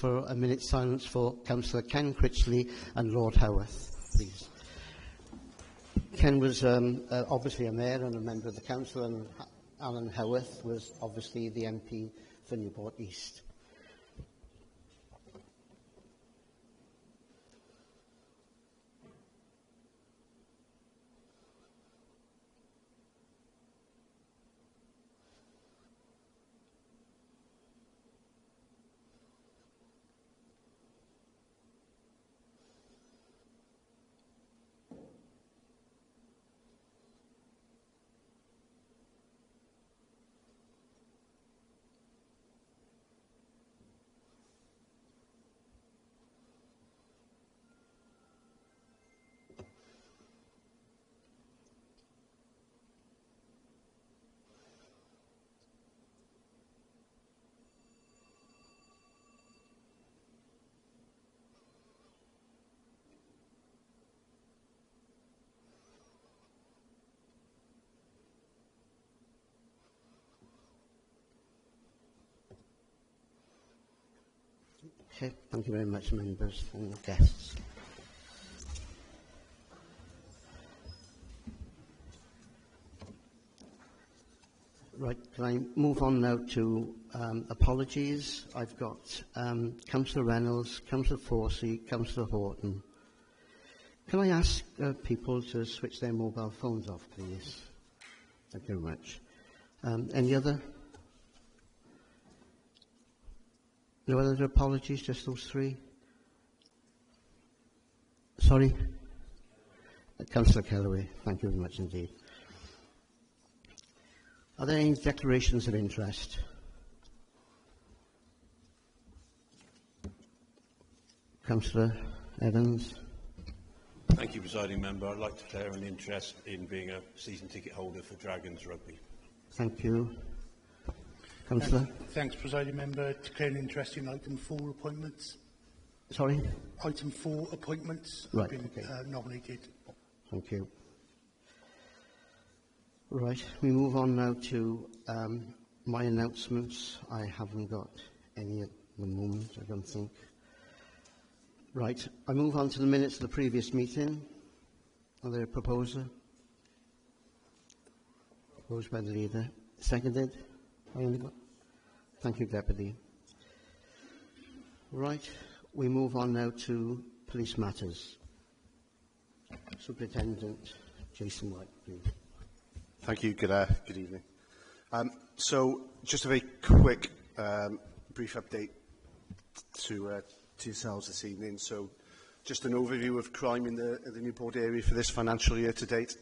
for a minute's silence for Councillor Ken Critchley and Lord Howarth, please. Ken was obviously a mayor and a member of the council, and Alan Howarth was obviously the MP for Newport East. Okay, thank you very much, members and guests. Right, can I move on now to apologies? I've got Councillor Reynolds, Councillor Forsey, Councillor Horton. Can I ask people to switch their mobile phones off, please? Thank you very much. Any other? No other apologies, just those three? Sorry? Councillor Kellaway, thank you very much indeed. Are there any declarations of interest? Councillor Evans. Thank you, Presiding Member. I'd like to declare an interest in being a season ticket holder for Dragons Rugby. Thank you. Councillor. Thanks, Presiding Member. Declaring interest in item 4 appointments. Sorry? Item 4 appointments right, have been okay. Nominated. Thank you. Right, we move on now to my announcements. I haven't got any at the moment, I don't think. Right, I move on to the minutes of the previous meeting. Are there a proposer? Proposed by the leader. Seconded? Thank you, Deputy. Right, we move on now to police matters. Superintendent Jason White, please. Thank you. Good evening. So, just a very quick, brief update to yourselves this evening. So, just an overview of crime in the Newport area for this financial year to date.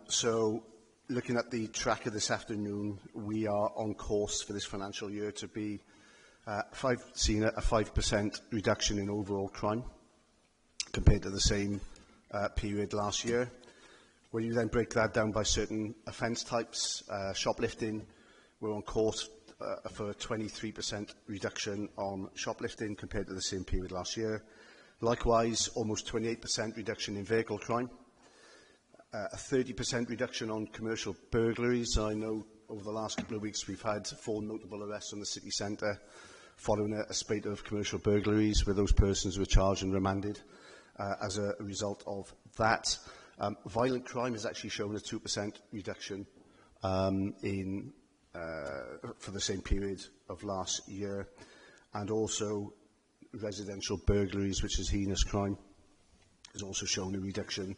So, looking at the tracker this afternoon, we are on course for this financial year to be seeing a 5% reduction in overall crime compared to the same period last year. When you then break that down by certain offence types, shoplifting, we're on course for a 23% reduction on shoplifting compared to the same period last year. Likewise, almost 28% reduction in vehicle crime. A 30% reduction on commercial burglaries. I know over the last couple of weeks we've had 4 notable arrests on the city centre following a spate of commercial burglaries where those persons were charged and remanded as a result of that. Violent crime has actually shown a 2% reduction for the same period of last year, and also residential burglaries, which is heinous crime, has also shown a reduction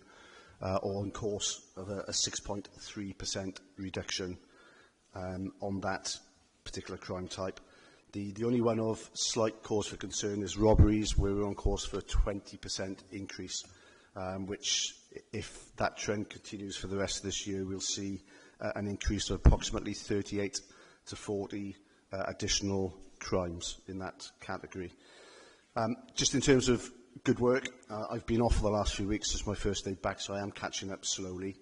or on course of a 6.3% reduction on that particular crime type. The only one of slight cause for concern is robberies, where we're on course for a 20% increase, which, if that trend continues for the rest of this year, we'll see an increase of approximately 38 to 40 additional crimes in that category. Just in terms of good work, I've been off for the last few weeks. It's my first day back, so I am catching up slowly.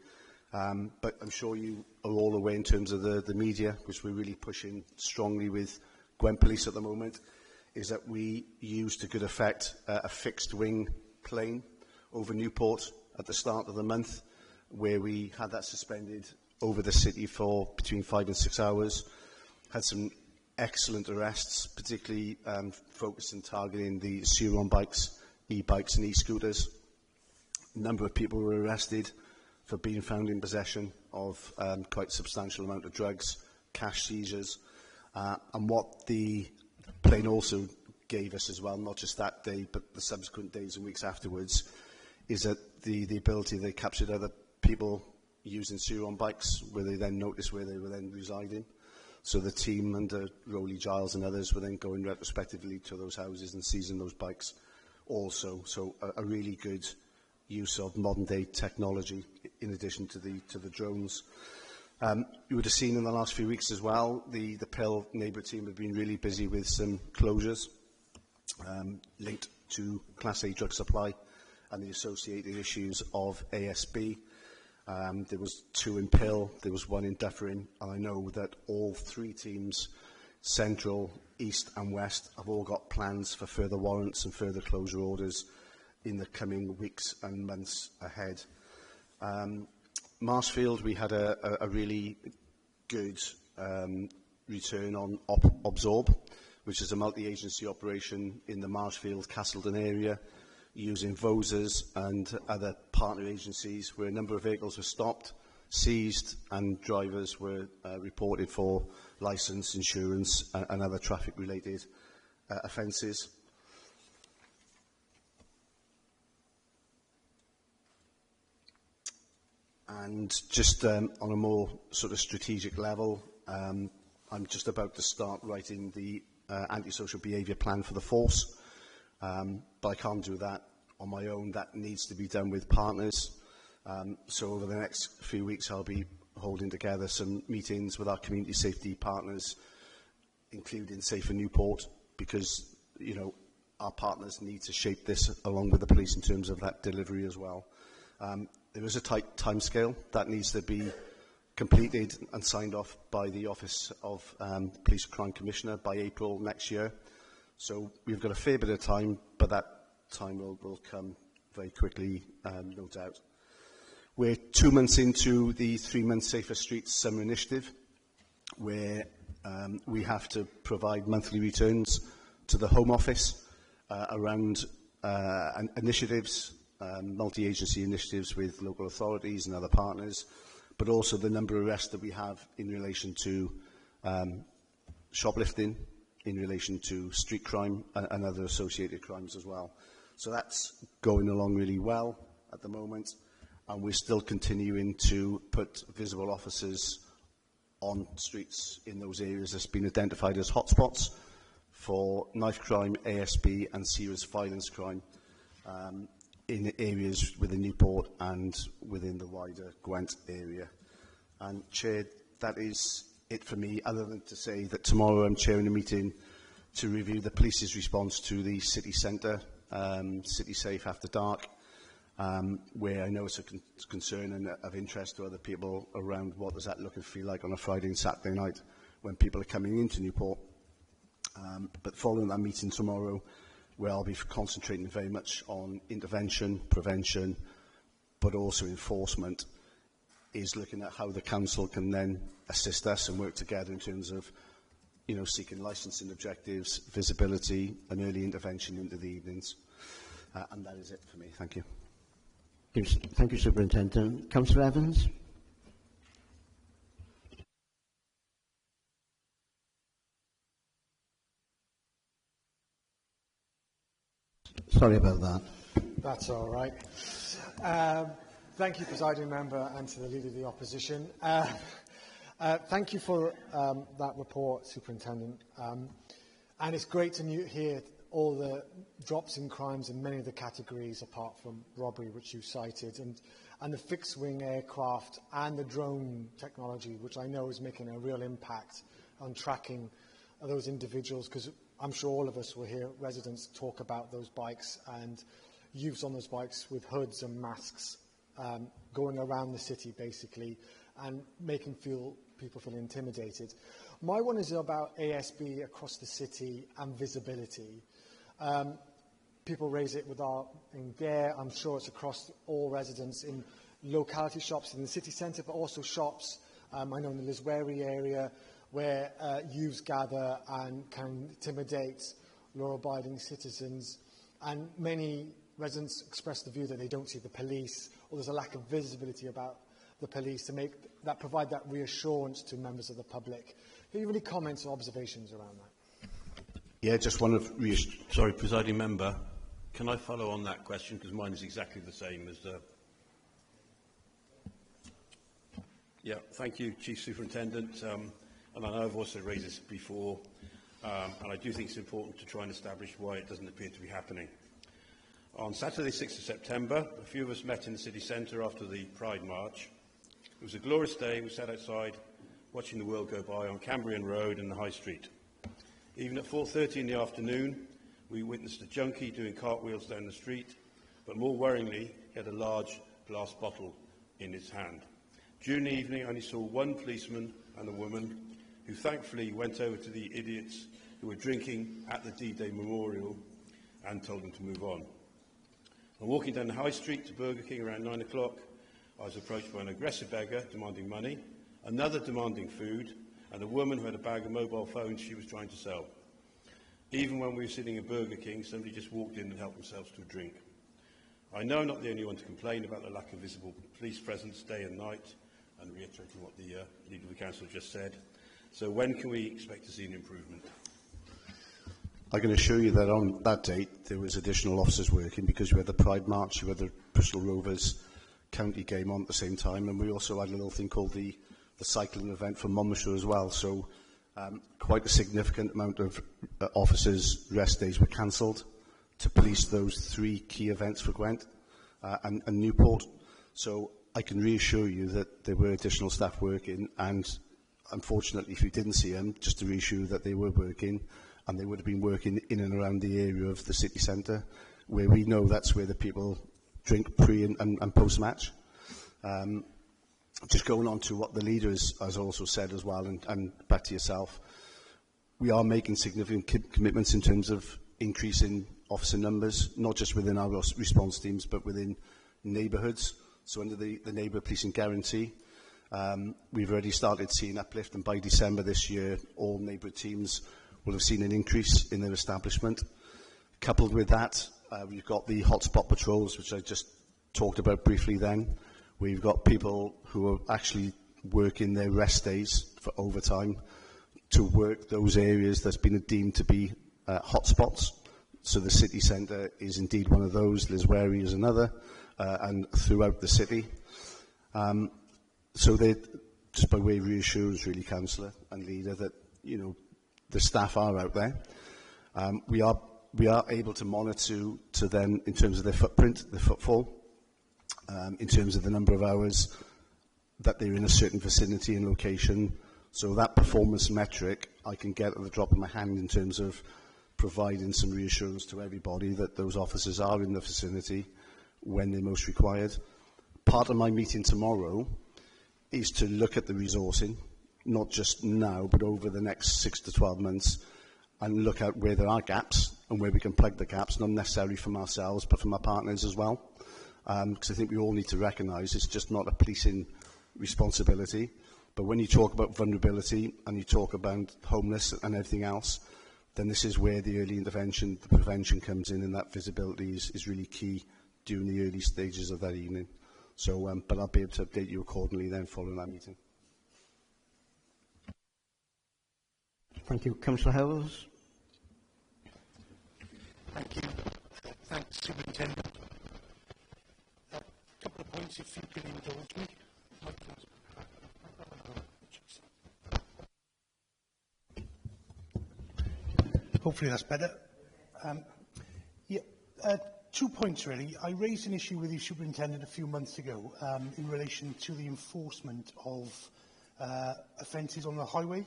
But I'm sure you are all aware in terms of the media, which we're really pushing strongly with Gwent Police at the moment, is that we use to good effect a fixed wing plane over Newport at the start of the month, where we had that suspended over the city for between 5 and 6 hours. Had some excellent arrests, particularly focused and targeting the Suron bikes, e-bikes and e-scooters. A number of people were arrested for being found in possession of quite a substantial amount of drugs, cash seizures, and what the plane also gave us as well, not just that day, but the subsequent days and weeks afterwards, is that the ability they captured other people using Suron bikes, where they then noticed where they were then residing. So the team under Rowley Giles and others were then going retrospectively to those houses and seizing those bikes also. So a really good use of modern day technology in addition to the drones. You would have seen in the last few weeks as well, the Pell neighbourhood team have been really busy with some closures linked to Class A drug supply and the associated issues of ASB. There was 2 in Pill, there was 1 in Dufferin, and I know that all 3 teams, Central, East and West, have all got plans for further warrants and further closure orders in the coming weeks and months ahead. Marshfield, we had a really good return on Absorb, which is a multi-agency operation in the Marshfield, Castleton area, using VOSAs and other partner agencies, where a number of vehicles were stopped, seized, and drivers were reported for licence, insurance, and other traffic-related offences. And just on a more sort of strategic level, I'm just about to start writing the antisocial behaviour plan for the force, but I can't do that on my own. That needs to be done with partners. So over the next few weeks, I'll be holding together some meetings with our community safety partners, including Safer Newport, because, you know, our partners need to shape this along with the police in terms of that delivery as well. There is a tight timescale that needs to be completed and signed off by the Office of Police Crime Commissioner by April next year. So we've got a fair bit of time, but that time will come very quickly, no doubt. We're 2 months into the 3-month Safer Streets Summer Initiative, where we have to provide monthly returns to the Home Office around initiatives, multi-agency initiatives with local authorities and other partners, but also the number of arrests that we have in relation to shoplifting, in relation to street crime and other associated crimes as well. So that's going along really well at the moment, and we're still continuing to put visible officers on streets in those areas that's been identified as hotspots for knife crime, ASB and serious violence crime in areas within Newport and within the wider Gwent area. And Chair, that is it for me, other than to say that tomorrow I'm chairing a meeting to review the police's response to the city centre, City Safe After Dark, where I know it's a concern and of interest to other people around what does that look and feel like on a Friday and Saturday night when people are coming into Newport. But following that meeting tomorrow, where I'll be concentrating very much on intervention, prevention, but also enforcement, is looking at how the council can then assist us and work together in terms of, you know, seeking licensing objectives, visibility, and early intervention into the evenings. And that is it for me. Thank you. Thank you, Superintendent. Councillor Evans. Sorry about that. That's all right. Thank you, Presiding Member, and to the Leader of the Opposition. Thank you for that report, Superintendent. And it's great to hear all the drops in crimes in many of the categories, apart from robbery, which you cited, and the fixed-wing aircraft and the drone technology, which I know is making a real impact on tracking those individuals, because I'm sure all of us will hear residents talk about those bikes and youths on those bikes with hoods and masks going around the city, basically, and making people feel intimidated. My one is about ASB across the city and visibility. People raise it in Gare. I'm sure it's across all residents in locality shops in the city centre, but also shops, I know in the Liswery area, where youths gather and can intimidate law-abiding citizens, and many residents express the view that they don't see the police, or there's a lack of visibility about the police to provide that reassurance to members of the public. Can you really comment or observations around that? Yeah, just one of... Sorry, Presiding Member, can I follow on that question, because mine is exactly the same as the... Yeah, thank you, Chief Superintendent. And I know I've also raised this before, and I do think it's important to try and establish why it doesn't appear to be happening. On Saturday, 6th of September, a few of us met in the city centre after the Pride March. It was a glorious day. We sat outside watching the world go by on Cambrian Road and the High Street. Even at 4:30 in the afternoon, we witnessed a junkie doing cartwheels down the street, but more worryingly, he had a large glass bottle in his hand. During the evening, I only saw one policeman and a woman who thankfully went over to the idiots who were drinking at the D-Day Memorial and told them to move on. And walking down the High Street to Burger King around 9 o'clock, I was approached by an aggressive beggar demanding money, another demanding food, and a woman who had a bag of mobile phones she was trying to sell. Even when we were sitting at Burger King, somebody just walked in and helped themselves to a drink. I know I'm not the only one to complain about the lack of visible police presence day and night, and reiterating what the Leader of the Council just said. So when can we expect to see an improvement? I can assure you that on that date there was additional officers working, because we had the Pride March, we had the Bristol Rovers county game on at the same time, and we also had a little thing called the cycling event for Monmouthshire as well. So quite a significant amount of officers' rest days were cancelled to police those three key events for Gwent and Newport. So I can reassure you that there were additional staff working, and unfortunately, if you didn't see them, just to reassure you that they were working, and they would have been working in and around the area of the city centre, where we know that's where the people drink pre and post-match. Just going on to what the leader has also said as well, and back to yourself, we are making significant commitments in terms of increasing officer numbers, not just within our response teams, but within neighbourhoods. So under the neighbourhood policing guarantee, we've already started seeing uplift, and by December this year, all neighbourhood teams will have seen an increase in their establishment. Coupled with that, we've got the hotspot patrols, which I just talked about briefly then. We've got people who are actually working their rest days for overtime to work those areas that's been deemed to be hotspots. So the city centre is indeed one of those, Lisweri is another, and throughout the city. So they, just by way of reassurance, really, Councillor and Leader, that the staff are out there. We are able to monitor to them in terms of their footprint, their footfall, in terms of the number of hours that they're in a certain vicinity and location. So that performance metric I can get at the drop of my hand in terms of providing some reassurance to everybody that those officers are in the vicinity when they're most required. Part of my meeting tomorrow is to look at the resourcing, not just now, but over the next 6 to 12 months, and look at where there are gaps and where we can plug the gaps, not necessarily from ourselves, but from our partners as well. Because I think we all need to recognise it's just not a policing responsibility. But when you talk about vulnerability and you talk about homeless and everything else, then this is where the early intervention, the prevention comes in, and that visibility is really key during the early stages of that evening. So, but I'll be able to update you accordingly then following that meeting. Thank you. Councillor Howells. Thank you. Thanks, Superintendent. A couple of points, if you can indulge me. Hopefully that's better. 2 points, really. I raised an issue with the Superintendent a few months ago in relation to the enforcement of offences on the highway,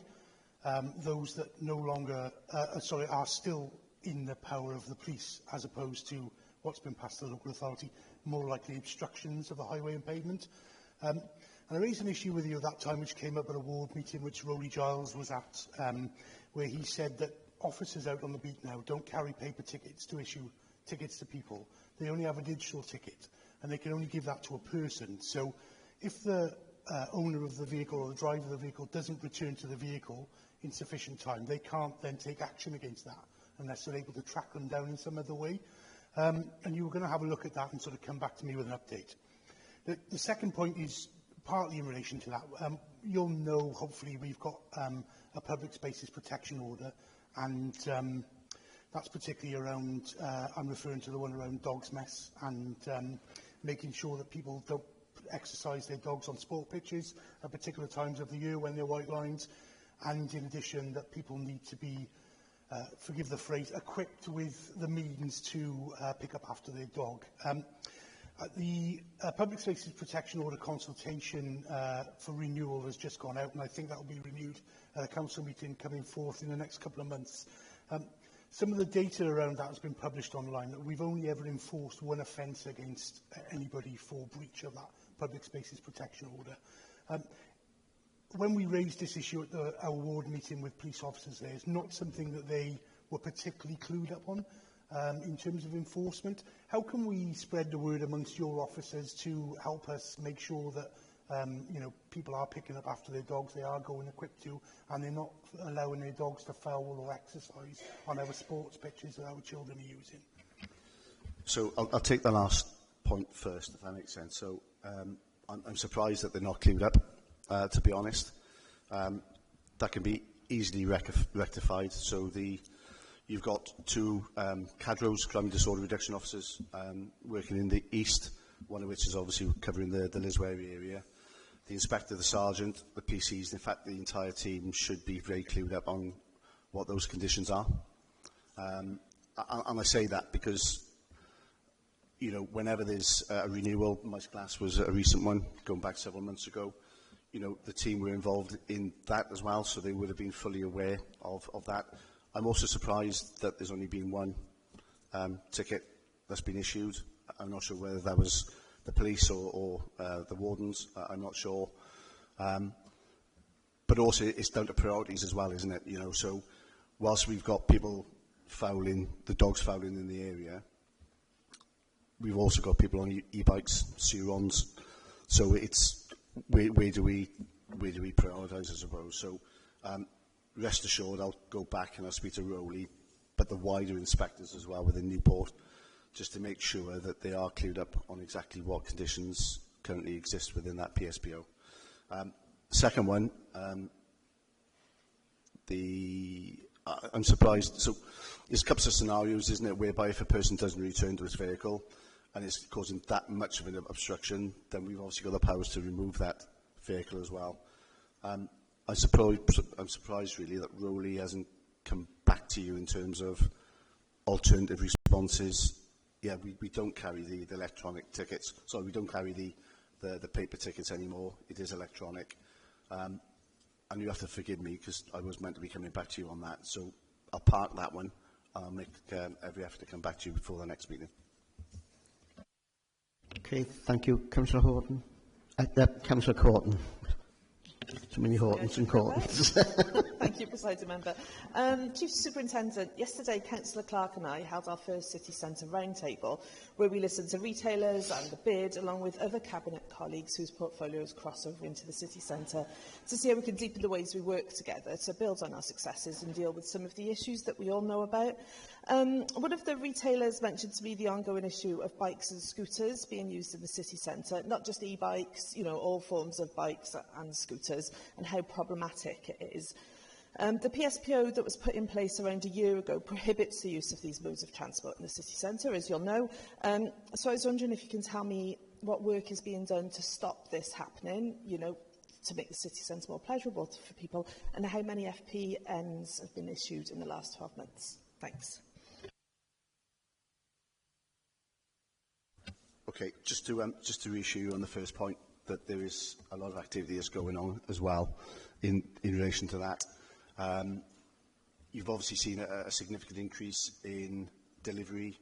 those that no longer, are still in the power of the police, as opposed to what's been passed to the local authority, more likely obstructions of the highway and pavement. And I raised an issue with you at that time, which came up at a ward meeting which Rowley Giles was at, where he said that officers out on the beat now don't carry paper tickets to issue tickets to people. They only have a digital ticket, and they can only give that to a person. So if the owner of the vehicle or the driver of the vehicle doesn't return to the vehicle in sufficient time, they can't then take action against that unless they're able to track them down in some other way. And you were going to have a look at that and sort of come back to me with an update. The second point is partly in relation to that. You'll know, hopefully, we've got a public spaces protection order, and that's particularly around, I'm referring to the one around dogs mess and making sure that people don't exercise their dogs on sport pitches at particular times of the year when they're white lines, and in addition that people need to be, forgive the phrase, equipped with the means to pick up after their dog. The Public Spaces Protection Order consultation for renewal has just gone out, and I think that will be renewed at a council meeting coming forth in the next couple of months. Some of the data around that has been published online, that we've only ever enforced one offence against anybody for breach of that Public Spaces Protection Order. When we raised this issue at our ward meeting with police officers there, it's not something that they were particularly clued up on in terms of enforcement. How can we spread the word amongst your officers to help us make sure that you know, people are picking up after their dogs, they are going equipped to, and they're not allowing their dogs to foul or exercise on our sports pitches that our children are using? So I'll take the last point first, if that makes sense. So I'm surprised that they're not cleaned up, to be honest. That can be easily rectified. So you've got two CADROs, crime disorder reduction officers, working in the east, one of which is obviously covering the Liswary area. The inspector, the sergeant, the PCs, in fact, the entire team should be very clued up on what those conditions are. And I say that because, you know, whenever there's a renewal, my class was a recent one, going back several months ago, you know, the team were involved in that as well, so they would have been fully aware of that. I'm also surprised that there's only been one ticket that's been issued. I'm not sure whether that was the police or the wardens. I'm not sure. But also, it's down to priorities as well, isn't it? You know, so whilst we've got people fouling, the dogs fouling in the area, we've also got people on e-bikes, Surons. So it's where do we prioritise, I suppose? So rest assured, I'll go back and I'll speak to Rowley, but the wider inspectors as well within Newport, just to make sure that they are clued up on exactly what conditions currently exist within that PSPO. Second one, I'm surprised. So there's a couple of scenarios, isn't it, whereby if a person doesn't return to his vehicle and it's causing that much of an obstruction, then we've obviously got the powers to remove that vehicle as well. I'm surprised really that Rowley hasn't come back to you in terms of alternative responses. Yeah, we don't carry the electronic tickets. Sorry, we don't carry the paper tickets anymore. It is electronic. And you have to forgive me because I was meant to be coming back to you on that. So I'll park that one. I'll make every effort to come back to you before the next meeting. Okay, thank you. Councillor Horton. Councillor Corton. Too many Hortons and Cortons. Thank you, Presiding Member. Chief Superintendent, yesterday Councillor Clark and I held our first City Centre roundtable where we listened to retailers and the bid, along with other Cabinet colleagues whose portfolios cross over into the City Centre, to see how we can deepen the ways we work together to build on our successes and deal with some of the issues that we all know about. One of the retailers mentioned to me the ongoing issue of bikes and scooters being used in the city centre, not just e-bikes, you know, all forms of bikes and scooters, and how problematic it is. The PSPO that was put in place around a year ago prohibits the use of these modes of transport in the city centre, as you'll know. So I was wondering if you can tell me what work is being done to stop this happening, you know, to make the city centre more pleasurable for people, and how many FPNs have been issued in the last 12 months. Thanks. Okay, just to reassure you on the first point that there is a lot of activity that's going on as well in relation to that. You've obviously seen a significant increase in delivery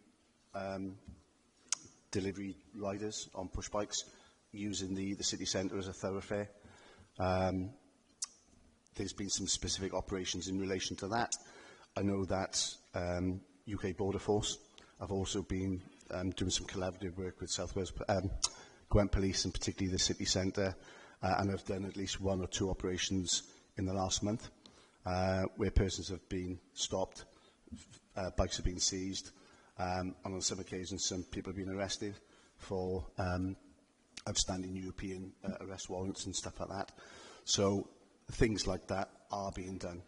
riders on push bikes using the city centre as a thoroughfare. There's been some specific operations in relation to that. I know that UK Border Force have also been doing some collaborative work with South Wales Gwent Police, and particularly the city centre, and have done at least 1 or 2 operations in the last month, where persons have been stopped, bikes have been seized, and on some occasions some people have been arrested for outstanding European arrest warrants and stuff like that. So things like that are being done.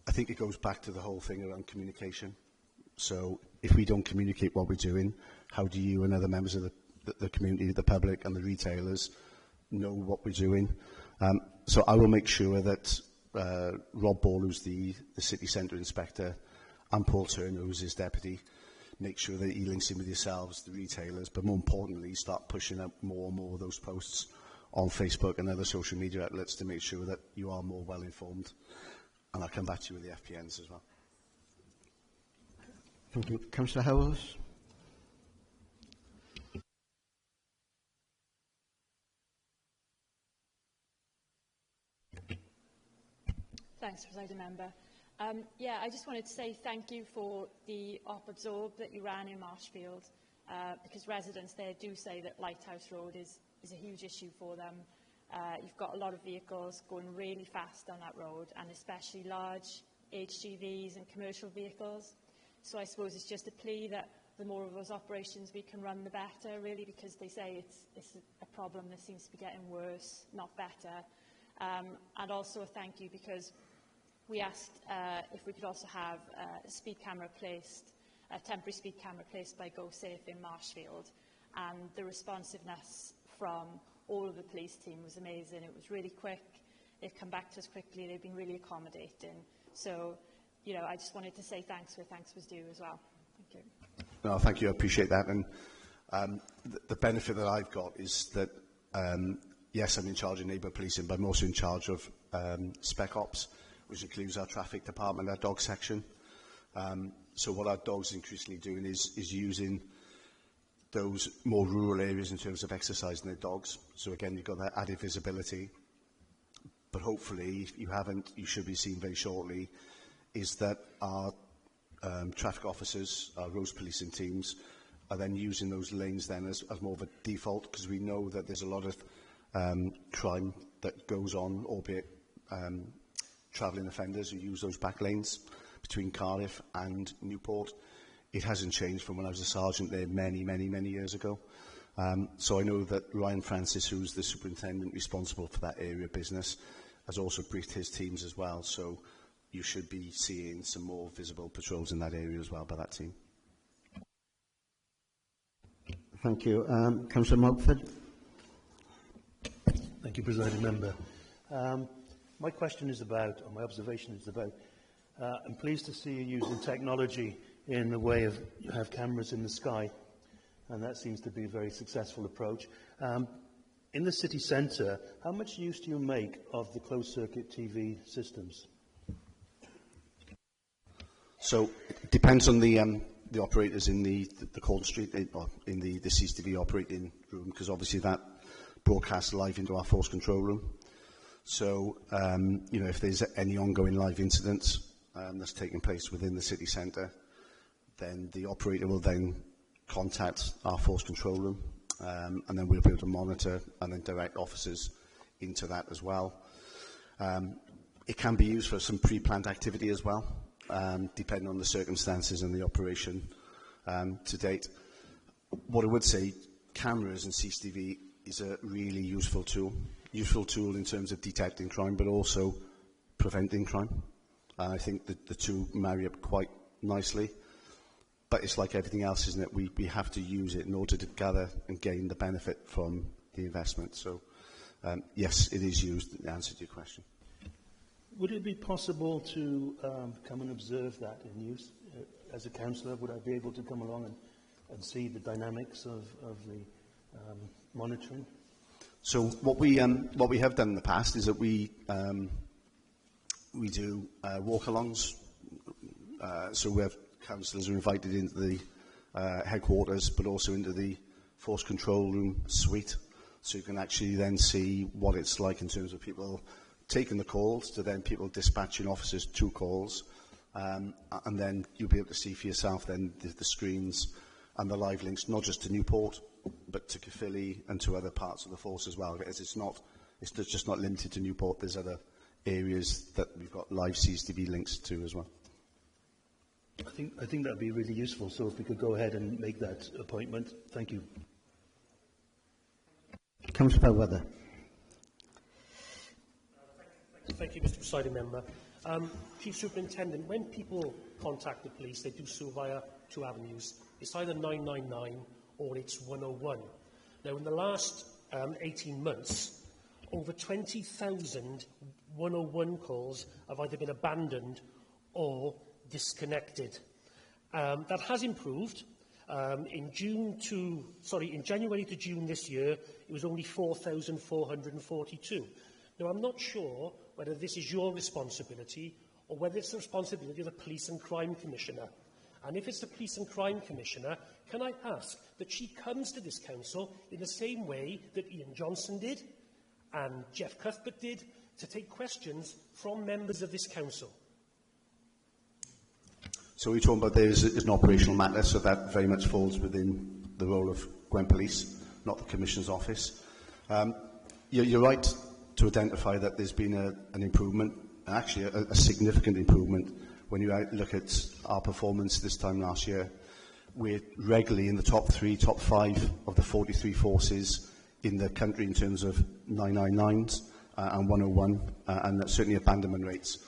I think it goes back to the whole thing around communication. So if we don't communicate what we're doing, how do you and other members of the community, the public and the retailers know what we're doing? So I will make sure that Rob Ball, who's the city centre inspector, and Paul Turner, who's his deputy, make sure that he links in with yourselves, the retailers, but more importantly, start pushing out more and more of those posts on Facebook and other social media outlets to make sure that you are more well informed. And I'll come back to you with the FPNs as well. Thank you. Councillor Howells. Thanks, Presiding Member. Yeah, I just wanted to say thank you for the op-absorb that you ran in Marshfield, because residents there do say that Lighthouse Road is a huge issue for them. You've got a lot of vehicles going really fast on that road, and especially large HGVs and commercial vehicles. So I suppose it's just a plea that the more of those operations we can run, the better, really, because they say it's a problem that seems to be getting worse, not better. And also a thank you because we asked if we could also have a speed camera placed, a temporary speed camera placed by GoSafe in Marshfield, and the responsiveness from all of the police team was amazing. It was really quick. They've come back to us quickly. They've been really accommodating. So, you know, I just wanted to say thanks where thanks was due as well. Thank you. No, thank you. I appreciate that. And the benefit that I've got is that, yes, I'm in charge of neighbourhood policing, but I'm also in charge of spec ops, which includes our traffic department, our dog section. So what our dogs increasingly doing is using those more rural areas in terms of exercising their dogs. So again, you've got that added visibility. But hopefully, if you haven't, you should be seeing very shortly, is that our traffic officers, our road policing teams, are then using those lanes then as more of a default, because we know that there's a lot of crime that goes on, albeit travelling offenders who use those back lanes between Cardiff and Newport. It hasn't changed from when I was a sergeant there many years ago. So I know that Ryan Francis, who's the superintendent responsible for that area of business, has also briefed his teams as well. So you should be seeing some more visible patrols in that area as well by that team. Thank you. Councillor Mountford. Thank you, Presiding Member. My question is about, or my observation is about, I'm pleased to see you using technology in the way of you have cameras in the sky, and that seems to be a very successful approach. In the city centre, how much use do you make of the closed-circuit TV systems? So it depends on the operators in the Corn Street, or in the CCTV operating room, because obviously that broadcasts live into our force control room. So, you know, if there's any ongoing live incidents that's taking place within the city centre, then the operator will then contact our force control room, and then we'll be able to monitor and then direct officers into that as well. It can be used for some pre-planned activity as well, depending on the circumstances and the operation to date. What I would say, cameras and CCTV is a really useful tool in terms of detecting crime, but also preventing crime. I think that the two marry up quite nicely. But it's like everything else, isn't it? We have to use it in order to gather and gain the benefit from the investment. So, yes, it is used, the answer to your question. Would it be possible to come and observe that in use? As a councillor, would I be able to come along and see the dynamics of the monitoring? So what we have done in the past is that we do walk-alongs. So we have councillors are invited into the headquarters, but also into the force control room suite, so you can actually then see what it's like in terms of people taking the calls to then people dispatching officers to calls, and then you'll be able to see for yourself then the screens and the live links, not just to Newport, but to Caerleon and to other parts of the force as well, because it's not it's just not limited to Newport. There's other areas that we've got live CCTV links to as well. I think that would be really useful. So if we could go ahead and make that appointment. Thank you. Councillor Weather. Thank you, Mr. Presiding Member. Chief Superintendent, when people contact the police, they do so via two avenues. It's either 999 or it's 101. Now, in the last 18 months, over 20,000 101 calls have either been abandoned or disconnected. That has improved. In January to June this year, it was only 4,442. Now, I'm not sure whether this is your responsibility or whether it's the responsibility of the Police and Crime Commissioner. And if it's the Police and Crime Commissioner, can I ask that she comes to this council in the same way that Ian Johnson did and Jeff Cuthbert did, to take questions from members of this council? So we're talking about there is an operational matter, so that very much falls within the role of Gwent Police, not the Commissioner's office. You're right to identify that there's been an improvement, actually a significant improvement. When you look at our performance this time last year, we're regularly in the top 3, top 5 of the 43 forces in the country in terms of 999s and 101, and certainly abandonment rates.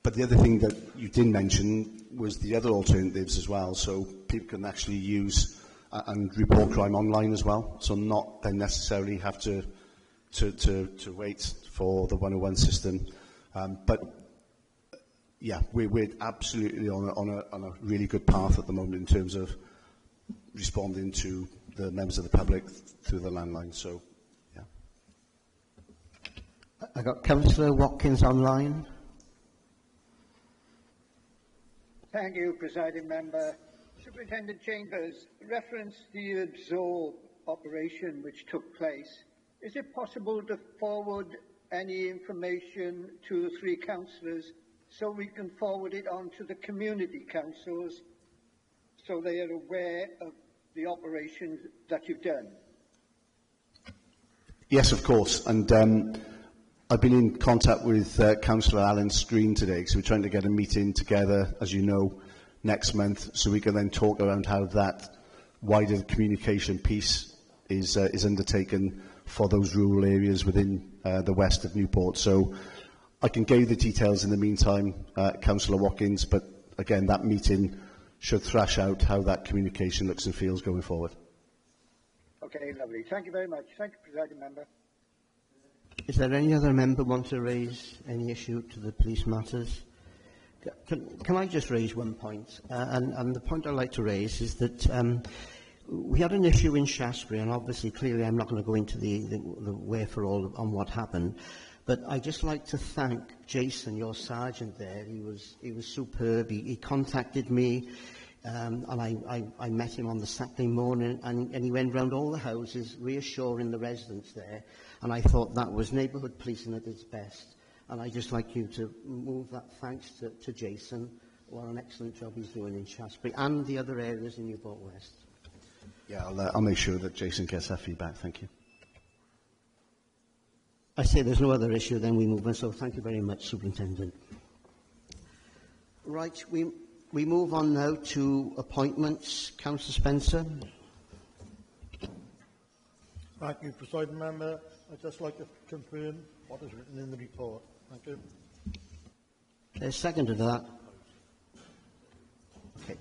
But the other thing that you didn't mention was the other alternatives as well. So people can actually use and report crime online as well. So not then necessarily have to wait for the 101 system. But yeah, we're absolutely on a really good path at the moment in terms of responding to the members of the public through the landline. So yeah. I got Councillor Watkins online. Thank you, Presiding Member. Superintendent Chambers, reference the absorb operation which took place. Is it possible to forward any information to the 3 councillors so we can forward it on to the community councils so they are aware of the operations that you've done? Yes, of course. And I've been in contact with Councillor Alan Screen today, so we're trying to get a meeting together, as you know, next month, so we can then talk around how that wider communication piece is undertaken for those rural areas within the west of Newport. So I can give you the details in the meantime, Councillor Watkins, but again, that meeting should thrash out how that communication looks and feels going forward. Okay, lovely. Thank you very much. Thank you, Presiding Member. Is there any other member want to raise any issue to the police matters? Can I just raise one point? And the point I'd like to raise is that we had an issue in Shaftesbury, and obviously, clearly, I'm not going to go into the wherefore-all on what happened. But I'd just like to thank Jason, your sergeant there. He was superb. He contacted me, and I met him on the Saturday morning, and he went round all the houses, reassuring the residents there. And I thought that was neighbourhood policing at its best. And I'd just like you to move that thanks to Jason. What an excellent job he's doing in Shaftesbury and the other areas in Newport West. Yeah, I'll make sure that Jason gets that feedback. Thank you. I say there's no other issue, then we move on. So thank you very much, Superintendent. Right, we move on now to appointments. Councillor Spencer. Thank you, Presiding Member. I'd just like to confirm what is written in the report. Thank you. There's second to that. Okay.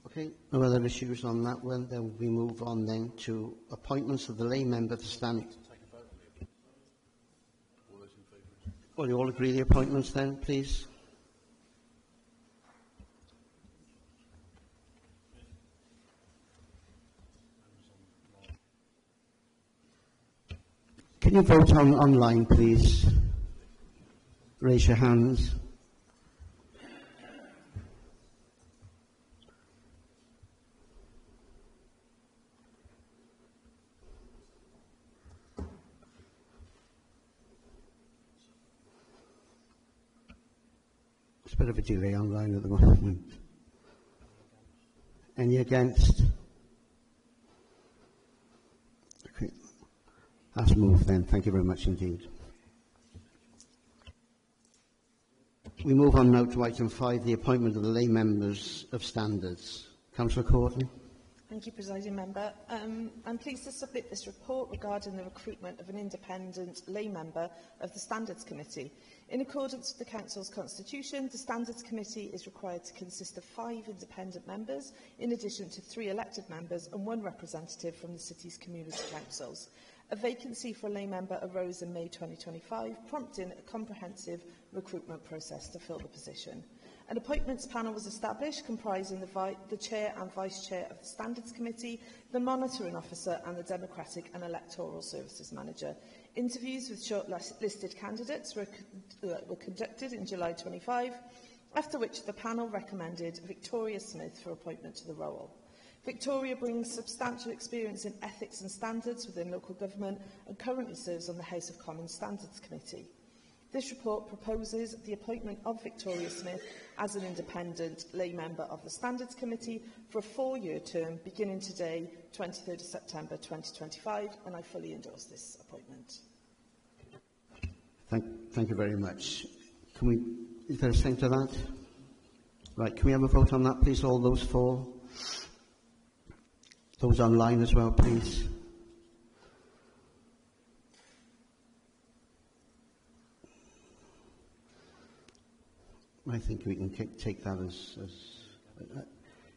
Okay, no other issues on that one. Then we move on then to appointments of the lay member for standing. Well, you all agree the appointments then, please? Can you vote online, please? Raise your hands. It's a bit of a delay online at the moment. Any against? That's moved then. Thank you very much indeed. We move on now to item 5, the appointment of the lay members of standards. Councillor Courtney. Thank you, Presiding Member. I'm pleased to submit this report regarding the recruitment of an independent lay member of the Standards Committee. In accordance with the Council's constitution, the Standards Committee is required to consist of 5 independent members, in addition to 3 elected members and 1 representative from the city's community councils. A vacancy for a lay member arose in May 2025, prompting a comprehensive recruitment process to fill the position. An appointments panel was established, comprising the Chair and Vice-Chair of the Standards Committee, the Monitoring Officer and the Democratic and Electoral Services Manager. Interviews with shortlisted candidates were conducted in July 25, after which the panel recommended Victoria Smith for appointment to the role. Victoria brings substantial experience in ethics and standards within local government and currently serves on the House of Commons Standards Committee. This report proposes the appointment of Victoria Smith as an independent lay member of the Standards Committee for a 4-year term beginning today, 23rd of September 2025, and I fully endorse this appointment. Thank you very much. Is there a second to that? Right, can we have a vote on that, please? All those for? Those online as well, please. I think we can take that as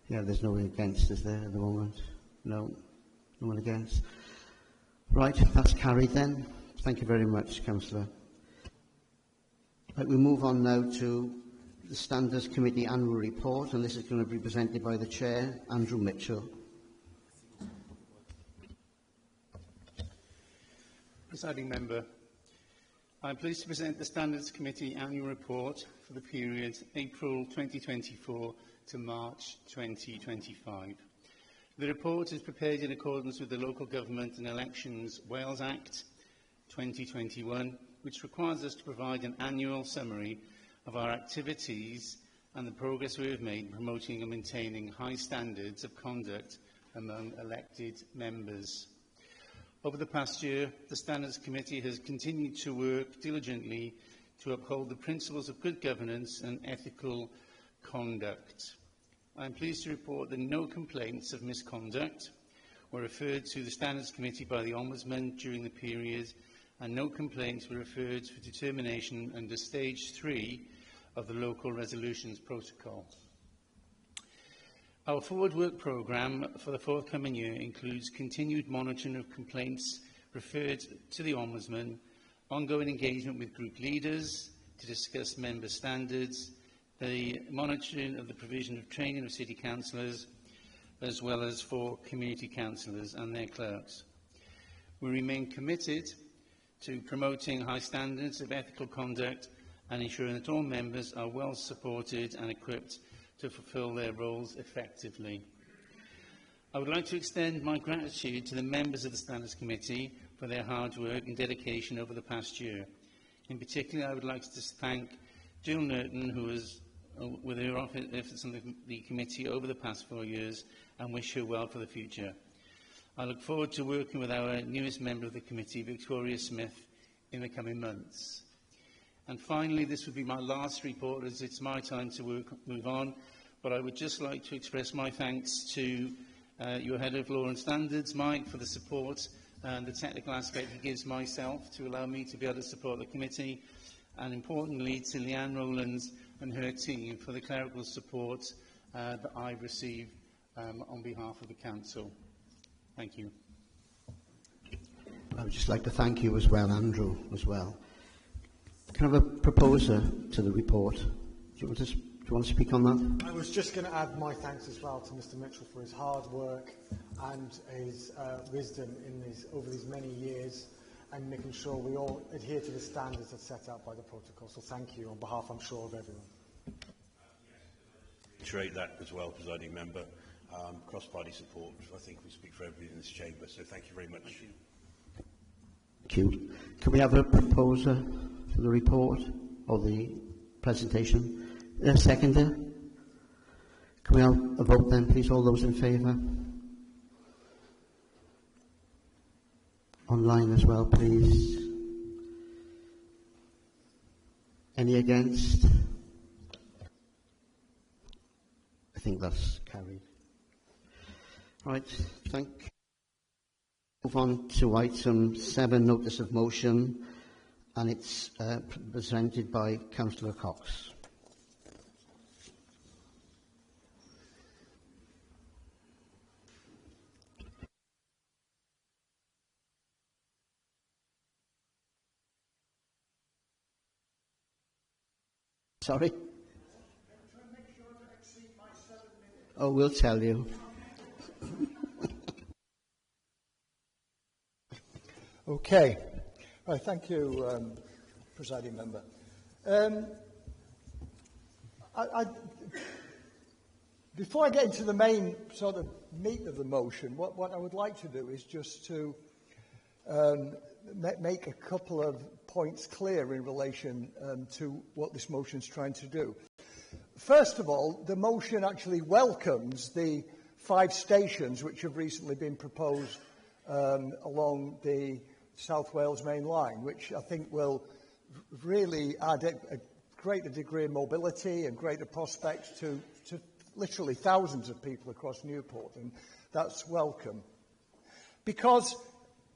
yeah, there's no one against, is there, at the moment? No, no one against. Right, that's carried then. Thank you very much, Councillor. Right, we move on now to the Standards Committee Annual Report, and this is going to be presented by the Chair, Andrew Mitchell. Presiding Member, I am pleased to present the Standards Committee Annual Report for the period April 2024 to March 2025. The report is prepared in accordance with the Local Government and Elections Wales Act 2021, which requires us to provide an annual summary of our activities and the progress we have made in promoting and maintaining high standards of conduct among elected members. Over the past year, the Standards Committee has continued to work diligently to uphold the principles of good governance and ethical conduct. I am pleased to report that no complaints of misconduct were referred to the Standards Committee by the Ombudsman during the period, and no complaints were referred for determination under Stage 3 of the Local Resolutions Protocol. Our forward work programme for the forthcoming year includes continued monitoring of complaints referred to the Ombudsman, ongoing engagement with group leaders to discuss member standards, the monitoring of the provision of training of city councillors, as well as for community councillors and their clerks. We remain committed to promoting high standards of ethical conduct and ensuring that all members are well supported and equipped to fulfil their roles effectively. I would like to extend my gratitude to the members of the Standards Committee for their hard work and dedication over the past year. In particular, I would like to thank Jill Norton, who was with her efforts on the committee over the past 4 years, and wish her well for the future. I look forward to working with our newest member of the committee, Victoria Smith, in the coming months. And finally, this would be my last report, as it's my time to move on, but I would just like to express my thanks to your Head of Law and Standards, Mike, for the support and the technical aspect he gives myself to allow me to be able to support the committee, and importantly to Leanne Rowlands and her team for the clerical support that I've received on behalf of the Council. Thank you. I would just like to thank you as well, Andrew, as well. Can I have a proposer to the report? Do you want to speak on that? I was just going to add my thanks as well to Mr Mitchell for his hard work and his wisdom over these many years, and making sure we all adhere to the standards that's set out by the protocol. So thank you on behalf, I'm sure, of everyone. Reiterate that as well, Presiding Member. Cross-party support, I think we speak for everybody in this chamber, so thank you very much. Thank you. Can we have a proposer for the report or the presentation? A seconder? Can we have a vote then, please? All those in favour? online as well, please. Any against? I think that's carried. Right, thank you. Move on to item 7, notice of motion, and it's presented by Councillor Cox. Sorry? Oh, we'll tell you. Okay. Thank you, Presiding Member. Before I get into the main sort of meat of the motion, what I would like to do is just to make a couple of points clear in relation to what this motion is trying to do. First of all, the motion actually welcomes the 5 stations which have recently been proposed along the South Wales main line, which I think will really add a greater degree of mobility and greater prospects to literally thousands of people across Newport, and that's welcome. Because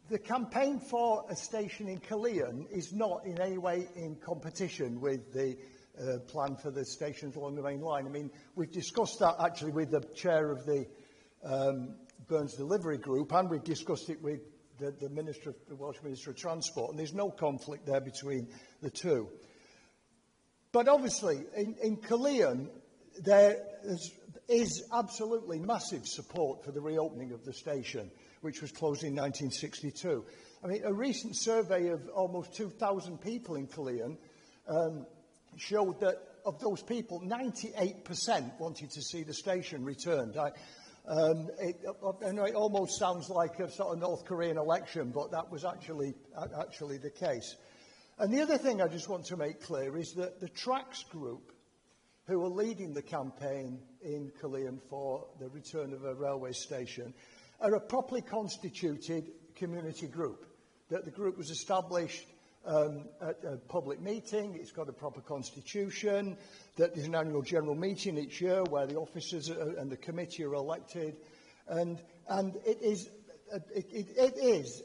the campaign for a station in Caerleon is not in any way in competition with the plan for the stations along the main line. I mean, we've discussed that actually with the chair of the Burns Delivery Group, and we've discussed it with the Welsh Minister of Transport, and there's no conflict there between the two. But obviously, in Caerleon, there is absolutely massive support for the reopening of the station, which was closed in 1962. I mean, a recent survey of almost 2,000 people in Caerleon showed that of those people, 98% wanted to see the station returned. It almost sounds like a sort of North Korean election, but that was actually the case. And the other thing I just want to make clear is that the Tracks Group, who are leading the campaign in Caerleon for the return of a railway station, are a properly constituted community group. That the group was established at a public meeting, it's got a proper constitution, that there's an annual general meeting each year where the officers and the committee are elected, and it is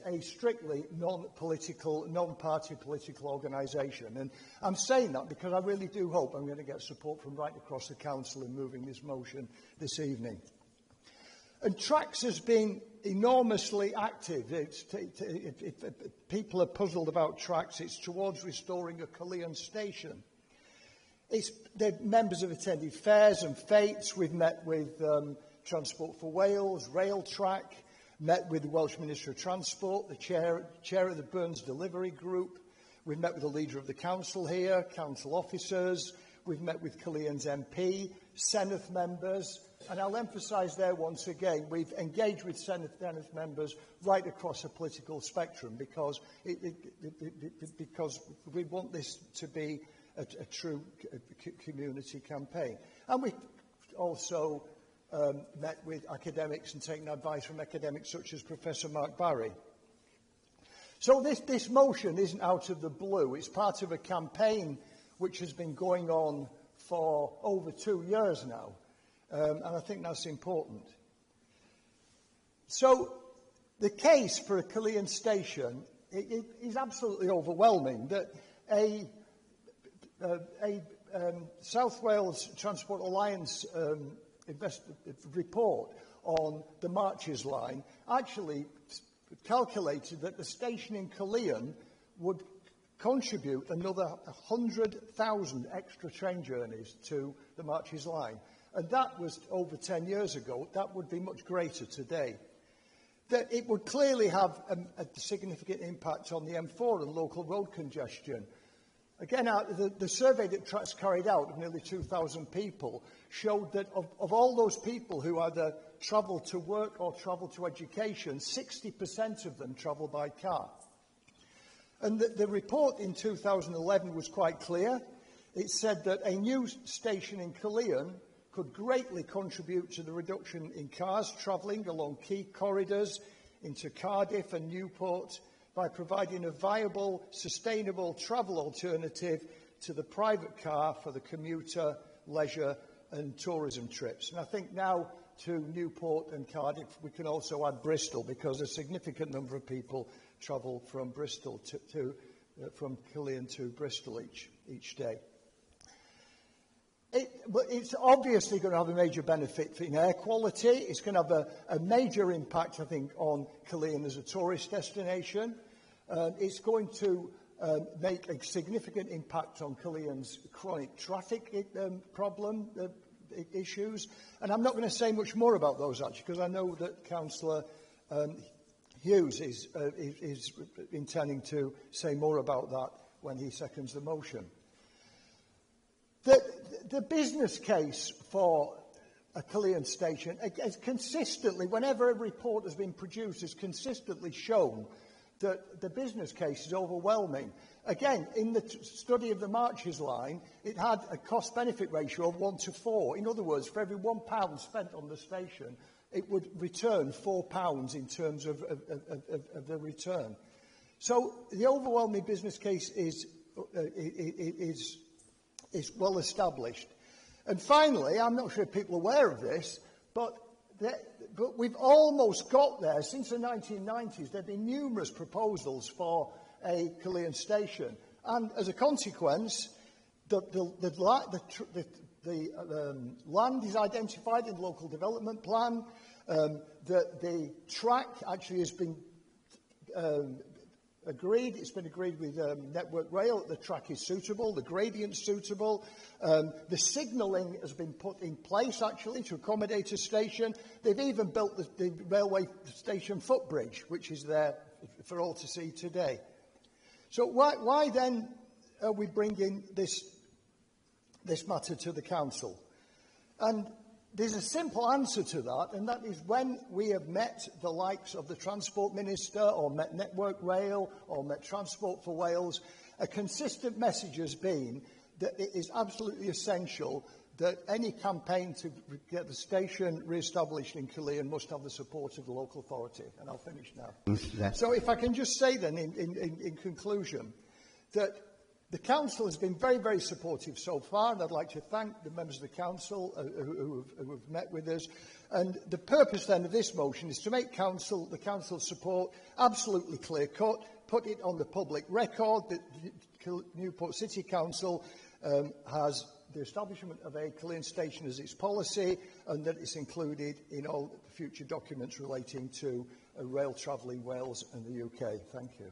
a strictly non-political, non-party political organisation. And I'm saying that because I really do hope I'm going to get support from right across the council in moving this motion this evening. And Tracks has been enormously active. If people are puzzled about Tracks, it's towards restoring a Caerleon station. The members have attended fairs and fetes. We've met with Transport for Wales, Railtrack, met with the Welsh Minister of Transport, the chair of the Burns Delivery Group. We've met with the leader of the council here, council officers. We've met with Caerleon's MP, Senedd members. And I'll emphasise there once again, we've engaged with Senedd members right across the political spectrum because we want this to be a true community campaign. And we've also met with academics and taken advice from academics such as Professor Mark Barry. So this motion isn't out of the blue. It's part of a campaign which has been going on for over 2 years now. And I think that's important. So the case for a Caerleon station is absolutely overwhelming. That a South Wales Transport Alliance report on the Marches line actually calculated that the station in Caerleon would contribute another 100,000 extra train journeys to the Marches line. And that was over 10 years ago. That would be much greater today. That it would clearly have a significant impact on the M4 and local road congestion. Again, the survey that Tracks carried out of nearly 2,000 people showed that of all those people who either travel to work or travel to education, 60% of them travel by car. And the report in 2011 was quite clear. It said that a new station in Caerleon could greatly contribute to the reduction in cars travelling along key corridors into Cardiff and Newport, by providing a viable, sustainable travel alternative to the private car for the commuter, leisure and tourism trips. And I think now to Newport and Cardiff we can also add Bristol, because a significant number of people travel from Bristol from Caerleon to Bristol each day. But it's obviously going to have a major benefit in air quality. It's going to have a major impact, I think, on Caerleon as a tourist destination. It's going to make a significant impact on Caerleon's chronic traffic problem issues. And I'm not going to say much more about those, actually, because I know that Councillor Hughes is intending to say more about that when he seconds the motion. The business case for a Caerleon station has consistently, whenever a report has been produced, has consistently shown that the business case is overwhelming. Again, in the study of the Marches line, it had a cost-benefit ratio of 1:4. In other words, for every £1 spent on the station, it would return £4 in terms of the return. So the overwhelming business case is well established. And finally, I'm not sure if people are aware of this, but we've almost got there. Since the 1990s, there have been numerous proposals for a Caerleon station. And as a consequence, the land is identified in the local development plan. The track actually has been agreed. It's been agreed with Network Rail that the track is suitable, the gradient's suitable. The signalling has been put in place, actually, to accommodate a station. They've even built the railway station footbridge, which is there for all to see today. So why then are we bringing this matter to the Council? And there's a simple answer to that, and that is when we have met the likes of the Transport Minister, or met Network Rail, or met Transport for Wales, a consistent message has been that it is absolutely essential that any campaign to get the station re-established in Caerleon must have the support of the local authority. And I'll finish now. So if I can just say then, in conclusion, that the Council has been very, very supportive so far, and I'd like to thank the members of the Council who have met with us. And the purpose then of this motion is to make the Council's support absolutely clear-cut, put it on the public record that Newport City Council has the establishment of a Caerleon station as its policy, and that it's included in all future documents relating to rail travel in Wales and the UK. Thank you.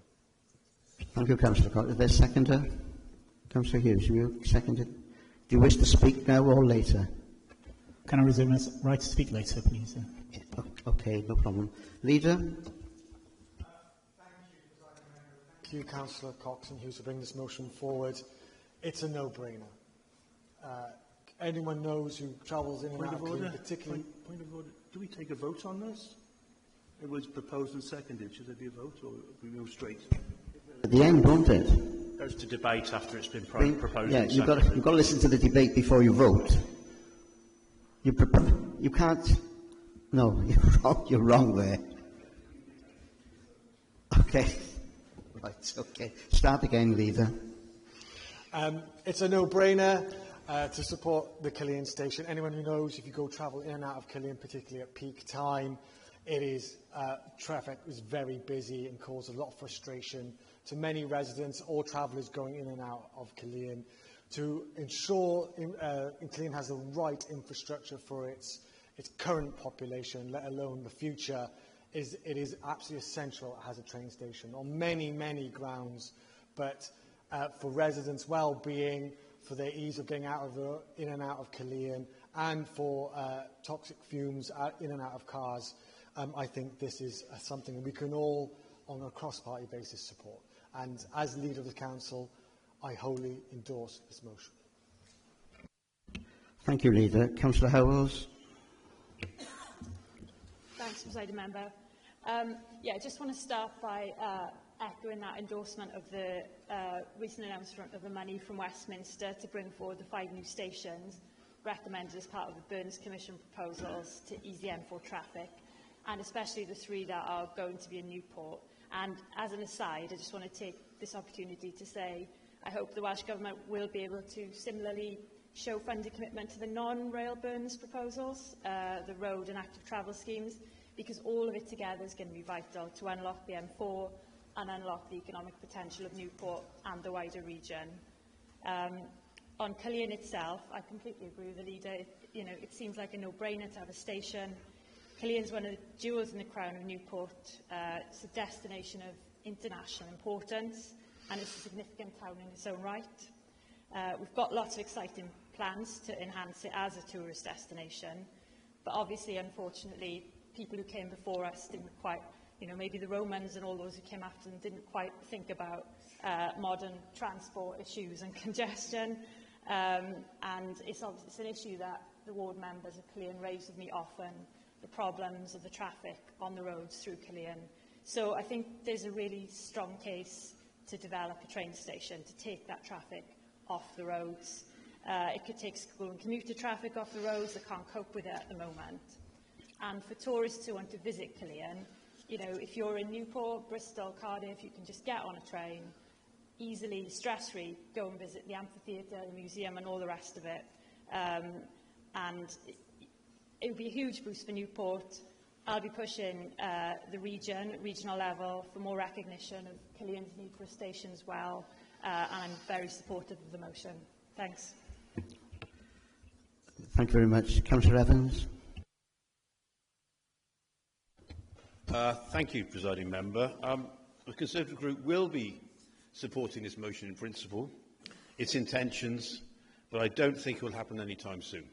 Thank you, Councillor Cox. Is there a seconder? Councillor Hughes, you seconded. Do you wish to speak now or later? Can I reserve my right to speak later, please? Okay, no problem. Leader? Thank you, Councillor Cox and Hughes, to bring this motion forward. It's a no-brainer. Anyone knows who travels in and out of Caerleon, particularly... Point of order. Do we take a vote on this? It was proposed and seconded. Should there be a vote, or we move straight? At the end, won't it? Goes to debate after it's been proposed. Yeah, you've got to listen to the debate before you vote. You can't... No, you're wrong there. Okay. Right, okay. Start again, Leader. It's a no-brainer to support the Caerleon station. Anyone who knows, if you go travel in and out of Caerleon, particularly at peak time, it is traffic is very busy and causes a lot of frustration to many residents or travellers going in and out of Caerleon. To ensure Caerleon has the right infrastructure for its current population, let alone the future, it is absolutely essential it has a train station on many, many grounds. But for residents' well-being, for their ease of getting in and out of Caerleon, and for toxic fumes in and out of cars, I think this is something we can all, on a cross-party basis, support. And as Leader of the Council, I wholly endorse this motion. Thank you, Leader. Councillor Howells. Thanks, Presiding Member. I just want to start by echoing that endorsement of the recent announcement of the money from Westminster to bring forward the 5 new stations recommended as part of the Burners Commission proposals to ease the M4 traffic, and especially the 3 that are going to be in Newport. And as an aside, I just want to take this opportunity to say I hope the Welsh Government will be able to similarly show funding commitment to the non-rail burns proposals, the road and active travel schemes, because all of it together is going to be vital to unlock the M4 and unlock the economic potential of Newport and the wider region. On Caerleon itself, I completely agree with the leader. It seems like a no-brainer to have a station. Caerleon is one of the jewels in the crown of Newport. It's a destination of international importance, and it's a significant town in its own right. We've got lots of exciting plans to enhance it as a tourist destination, but obviously, unfortunately, people who came before us didn't quite, maybe the Romans and all those who came after them didn't quite think about modern transport issues and congestion. And it's an issue that the ward members of Caerleon raise with me often, the problems of the traffic on the roads through Caerleon. So I think there's a really strong case to develop a train station to take that traffic off the roads. It could take school and commuter traffic off the roads that can't cope with it at the moment. And for tourists who want to visit Caerleon, if you're in Newport, Bristol, Cardiff, you can just get on a train, easily, stress-free, go and visit the amphitheatre, the museum and all the rest of it. And it would be a huge boost for Newport. I'll be pushing the regional level, for more recognition of Caerleon's need for a station as well, and I'm very supportive of the motion. Thanks. Thank you very much. Councillor Evans. Thank you, Presiding Member. The Conservative Group will be supporting this motion in principle, its intentions, but I don't think it will happen anytime soon.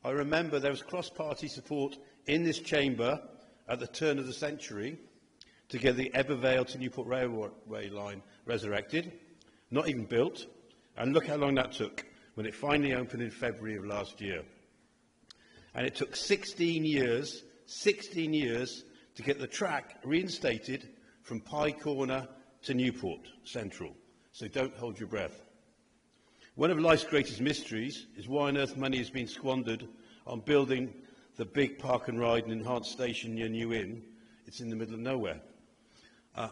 I remember there was cross-party support in this chamber at the turn of the century to get the Ebervale to Newport Railway line resurrected, not even built, and look how long that took when it finally opened in February of last year. And it took 16 years to get the track reinstated from Pye Corner to Newport Central, so don't hold your breath. One of life's greatest mysteries is why on earth money has been squandered on building the big park and ride and enhanced station near New Inn. It's in the middle of nowhere.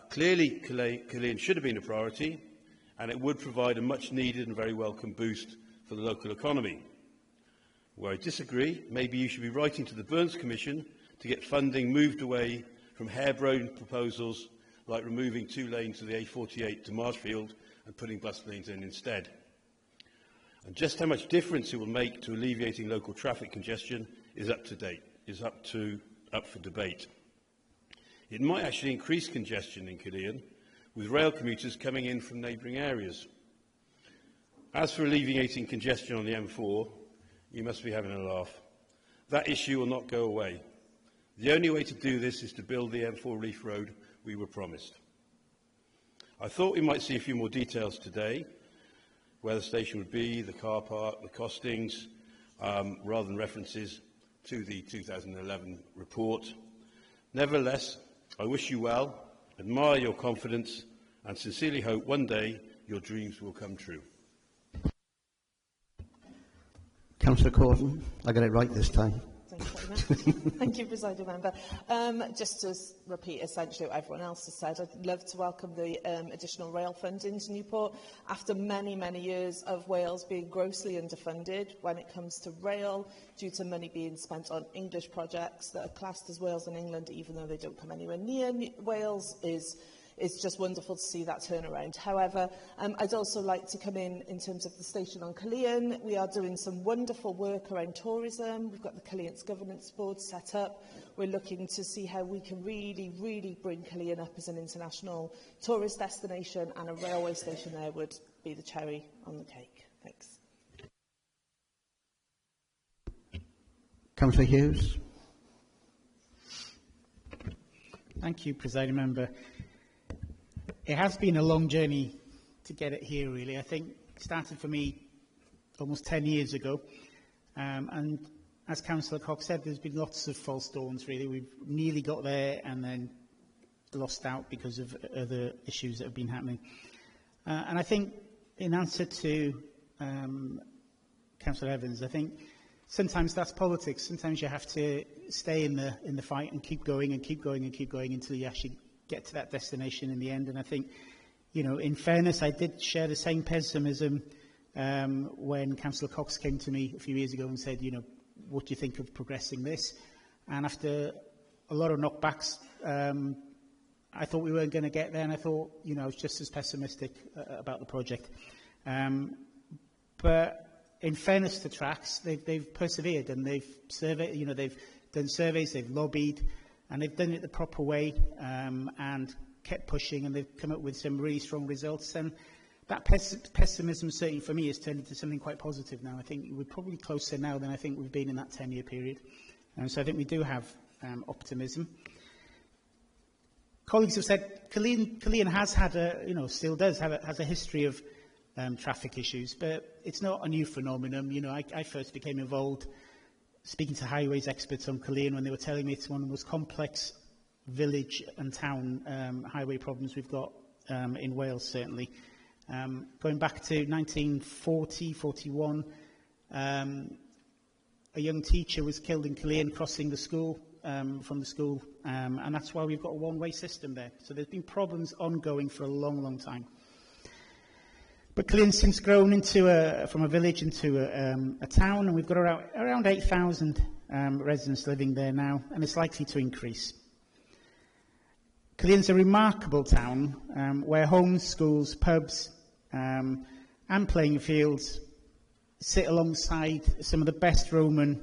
Clearly, Caerleon should have been a priority, and it would provide a much-needed and very welcome boost for the local economy. Where I disagree, maybe you should be writing to the Burns Commission to get funding moved away from harebrained proposals like removing 2 lanes to the A48 to Marshfield and putting bus lanes in instead. And just how much difference it will make to alleviating local traffic congestion is up for debate. It might actually increase congestion in Caerleon, with rail commuters coming in from neighbouring areas. As for alleviating congestion on the M4, you must be having a laugh. That issue will not go away. The only way to do this is to build the M4 Reef Road we were promised. I thought we might see a few more details today, where the station would be, the car park, the costings, rather than references to the 2011 report. Nevertheless, I wish you well, admire your confidence, and sincerely hope one day your dreams will come true. Councillor Corden, I got it right this time. Thank you, Presiding Member. Just to repeat essentially what everyone else has said, I'd love to welcome the additional rail funding to Newport. After many, many years of Wales being grossly underfunded when it comes to rail, due to money being spent on English projects that are classed as Wales and England, even though they don't come anywhere near Wales, it's just wonderful to see that turnaround. However, I'd also like to come in terms of the station on Caerleon. We are doing some wonderful work around tourism. We've got the Caerleon's Governance Board set up. We're looking to see how we can really bring Caerleon up as an international tourist destination, and a railway station there would be the cherry on the cake. Thanks. Councillor Hughes. Thank you, Presiding Member. It has been a long journey to get it here, really. I think it started for me almost 10 years ago. And as Councillor Cox said, there's been lots of false dawns, really. We've nearly got there and then lost out because of other issues that have been happening. And I think, in answer to Councillor Evans, I think sometimes that's politics. Sometimes you have to stay in the fight and keep going and keep going and keep going until you actually get to that destination in the end. And I think, you know, in fairness, I did share the same pessimism when Councillor Cox came to me a few years ago and said, you know, what do you think of progressing this? And after a lot of knockbacks, I thought we weren't going to get there, and I thought, you know, I was just as pessimistic about the project. But in fairness to Tracks, they've persevered, and they've surveyed, you know, they've done surveys, they've lobbied, and they've done it the proper way, and kept pushing, and they've come up with some really strong results. And that pessimism, certainly for me, has turned into something quite positive now. I think we're probably closer now than I think we've been in that 10-year period. So I think we do have optimism. Colleagues have said Caerleon has had a, you know, still does have has a history of traffic issues, but it's not a new phenomenon. You know, I first became involved speaking to highways experts on Caerleon when they were telling me it's one of the most complex village and town highway problems we've got in Wales, certainly. Going back to 1940-41, a young teacher was killed in Caerleon crossing the school, from the school, and that's why we've got a one-way system there. So there's been problems ongoing for a long, long time. But Caerleon's since grown into from a village into a town, and we've got around 8,000 residents living there now, and it's likely to increase. Caerleon's a remarkable town where homes, schools, pubs and playing fields sit alongside some of the best Roman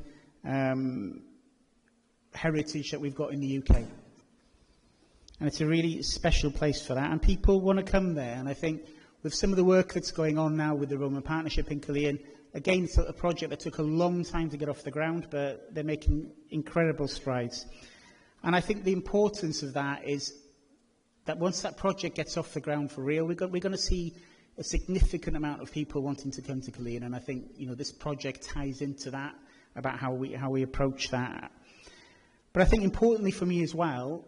heritage that we've got in the UK. And it's a really special place for that, and people want to come there. And I think with some of the work that's going on now with the Roman Partnership in Caerleon, again, it's a project that took a long time to get off the ground, but they're making incredible strides. And I think the importance of that is that once that project gets off the ground for real, we're going to see a significant amount of people wanting to come to Caerleon. And I think, you know, this project ties into that, about how we approach that. But I think importantly for me as well,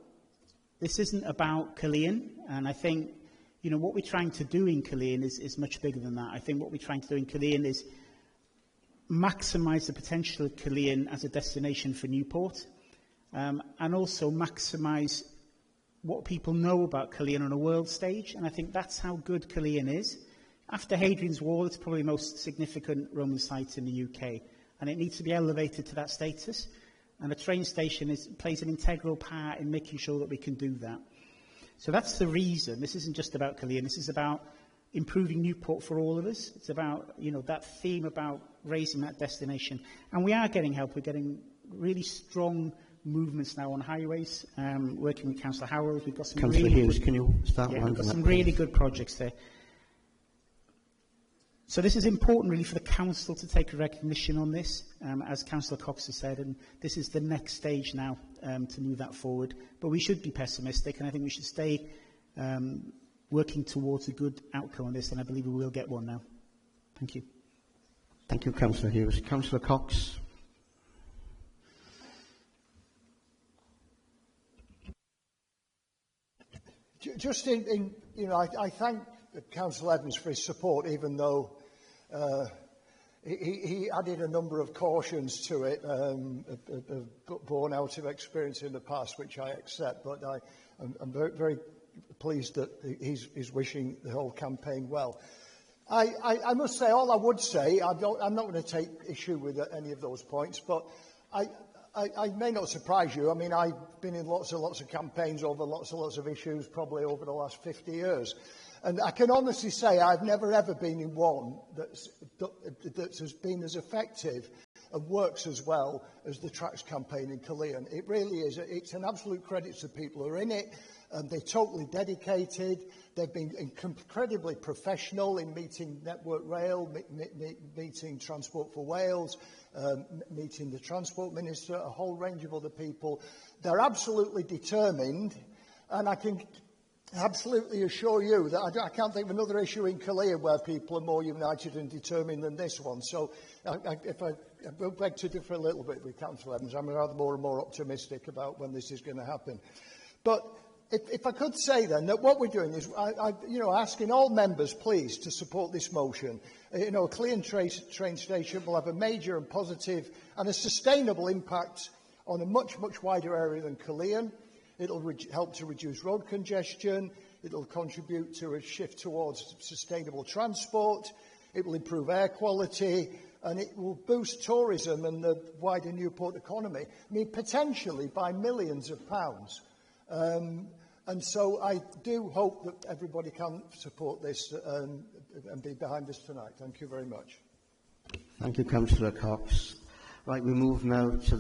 this isn't about Caerleon, and I think, you know, what we're trying to do in Caerleon is much bigger than that. I think what we're trying to do in Caerleon is maximise the potential of Caerleon as a destination for Newport, and also maximise what people know about Caerleon on a world stage, and I think that's how good Caerleon is. After Hadrian's Wall, it's probably the most significant Roman site in the UK, and it needs to be elevated to that status, and a train station plays an integral part in making sure that we can do that. So that's the reason. This isn't just about Caerleon, this is about improving Newport for all of us. It's about, you know, that theme about raising that destination. And we are getting help. We're getting really strong movements now on highways, working with Councillor Howard. We've got some Councillor really Hughes, good, can you start we've got some really good projects there. So this is important really for the Council to take a recognition on this, as Councillor Cox has said, and this is the next stage now to move that forward. But we should be pessimistic, and I think we should stay working towards a good outcome on this, and I believe we will get one now. Thank you. Thank you, Councillor Hughes. Councillor Cox. Just you know, I thank Councillor Evans for his support, even though he added a number of cautions to it, born out of experience in the past, which I accept. But I'm very, very pleased that he's wishing the whole campaign well. I must say, all I would say, I'm not going to take issue with any of those points, but I may not surprise you. I mean, I've been in lots of campaigns over lots of issues, probably over the last 50 years. And I can honestly say I've never ever been in one that has been as effective and works as well as the Tracks campaign in Caerleon. It really is. It's an absolute credit to the people who are in it. They're totally dedicated. They've been incredibly professional in meeting Network Rail, meeting Transport for Wales, meeting the Transport Minister, a whole range of other people. They're absolutely determined, and I can absolutely assure you that I can't think of another issue in Caerleon where people are more united and determined than this one. So if I beg to differ a little bit with Councillor Evans, I'm rather more and more optimistic about when this is going to happen. But if I could say then that what we're doing is, asking all members, please, to support this motion. A Caerleon train station will have a major and positive and a sustainable impact on a much, much wider area than Caerleon. It'll help to reduce road congestion. It'll contribute to a shift towards sustainable transport. It will improve air quality, and it will boost tourism and the wider Newport economy. I mean, potentially by millions of pounds. And so I do hope that everybody can support this and be behind this tonight. Thank you very much. Thank you, Councillor Cox. Right, we move now to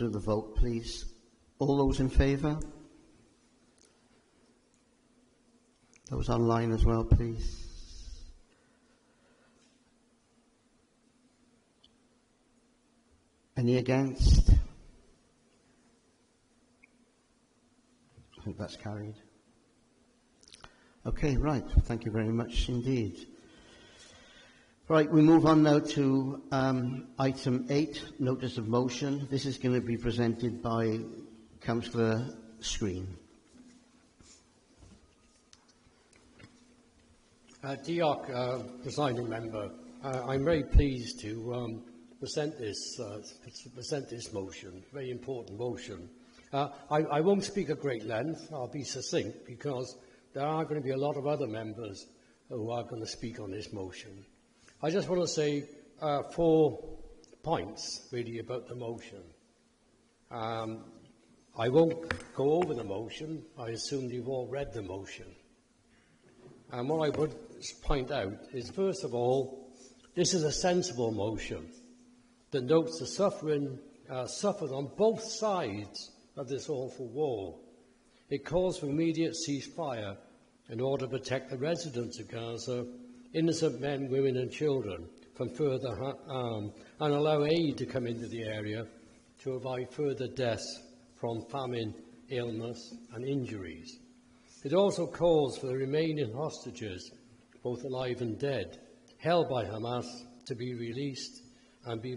the vote, please. All those in favour? Those online as well, please. Any against? I think that's carried. Okay, right. Thank you very much indeed. Right, we move on now to item 8, notice of motion. This is going to be presented by Councillor Screen. Diolch, Presiding Member. I'm very pleased to present this motion, very important motion. I won't speak at great length. I'll be succinct because there are going to be a lot of other members who are going to speak on this motion. I just want to say 4 points, really, about the motion. I won't go over the motion. I assume you've all read the motion. And what I would point out is, first of all, this is a sensible motion that notes the suffering suffered on both sides of this awful war. It calls for immediate ceasefire in order to protect the residents of Gaza, innocent men, women and children from further harm, and allow aid to come into the area to avoid further deaths from famine, illness and injuries. It also calls for the remaining hostages, both alive and dead, held by Hamas, to be released and be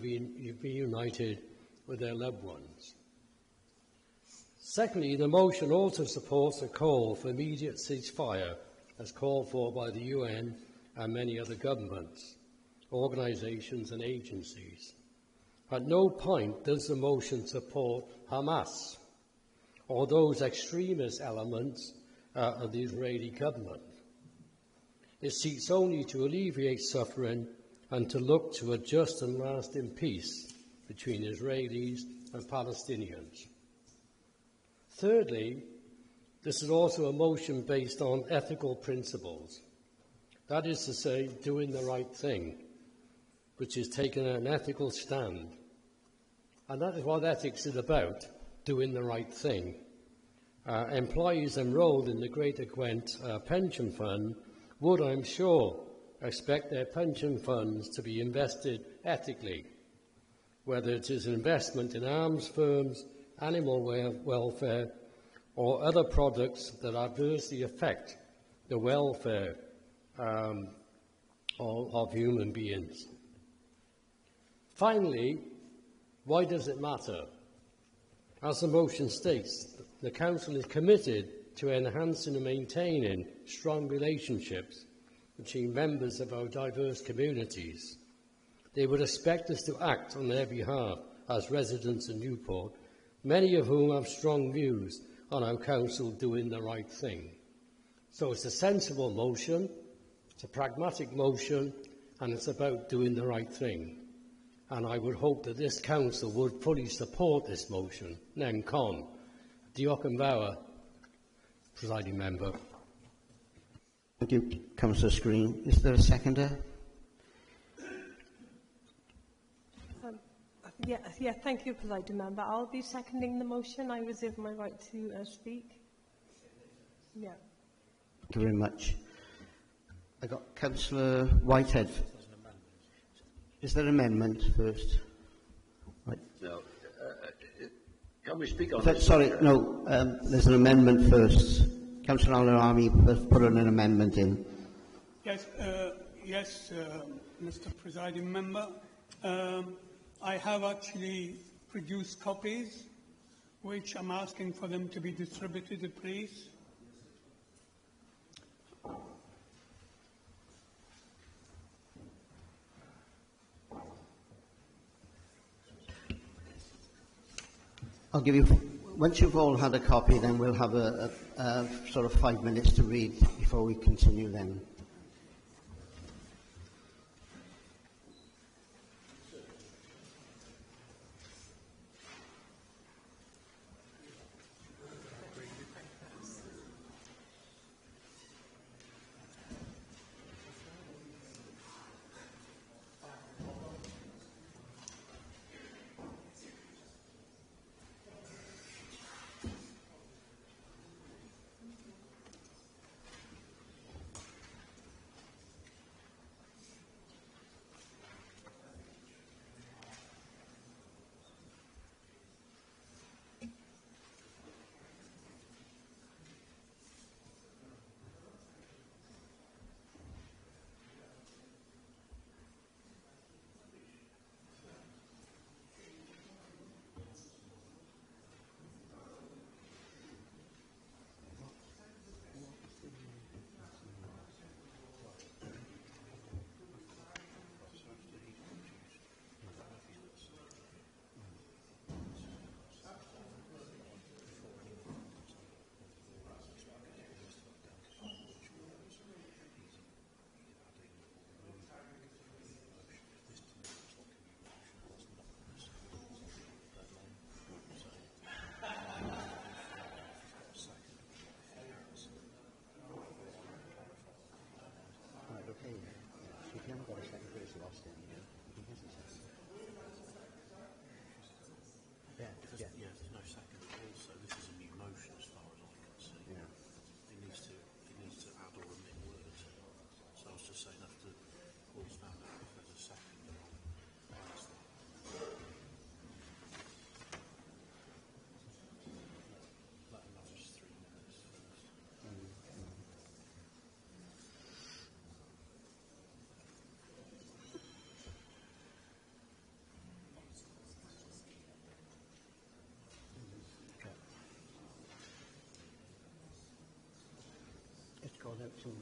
reunited with their loved ones. Secondly, the motion also supports a call for immediate ceasefire, as called for by the UN and many other governments, organisations and agencies. At no point does the motion support Hamas or those extremist elements of the Israeli government. It seeks only to alleviate suffering and to look to a just and lasting peace between Israelis and Palestinians. Thirdly, this is also a motion based on ethical principles. That is to say, doing the right thing, which is taking an ethical stand. And that is what ethics is about, doing the right thing. Employees enrolled in the Greater Gwent pension fund would, I'm sure, expect their pension funds to be invested ethically, whether it is an investment in arms firms, animal welfare, or other products that adversely affect the welfare of human beings. Finally, why does it matter? As the motion states, the Council is committed to enhancing and maintaining strong relationships between members of our diverse communities. They would expect us to act on their behalf as residents in Newport, many of whom have strong views on our Council doing the right thing. So it's a sensible motion, it's a pragmatic motion, and it's about doing the right thing. And I would hope that this Council would fully support this motion. Nen con. Diolch yn fawr, Presiding Member. Thank you, Councillor Screen. Is there a seconder? Yeah, thank you, Presiding Member. I'll be seconding the motion. I reserve my right to speak. Yeah. Thank you very much. I got Councillor Whitehead. Is there an amendment first? Right. No. Can we speak on that, this? Sorry, no. There's an amendment first. Councillor Al-Arami put an amendment in. Yes, Mr. Presiding Member. I have actually produced copies, which I'm asking for them to be distributed, please. I'll give you once you've all had a copy, then we'll have a sort of 5 minutes to read before we continue then. Called out to me.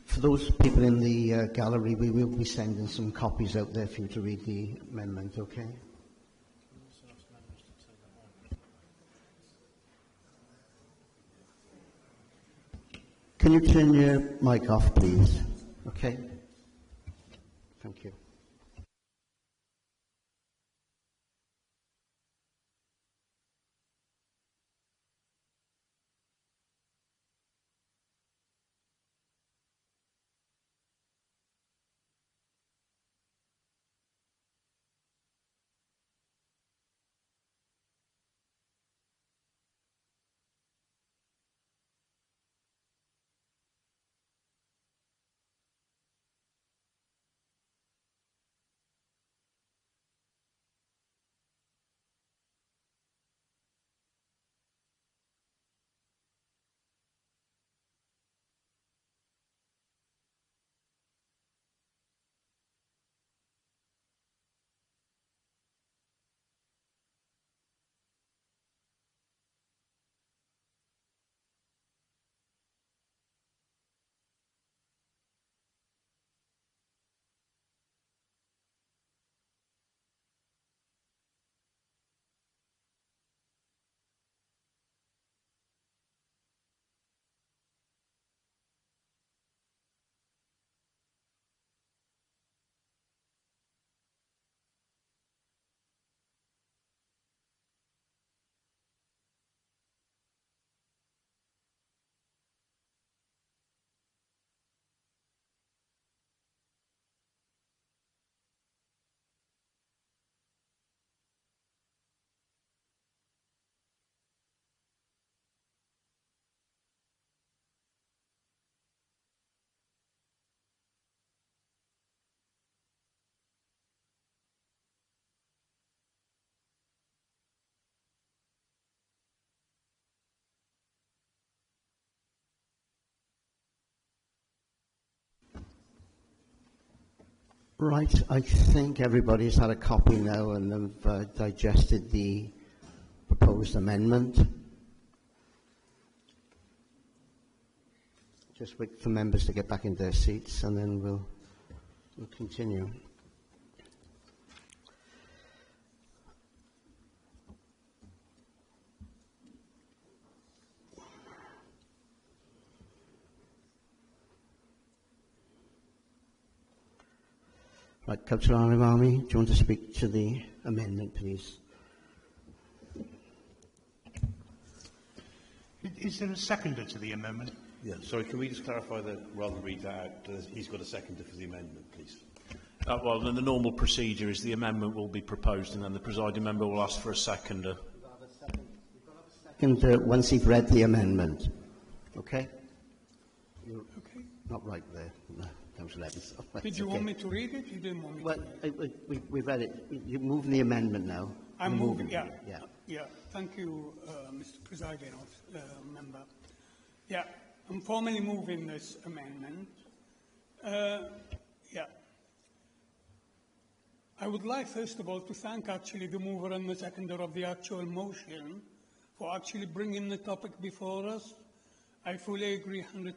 For those people in the gallery, we will be sending some copies out there for you to read the amendment, okay? Can you turn your mic off, please? Okay? Thank you. Right, I think everybody's had a copy now and have digested the proposed amendment. Just wait for members to get back in their seats and then we'll continue. Right, Councillor Arimami, do you want to speak to the amendment, please? Is there a seconder to the amendment? Yeah, sorry, can we just clarify that rather than read that out, he's got a seconder for the amendment, please? Well, then the normal procedure is the amendment will be proposed and then the presiding member will ask for a seconder. Seconder once you've read the amendment. Okay? You're not right there. No, Councillor Evans. Oh, Did you want me to read it? You didn't want me to read it. We read it. You're moving the amendment now. I'm moving, yeah. Yeah. Yeah, thank you, Mr. Presiding Member. Yeah, I'm formally moving this amendment. Yeah. I would like, first of all, to thank actually the mover and the seconder of the actual motion for actually bringing the topic before us. I fully agree 100%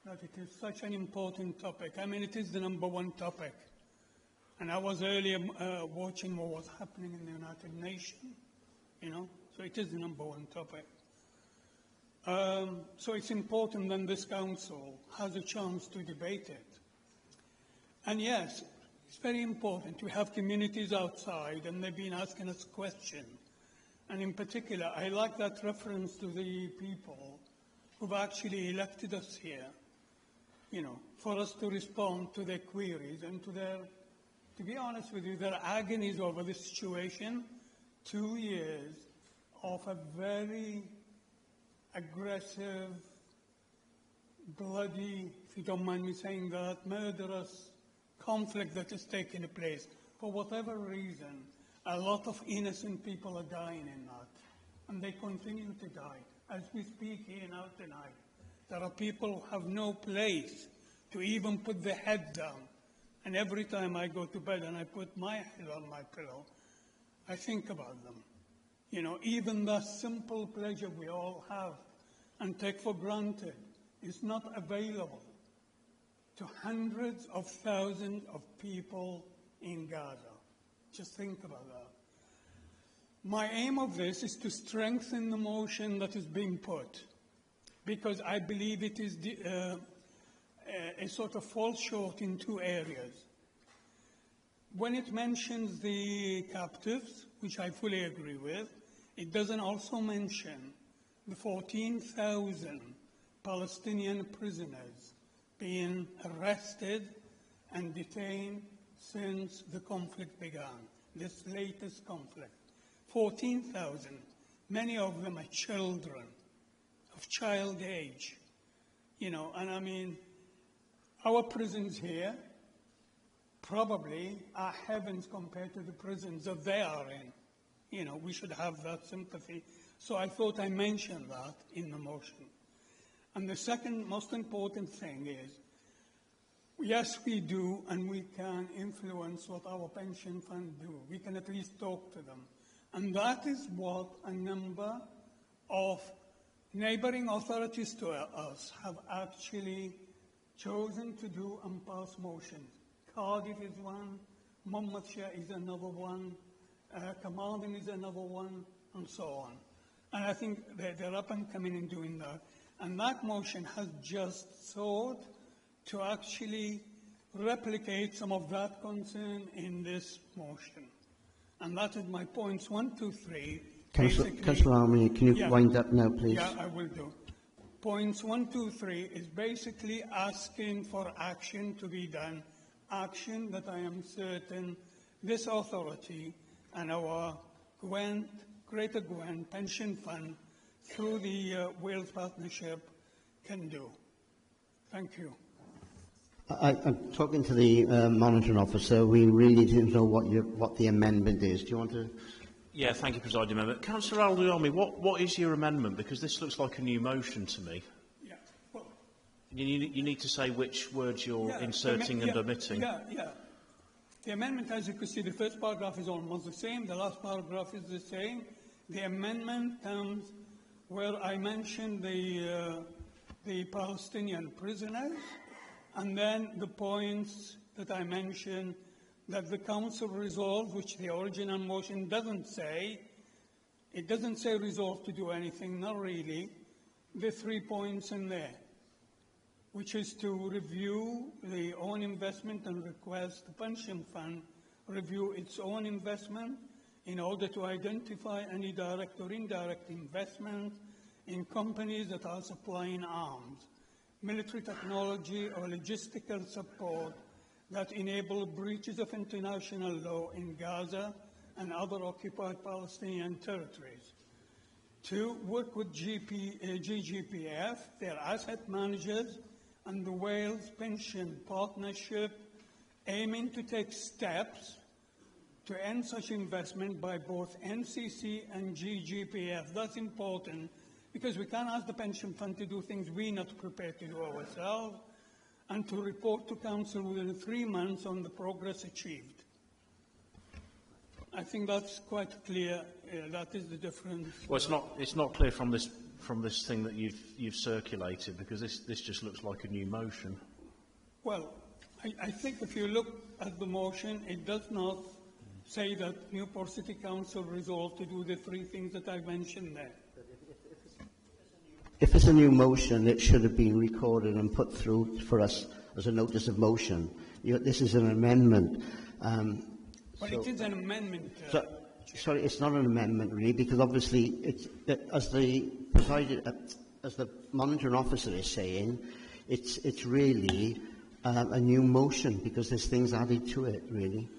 that it is such an important topic. I mean, it is the #1 topic. And I was earlier watching what was happening in the United Nations, you know, so it is the #1 topic. So it's important that this council has a chance to debate it. And yes, it's very important. We have communities outside and they've been asking us questions. And in particular, I like that reference to the people who've actually elected us here, you know, for us to respond to their queries and to their, to be honest with you, their agonies over the situation. 2 years of a very aggressive, bloody, if you don't mind me saying that, murderous conflict that is taking place. For whatever reason, a lot of innocent people are dying in that, and they continue to die. As we speak here now tonight, there are people who have no place to even put their head down. And every time I go to bed and I put my head on my pillow, I think about them. You know, even the simple pleasure we all have and take for granted is not available to hundreds of thousands of people in Gaza. Just think about that. My aim of this is to strengthen the motion that is being put, because I believe it is a sort of falls short in 2 areas. When it mentions the captives, which I fully agree with, it doesn't also mention the 14,000 Palestinian prisoners being arrested and detained since the conflict began, this latest conflict. 14,000, many of them are children, of child age, you know, and I mean, our prisons here probably are heavens compared to the prisons that they are in. You know, we should have that sympathy. So I thought I mentioned that in the motion. And the second most important thing is, yes, we do, and we can influence what our pension funds do. We can at least talk to them. And that is what a number of neighboring authorities to us have actually chosen to do and pass motions. Cardiff is one, Monmouthshire is another one, Carmarthen is another one, and so on. And I think they're up and coming in doing that. And that motion has just sought to actually replicate some of that concern in this motion. And that is my points 1, 2, 3. Councillor Army, can you wind up now, please? Yeah, I will do. Points 1, 2, 3 is basically asking for action to be done, action that I am certain this authority and our Greater Gwent Pension Fund through the Wales Partnership can do. Thank you. I'm talking to the monitoring officer. We really didn't know what the amendment is. Do you want to? Yeah, thank you, Presiding Member. Councillor Aelod Lleyg, what is your amendment? Because this looks like a new motion to me. Yeah, well, You need to say which words you're inserting and omitting. Yeah. The amendment, as you can see, the first paragraph is almost the same. The last paragraph is the same. The amendment comes where I mentioned the Palestinian prisoners, and then the points that I mentioned that the Council resolved, which the original motion doesn't say. It doesn't say resolve to do anything, not really. The 3 points in there, which is to review the own investment and request the pension fund review its own investment in order to identify any direct or indirect investment in companies that are supplying arms, military technology or logistical support that enable breaches of international law in Gaza and other occupied Palestinian territories. To work with GGPF, their asset managers, and the Wales Pension Partnership, aiming to take steps to end such investment by both NCC and GGPF. That's important because we can't ask the pension fund to do things we're not prepared to do ourselves, and to report to Council within 3 months on the progress achieved. I think that's quite clear. That is the difference. Well, it's not clear from this thing that you've circulated, because this just looks like a new motion. Well, I think if you look at the motion, it does not say that Newport City Council resolved to do the 3 things that I mentioned there. If it's a new motion, it should have been recorded and put through for us as a notice of motion. This is an amendment. Well, it is an amendment. Sorry, it's not an amendment really, because obviously, as the monitoring officer is saying, it's really a new motion because there's things added to it really,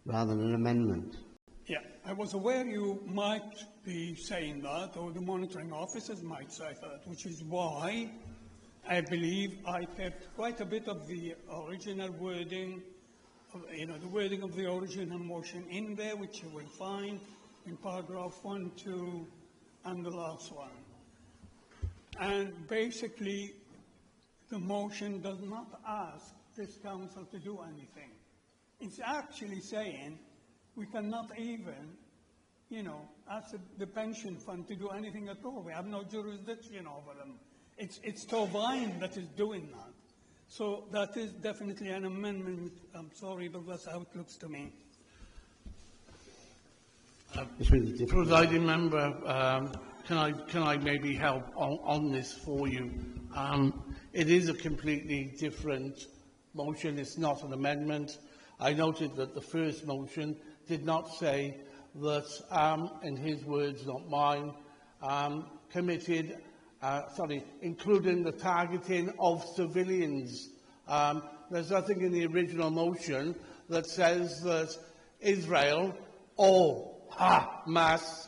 rather than an amendment. Yeah, I was aware you might be saying that, or the monitoring officers might say that, which is why I believe I kept quite a bit of the original wording, the wording of the original motion in there, which you will find in paragraph 1, 2, and the last one. And basically, the motion does not ask this council to do anything. It's actually saying we cannot even, ask the pension fund to do anything at all. We have no jurisdiction over them. It's Tovine that is doing that. So that is definitely an amendment. I'm sorry, but that's how it looks to me. Presiding member, can I maybe help on this for you? It is a completely different motion. It's not an amendment. I noted that the first motion did not say that, in his words, not mine, including the targeting of civilians. There's nothing in the original motion that says that Israel or Hamas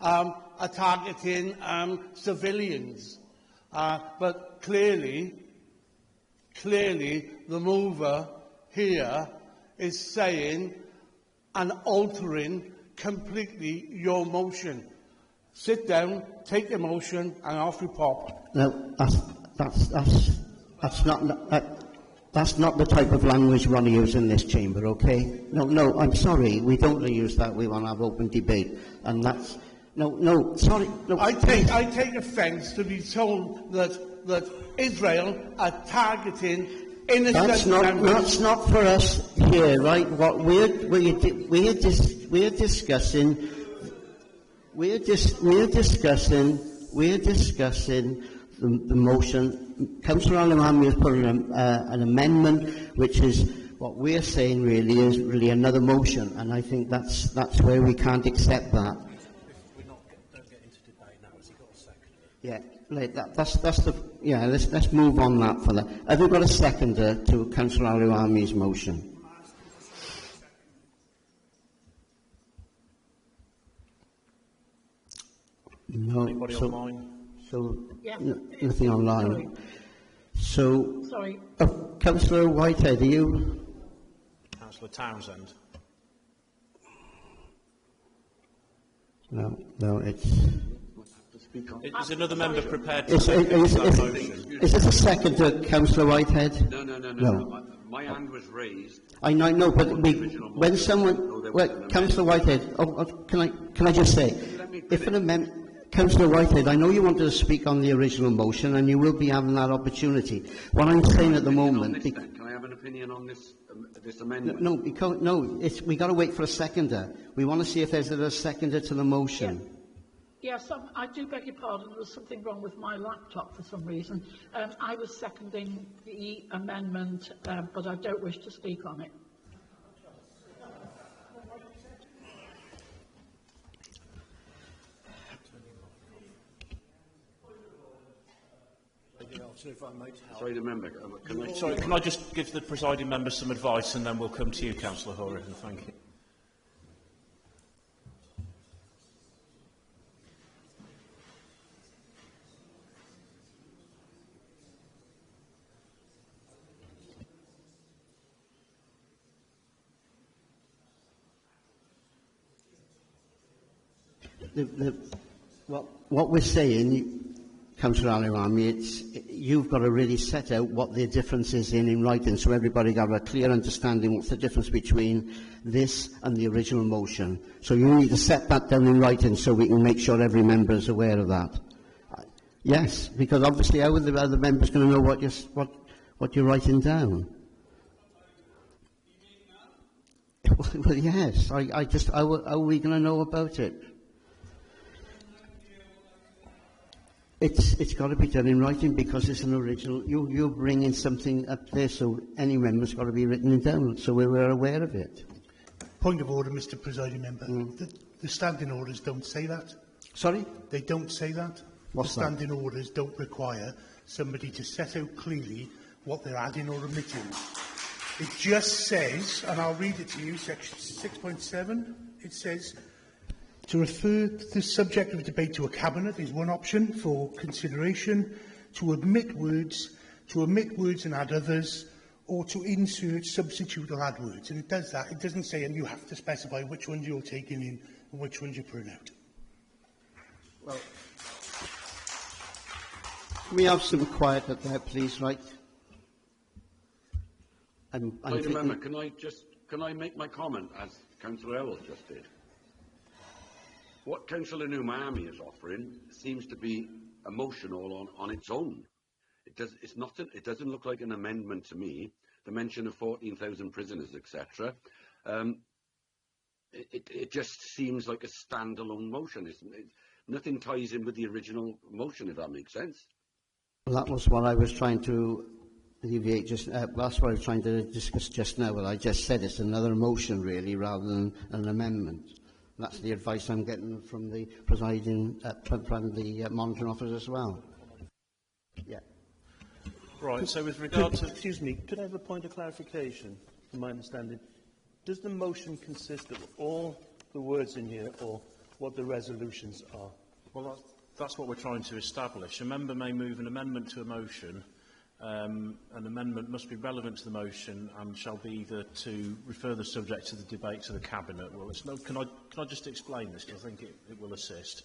are targeting civilians. But clearly, the mover here is saying and altering completely your motion. Sit down, take your motion, and off you pop. No, that's not the type of language we want to use in this chamber, okay? No, I'm sorry, we don't use that. We want to have open debate, and that's sorry. No, I take offence to be told that Israel are targeting innocent members. That's not for us here, right? What we're discussing the motion. Councillor Al-Imami has put an amendment, which is what we're saying really is really another motion, and I think that's where we can't accept that. Don't get into debate now. Has he got a second? Yeah, let's move on that for that. Have we got a seconder to Councillor Al-Imami's motion? No. Anybody online? Nothing online. Sorry. Councillor Whitehead, are you? Councillor Townsend. No, it's... speak on. Is another member prepared to second that motion? Is this a second to Councillor Whitehead? No. My hand was raised. I know, but when someone, Councillor Whitehead, can I just say, if an amendment, Councillor Whitehead, I know you wanted to speak on the original motion, and you will be having that opportunity. What I'm saying at the moment, Can I have an opinion on this amendment? No, we got to wait for a seconder. We want to see if there's a seconder to the motion. Yes, I do beg your pardon. There was something wrong with my laptop for some reason. I was seconding the amendment, but I don't wish to speak on it. Sorry, member. Can I just give the presiding member some advice, and then we'll come to you, Councillor Horan. Thank you. What we're saying, Councillor Alirami, you've got to really set out what the difference is in writing, so everybody got a clear understanding what's the difference between this and the original motion. So you need to set that down in writing so we can make sure every member is aware of that. Yes, because obviously how are the other members going to know what you're writing down? Well, yes. How are we going to know about it? It's got to be done in writing because it's an original. You're bringing something up there, so any member's got to be written down, so we're aware of it. Point of order, Mr. Presiding Member. The standing orders don't say that. Sorry? They don't say that. What's the standing orders don't require somebody to set out clearly what they're adding or omitting. It just says, and I'll read it to you, section 6.7, it says, to refer the subject of debate to a cabinet is one option for consideration, to omit words and add others, or to insert, substitute or add words. And it does that. It doesn't say, and you have to specify which ones you're taking in and which ones you're putting out. Well, can we have some quiet up there, please, right? Member, can I make my comment as Councillor Aelod just did? What Councillor Newmami is offering seems to be a motion all on its own. It doesn't look like an amendment to me. The mention of 14,000 prisoners, etc. It just seems like a standalone motion. Nothing ties in with the original motion, if that makes sense. Well, that was what I was trying to alleviate that's what I was trying to discuss just now. Well, I just said it's another motion, really, rather than an amendment. That's the advice I'm getting from the presiding, from the monitoring officer as well. Yeah. Right, so with regard to... Excuse me, could I have a point of clarification, from my understanding? Does the motion consist of all the words in here, or what the resolutions are? Well, that's what we're trying to establish. A member may move an amendment to a motion. An amendment must be relevant to the motion and shall be either to refer the subject to the debate to the Cabinet. Well, can I just explain this, because I think it will assist.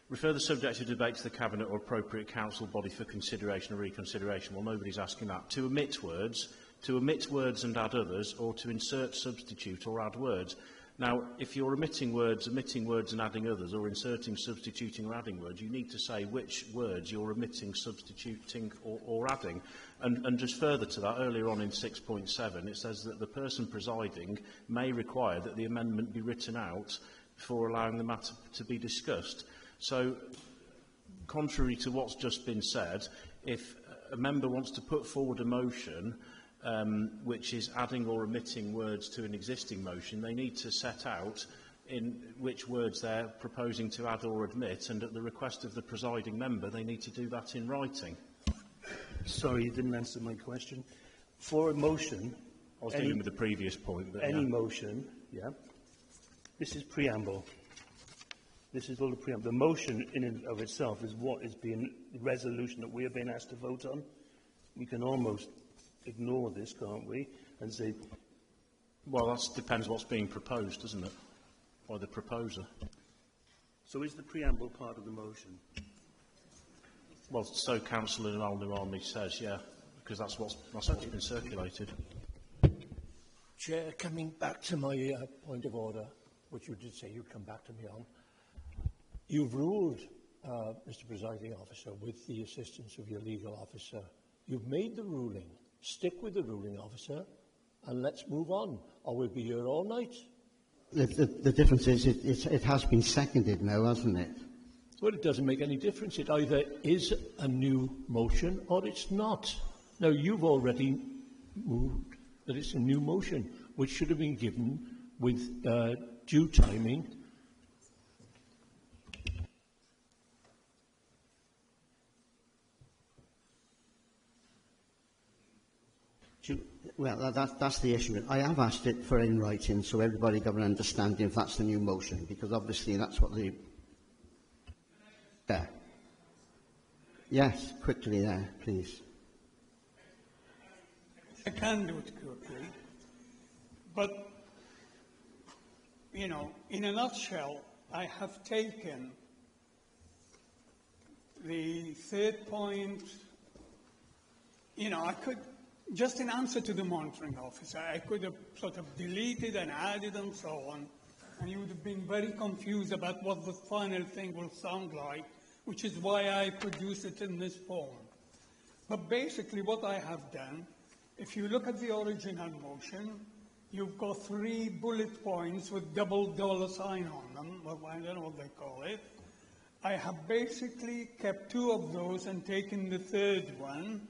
Refer the subject to debate to the Cabinet or appropriate council body for consideration or reconsideration. Well, nobody's asking that. To omit words and add others, or to insert, substitute or add words. Now, if you're omitting words and adding others, or inserting, substituting or adding words, you need to say which words you're omitting, substituting or adding. And just further to that, earlier on in 6.7, it says that the person presiding may require that the amendment be written out before allowing the matter to be discussed. So, contrary to what's just been said, if a member wants to put forward a motion which is adding or omitting words to an existing motion, they need to set out in which words they're proposing to add or omit, and at the request of the presiding member, they need to do that in writing. Sorry, you didn't answer my question. For a motion... I was dealing with the previous point. But any motion, yeah. This is preamble. This is all the preamble. The motion in and of itself is what is being the resolution that we are being asked to vote on. We can almost ignore this, can't we, and say... Well, that depends what's being proposed, doesn't it, by the proposer. So is the preamble part of the motion? Well, so Councillor Al-Nuami says, yeah, because that's what's been circulated. Chair, coming back to my point of order, which you did say you'd come back to me on, you've ruled, Mr. Presiding Officer, with the assistance of your legal officer. You've made the ruling. Stick with the ruling officer, and let's move on, or we'll be here all night. The difference is it has been seconded now, hasn't it? Well, it doesn't make any difference. It either is a new motion or it's not. Now, you've already moved that it's a new motion, which should have been given with due timing. Well, that's the issue. I have asked it for in writing, so everybody got an understanding if that's the new motion, because obviously that's what the... There. Yes, quickly there, please. I can do it quickly, but, you know, in a nutshell, I have taken the third point. You know, I could, just in answer to the monitoring officer, I could have sort of deleted and added and so on, and you would have been very confused about what the final thing will sound like, which is why I produce it in this form. But basically what I have done, if you look at the original motion, you've got 3 bullet points with double $ sign on them, well, I don't know what they call it. I have basically kept 2 of those and taken the third one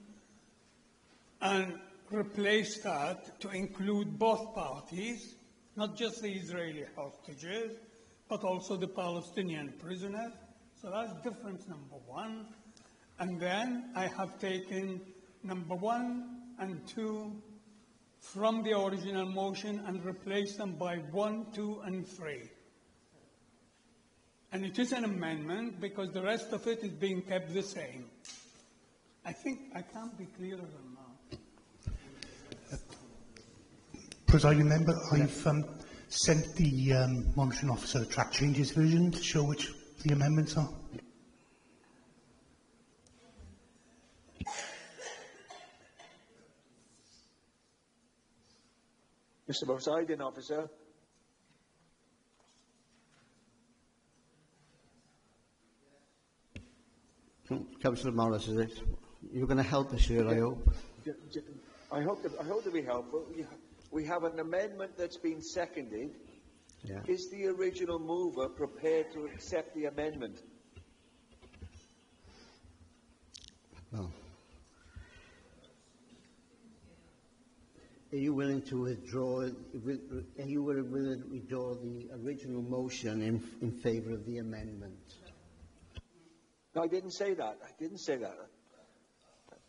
and replaced that to include both parties, not just the Israeli hostages, but also the Palestinian prisoners. So that's difference number 1. And then I have taken number 1 and 2 from the original motion and replaced them by 1, 2, and 3. And it is an amendment because the rest of it is being kept the same. I think I can't be clearer than that. Presiding member, I've sent the monitoring officer the track changes version to show which the amendments are. Mr. Presiding Officer. Councillor Morris, is it? You're going to help us here, I hope. I hope to be helpful. We have an amendment that's been seconded. Yeah. Is the original mover prepared to accept the amendment? Well, are you willing to withdraw? Are you willing to withdraw the original motion in favour of the amendment? No, I didn't say that.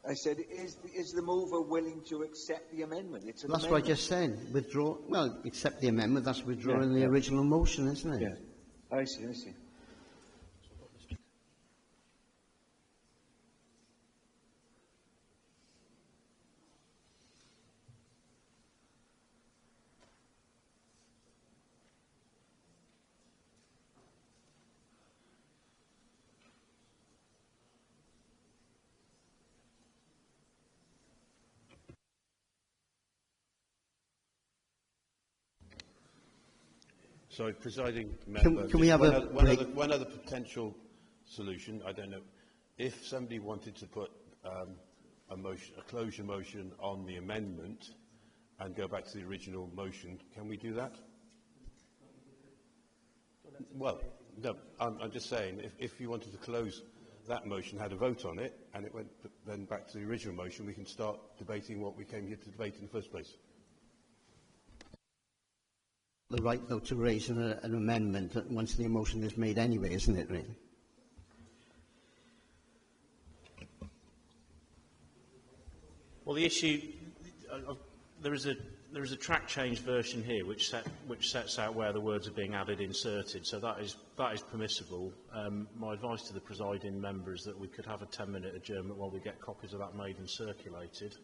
I said, is the mover willing to accept the amendment? It's an That's amendment. what I just said. Withdraw. Well, accept the amendment. That's withdrawing the original motion, isn't it? Yeah. I see. Sorry, presiding member. Can we have one other potential solution? I don't know. If somebody wanted to put a closure motion on the amendment and go back to the original motion, can we do that? Well, no. I'm just saying, if you wanted to close that motion, had a vote on it, and it went then back to the original motion, we can start debating what we came here to debate in the first place. The right, though, to raise an amendment once the motion is made anyway, isn't it, really? Well, the issue, there is a track change version here which sets out where the words are being added, inserted. So that is permissible. My advice to the presiding member is that we could have a 10-minute adjournment while we get copies of that made and circulated.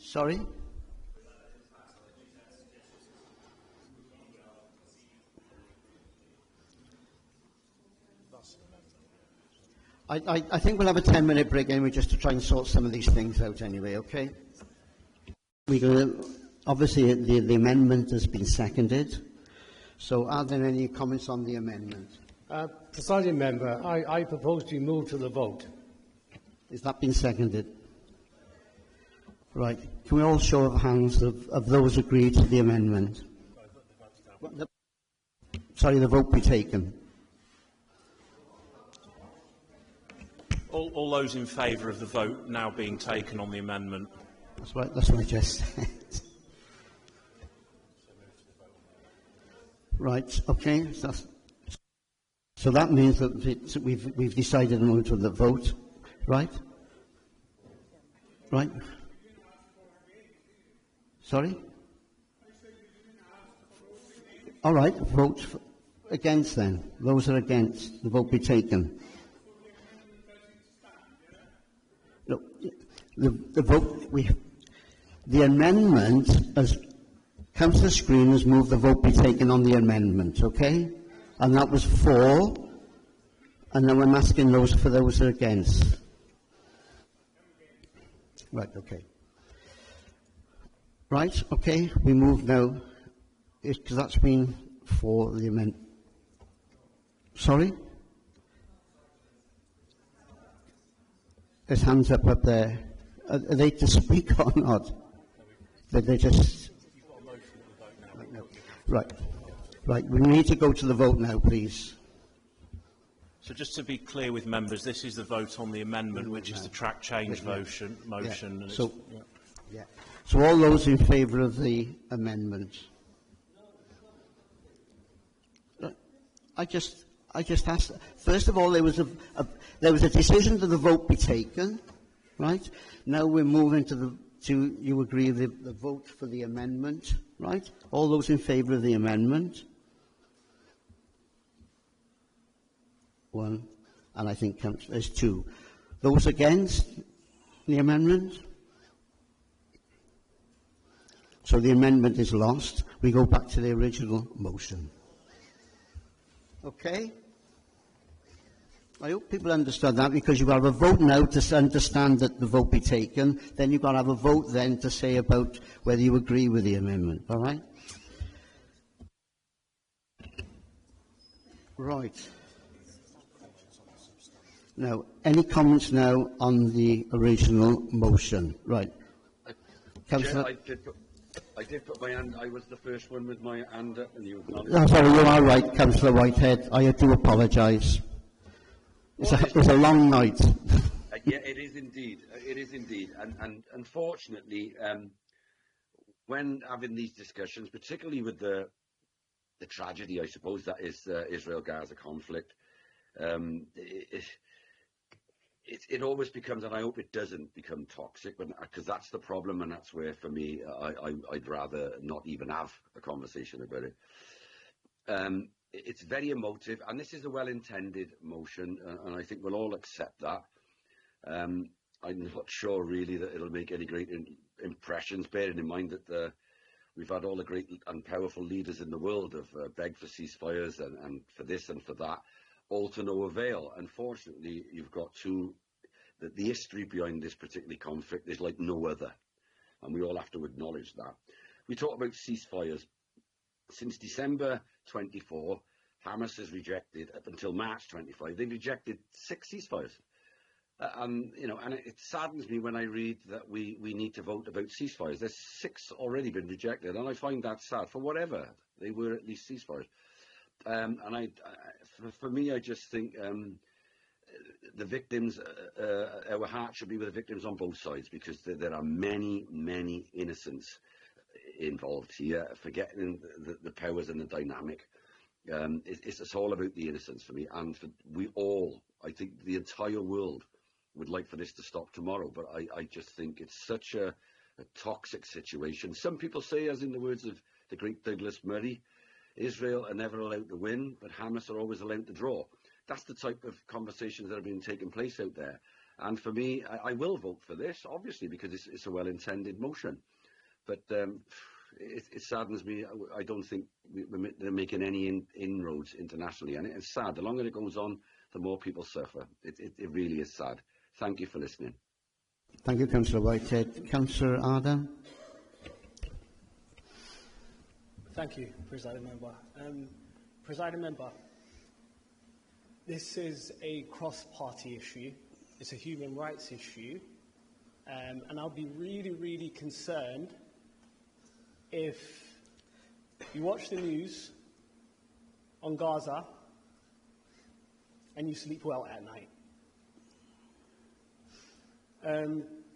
Sorry? I think we'll have a 10-minute break anyway, just to try and sort some of these things out anyway, okay? We're going to, obviously, the amendment has been seconded. So are there any comments on the amendment? Presiding member, I propose to move to the vote. Has that been seconded? Right. Can we all show of hands of those agreed to the amendment? Sorry, the vote be taken. All those in favour of the vote now being taken on the amendment. That's right. That's what I just said. Right. Okay. So that means that we've decided to move to the vote. Right. Right. Sorry? All right, vote against then. Those that are against, the vote be taken. No, the vote, the amendment, as Councillor Screen has moved, the vote be taken on the amendment, okay? And that was for, and then I'm asking those for those that are against. Right, okay. Right, okay, we move now, because that's been for the amendment. Sorry? There's hands up there. Are they to speak or not? They just... Right, right, we need to go to the vote now, please. So just to be clear with members, this is the vote on the amendment, which is the track change motion. Yeah. So, yeah. So all those in favour of the amendment? I just asked. First of all, there was a decision that the vote be taken, right? Now we're moving to you agree the vote for the amendment, right? All those in favour of the amendment? One, and I think there's two. Those against the amendment? So the amendment is lost. We go back to the original motion. Okay? I hope people understand that, because you've got to have a vote now to understand that the vote be taken. Then you've got to have a vote then to say about whether you agree with the amendment. All right? Right. Now, any comments now on the original motion? Right. Councillor... I did put my hand. I was the first one with my hand up, and you acknowledged. Oh, sorry, you are right, Councillor Whitehead. I do apologise. It's a long night. Yeah, it is indeed. It is indeed. And unfortunately, when having these discussions, particularly with the tragedy, I suppose, that is the Israel-Gaza conflict, it always becomes, and I hope it doesn't become toxic, because that's the problem, and that's where, for me, I'd rather not even have a conversation about it. It's very emotive, and this is a well-intended motion, and I think we'll all accept that. I'm not sure, really, that it'll make any great impressions, bearing in mind that we've had all the great and powerful leaders in the world have begged for ceasefires and for this and for that, all to no avail. Unfortunately, you've got the history behind this particular conflict is like no other, and we all have to acknowledge that. We talk about ceasefires. Since December 24, Hamas has rejected, up until March 25, they've rejected 6 ceasefires. And it saddens me when I read that we need to vote about ceasefires. There's 6 already been rejected, and I find that sad. For whatever, they were at least ceasefires. For me, I just think the victims, our heart should be with the victims on both sides, because there are many, many innocents involved here, forgetting the powers and the dynamic. It's all about the innocence for me, and we all, I think the entire world would like for this to stop tomorrow, but I just think it's such a toxic situation. Some people say, as in the words of the great Douglas Murray, Israel are never allowed to win, but Hamas are always allowed to draw. That's the type of conversations that have been taking place out there. And for me, I will vote for this, obviously, because it's a well-intended motion. But it saddens me. I don't think they're making any inroads internationally. And it's sad. The longer it goes on, the more people suffer. It really is sad. Thank you for listening. Thank you, Councillor Whitehead. Councillor Arden. Thank you, Presiding Member. Presiding Member, this is a cross-party issue. It's a human rights issue. And I'll be really, really concerned if you watch the news on Gaza and you sleep well at night.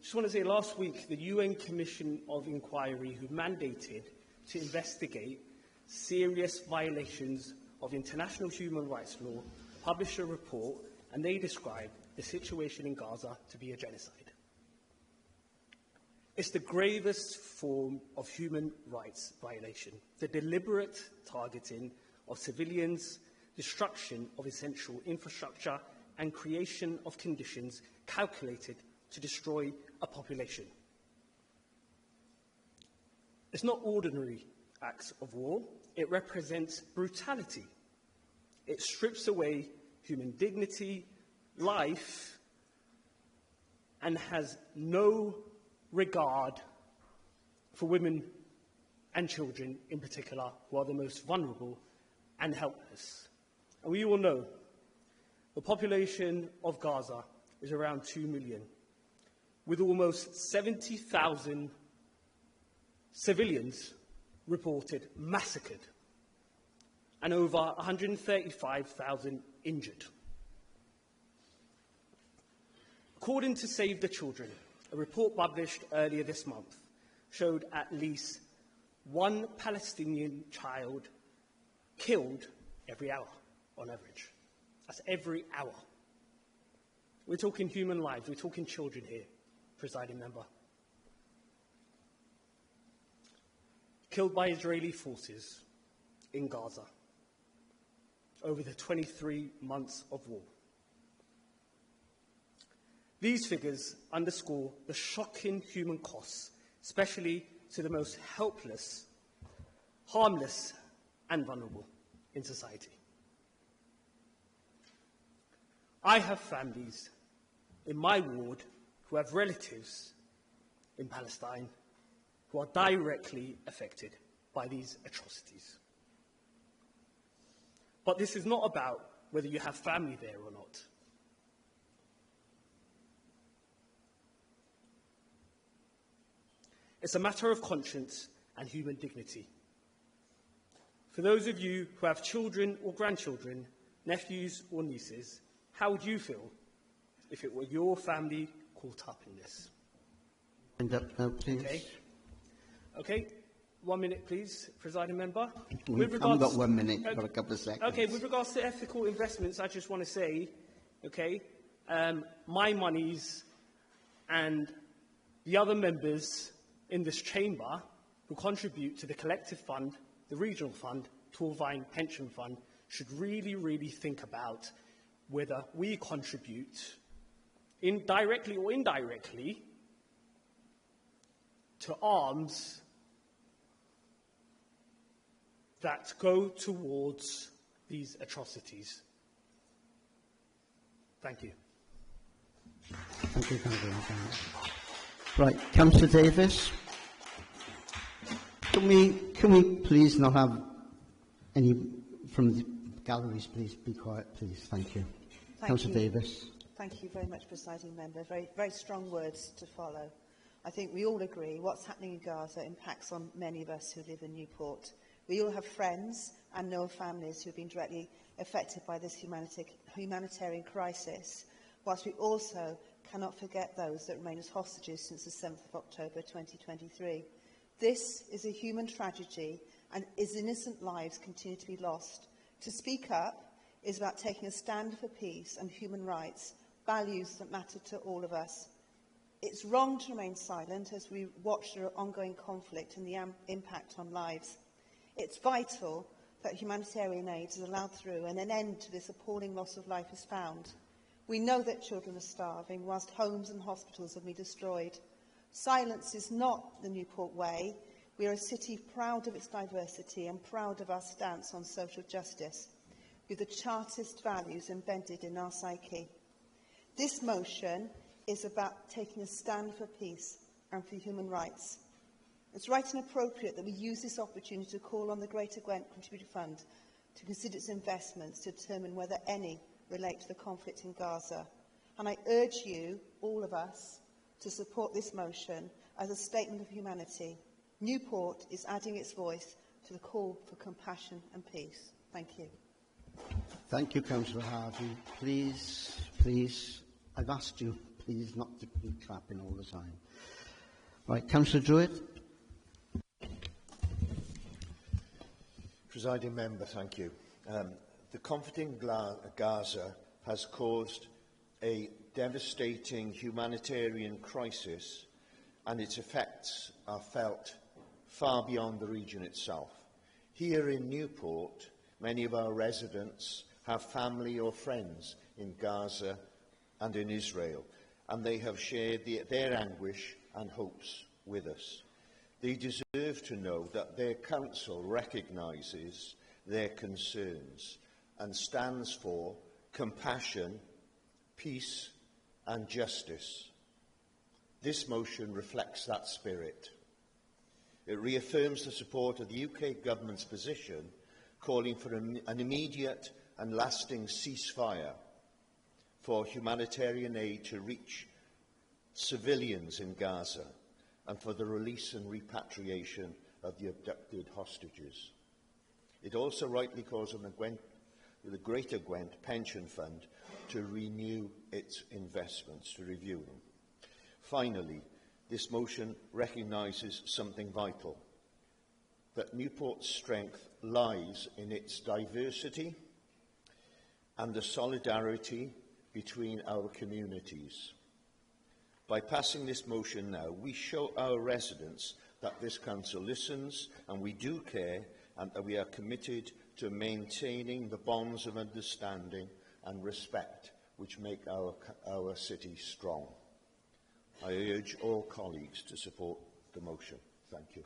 Just want to say, last week, the UN Commission of Inquiry, who mandated to investigate serious violations of international human rights law, published a report, and they described the situation in Gaza to be a genocide. It's the gravest form of human rights violation, the deliberate targeting of civilians, destruction of essential infrastructure, and creation of conditions calculated to destroy a population. It's not ordinary acts of war. It represents brutality. It strips away human dignity, life, and has no regard for women and children in particular, who are the most vulnerable and helpless. And we all know the population of Gaza is around 2 million, with almost 70,000 civilians reported massacred and over 135,000 injured. According to Save the Children, a report published earlier this month showed at least one Palestinian child killed every hour, on average. That's every hour. We're talking human lives. We're talking children here, Presiding Member. Killed by Israeli forces in Gaza over the 23 months of war. These figures underscore the shocking human costs, especially to the most helpless, harmless, and vulnerable in society. I have families in my ward who have relatives in Palestine who are directly affected by these atrocities. But this is not about whether you have family there or not. It's a matter of conscience and human dignity. For those of you who have children or grandchildren, nephews or nieces, how would you feel if it were your family caught up in this? End up now, please. Okay. 1 minute, please, Presiding Member. We've got 1 minute, okay, got a couple of seconds. Okay, with regards to ethical investments, I just want to say, my monies and the other members in this chamber who contribute to the collective fund, the regional fund, Torvine pension fund, should really, really think about whether we contribute, directly or indirectly, to arms that go towards these atrocities. Thank you. Thank you, Councillor. Right, Councillor Davis. Can we please not have any from the galleries, please be quiet, please. Thank you. Councillor Davis. Thank you very much, Presiding Member. Very, very strong words to follow. I think we all agree what's happening in Gaza impacts on many of us who live in Newport. We all have friends and know families who have been directly affected by this humanitarian crisis, whilst we also cannot forget those that remain as hostages since the 7th of October 2023. This is a human tragedy, and as innocent lives continue to be lost. To speak up is about taking a stand for peace and human rights, values that matter to all of us. It's wrong to remain silent as we watch the ongoing conflict and the impact on lives. It's vital that humanitarian aid is allowed through and an end to this appalling loss of life is found. We know that children are starving whilst homes and hospitals have been destroyed. Silence is not the Newport way. We are a city proud of its diversity and proud of our stance on social justice. with the Chartist values embedded in our psyche. This motion is about taking a stand for peace and for human rights. It's right and appropriate that we use this opportunity to call on the Greater Gwent Contributory Fund to consider its investments to determine whether any relate to the conflict in Gaza. And I urge you, all of us, to support this motion as a statement of humanity. Newport is adding its voice to the call for compassion and peace. Thank you. Thank you, Councillor Harvey. Please, I've asked you, please, not to be clapping all the time. Right, Councillor Druitt. Presiding Member, thank you. The conflict in Gaza has caused a devastating humanitarian crisis, and its effects are felt far beyond the region itself. Here in Newport, many of our residents have family or friends in Gaza and in Israel, and they have shared their anguish and hopes with us. They deserve to know that their council recognises their concerns and stands for compassion, peace and justice. This motion reflects that spirit. It reaffirms the support of the UK Government's position, calling for an immediate and lasting ceasefire for humanitarian aid to reach civilians in Gaza and for the release and repatriation of the abducted hostages. It also rightly calls on the Greater Gwent Pension Fund to renew its investments, to review them. Finally, this motion recognises something vital, that Newport's strength lies in its diversity and the solidarity between our communities. By passing this motion now, we show our residents that this council listens and we do care, and that we are committed to maintaining the bonds of understanding and respect which make our city strong. I urge all colleagues to support the motion. Thank you.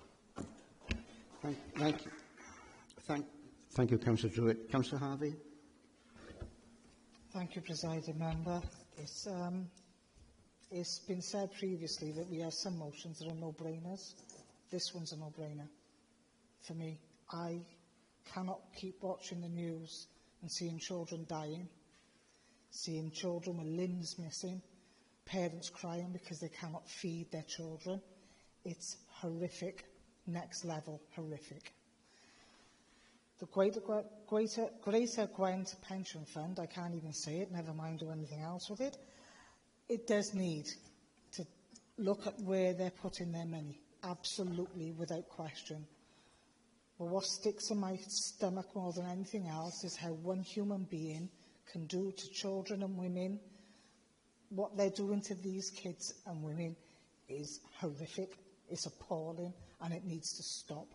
Thank you, Councillor Druitt. Councillor Harvey. Thank you, Presiding Member. It's been said previously that we have some motions that are no-brainers. This one's a no-brainer for me. I cannot keep watching the news and seeing children dying, seeing children with limbs missing, parents crying because they cannot feed their children. It's horrific, next level horrific. The Greater Gwent Pension Fund, I can't even say it, never mind do anything else with it. It does need to look at where they're putting their money, absolutely, without question. But what sticks in my stomach more than anything else is how one human being can do to children and women. What they're doing to these kids and women is horrific, it's appalling, and it needs to stop.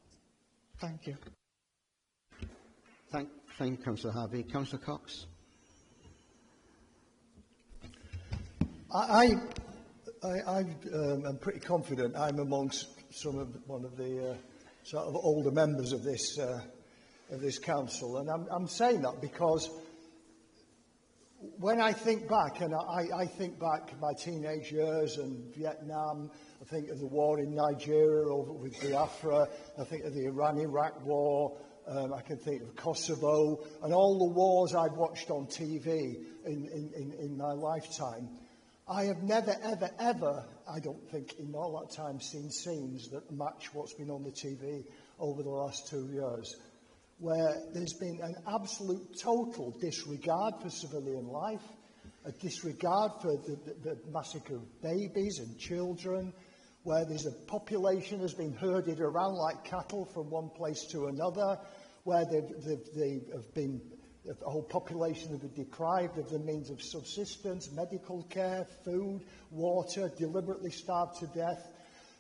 Thank you. Thank you, Councillor Harvey. Councillor Cox. I'm pretty confident I'm amongst one of the sort of older members of this council, and I'm saying that because when I think back, and I think back my teenage years and Vietnam, I think of the war in Nigeria over with Biafra, I think of the Iran-Iraq war, I can think of Kosovo, and all the wars I've watched on TV in my lifetime. I have never, ever, ever, I don't think, in all that time, seen scenes that match what's been on the TV over the last 2 years, where there's been an absolute total disregard for civilian life, a disregard for the massacre of babies and children, where there's a population has been herded around like cattle from one place to another, where they have been, the whole population have been deprived of the means of subsistence, medical care, food, water, deliberately starved to death.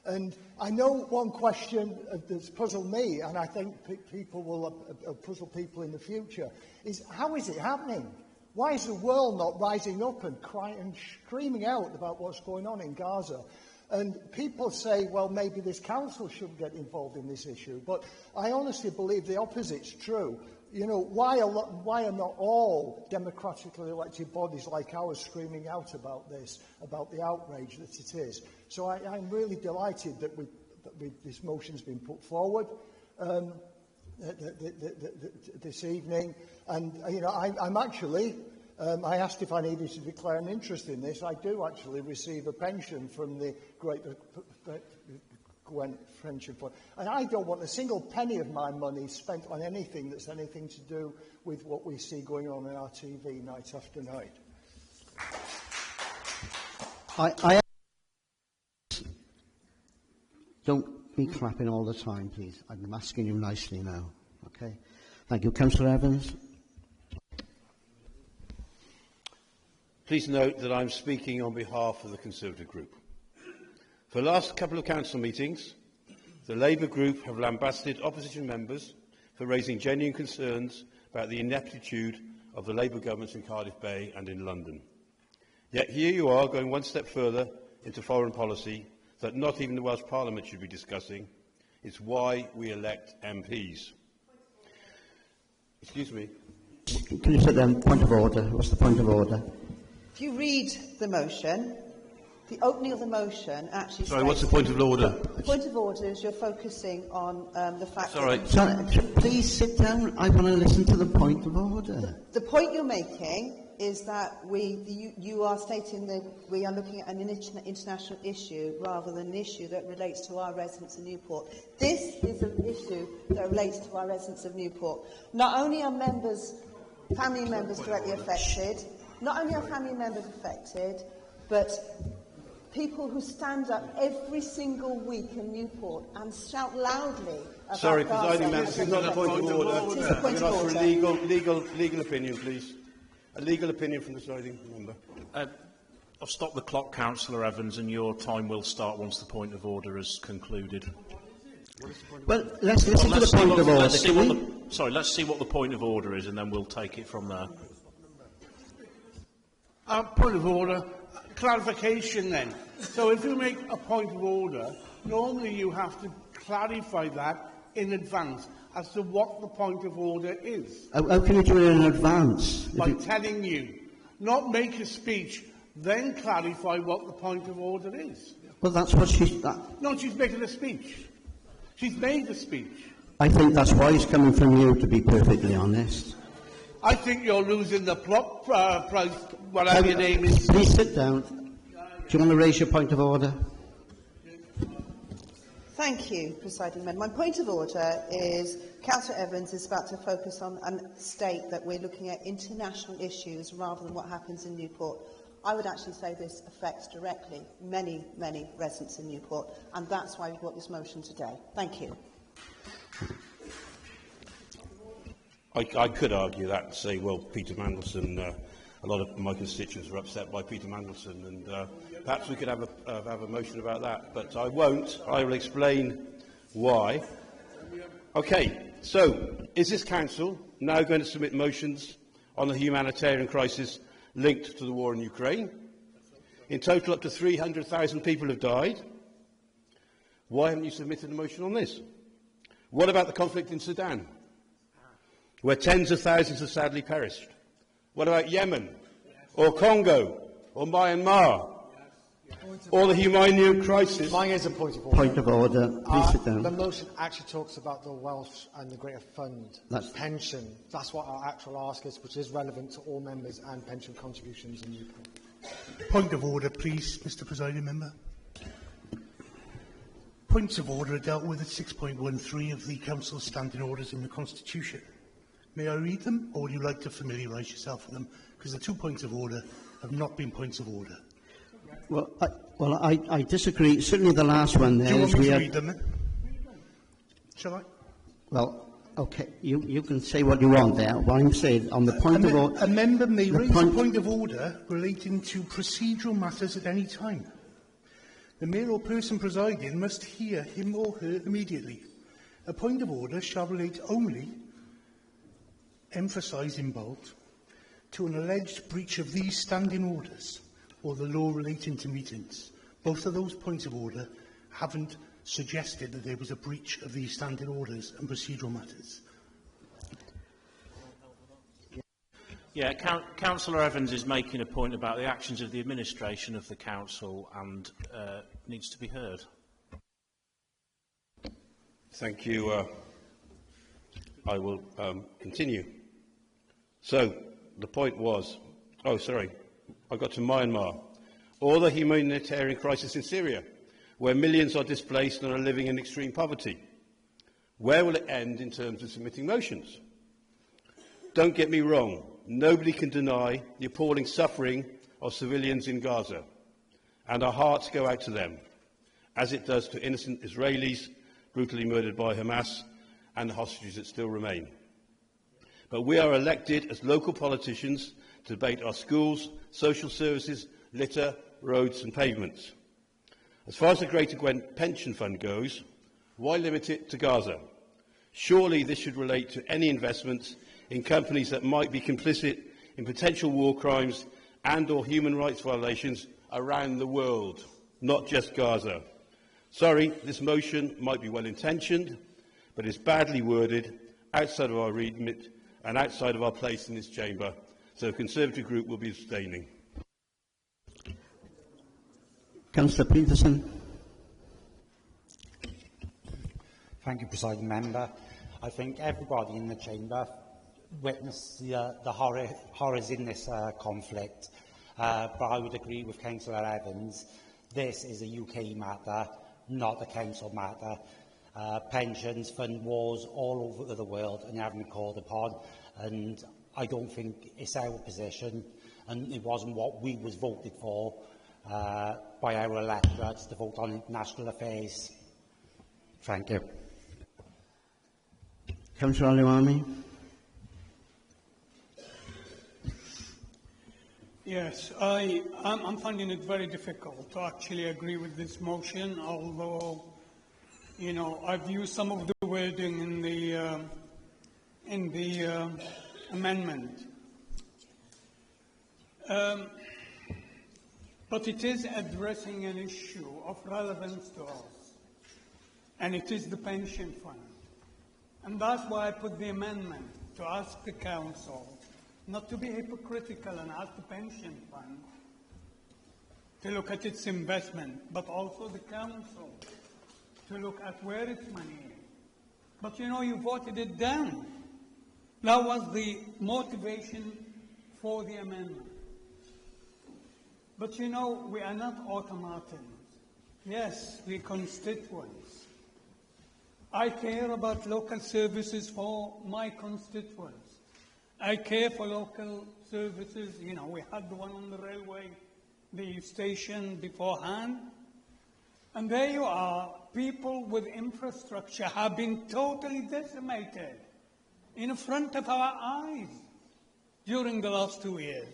And I know one question that's puzzled me, and I think people will puzzle people in the future, is how is it happening? Why is the world not rising up and crying and screaming out about what's going on in Gaza? And people say, well, maybe this council shouldn't get involved in this issue. But I honestly believe the opposite's true. you know, why are not all democratically elected bodies like ours screaming out about this, about the outrage that it is? So I'm really delighted that this motion's been put forward this evening. And, you know, I'm actually, I asked if I needed to declare an interest in this. I do actually receive a pension from the Great Gwent Friendship Fund. And I don't want a single penny of my money spent on anything that's anything to do with what we see going on in our TV night after night. I don't be clapping all the time, please. I'm asking you nicely now. Okay. Thank you. Councillor Evans. Please note that I'm speaking on behalf of the Conservative Group. For the last couple of council meetings, the Labour Group have lambasted opposition members for raising genuine concerns about the ineptitude of the Labour governments in Cardiff Bay and in London. Yet here you are going one step further into foreign policy that not even the Welsh Parliament should be discussing. It's why we elect MPs. Excuse me. Can you sit down? Point of order. What's the point of order? If you read the motion, the opening of the motion actually Sorry, what's the point of order? The point of order is you're focusing on the fact that... Sorry, please sit down. I want to listen to the point of order. The point you're making is that you are stating that we are looking at an international issue rather than an issue that relates to our residents of Newport. This is an issue that relates to our residents of Newport. Not only are family members directly affected, but people who stand up every single week in Newport and shout loudly about Sorry, Gaza. presiding member, this is not a point of order. It is a point of order. For a legal opinion, please. A legal opinion from the presiding member. I've stopped the clock, Councillor Evans, and your time will start once the point of order is concluded. Well, let's listen to the point of order. Let's see what the point of order is, and then we'll take it from there. Point of order. Clarification then. So if you make a point of order, normally you have to clarify that in advance as to what the point of order is. How can you do it in advance? By telling you. Not make a speech, then clarify what the point of order is. Well, that's what she's... No, she's making a speech. She's made a speech. I think that's why it's coming from you, to be perfectly honest. I think you're losing the plot price, whatever your name is. Please sit down. Do you want to raise your point of order? Thank you, presiding member. My point of order is Councillor Evans is about to focus on and state that we're looking at international issues rather than what happens in Newport. I would actually say this affects directly many, many residents in Newport, and that's why we've got this motion today. Thank you. I could argue that and say, well, Peter Mandelson, a lot of my constituents are upset by Peter Mandelson, and perhaps we could have a motion about that, but I won't. I will explain why. Okay, so is this council now going to submit motions on the humanitarian crisis linked to the war in Ukraine? In total, up to 300,000 people have died. Why haven't you submitted a motion on this? What about the conflict in Sudan, where tens of thousands have sadly perished? What about Yemen, or Congo, or Myanmar, or the Humanian crisis? Mine is a point of order. Point of order. Please sit down. The motion actually talks about the Welsh and the Greater Fund pension. That's what our actual ask is, which is relevant to all members and pension contributions in Newport. Point of order, please, Mr. Presiding Member. Points of order are dealt with at 6.13 of the Council's standing orders in the Constitution. May I read them, or would you like to familiarise yourself with them? Because the 2 points of order have not been points of order. Well, I disagree. Certainly the last one there. Do you want me to read them, then? Shall I? Well, okay, you can say what you want there. What I'm saying on the point of order... A member may raise a point of order relating to procedural matters at any time. The mayor or person presiding must hear him or her immediately. A point of order shall relate only, emphasised in bold, to an alleged breach of these standing orders or the law relating to meetings. Both of those points of order haven't suggested that there was a breach of these standing orders and procedural matters. Yeah, Councillor Evans is making a point about the actions of the administration of the council and needs to be heard. Thank you. I will continue. So, the point was, oh, sorry, I got to Myanmar. Or the humanitarian crisis in Syria, where millions are displaced and are living in extreme poverty. Where will it end in terms of submitting motions? Don't get me wrong, nobody can deny the appalling suffering of civilians in Gaza, and our hearts go out to them, as it does to innocent Israelis brutally murdered by Hamas and the hostages that still remain. But we are elected as local politicians to debate our schools, social services, litter, roads and pavements. As far as the Greater Gwent Pension Fund goes, why limit it to Gaza? Surely this should relate to any investments in companies that might be complicit in potential war crimes and or human rights violations around the world, not just Gaza. Sorry, this motion might be well-intentioned, but is badly worded, outside of our remit and outside of our place in this chamber, so the Conservative group will be abstaining. Councillor Peterson. Thank you, Presiding Member. I think everybody in the chamber witnessed the horrors in this conflict, but I would agree with Councillor Evans. This is a UK matter, not a council matter. Pensions fund wars all over the world and haven't been called upon, and I don't think it's our position, and it wasn't what we was voted for by our electorates to vote on national affairs. Thank you. Councillor Aluami. Yes, I'm finding it very difficult to actually agree with this motion, although, you know, I've used some of the wording in the amendment. But it is addressing an issue of relevance to us, and it is the pension fund. And that's why I put the amendment, to ask the Council not to be hypocritical and ask the pension fund to look at its investment, but also the Council to look at where its money is. But you know, you voted it down. That was the motivation for the amendment. But you know, we are not automatons. Yes, we're constituents. I care about local services for my constituents. I care for local services. You know, we had the one on the railway, the station beforehand. And there you are, people with infrastructure have been totally decimated in front of our eyes during the last 2 years.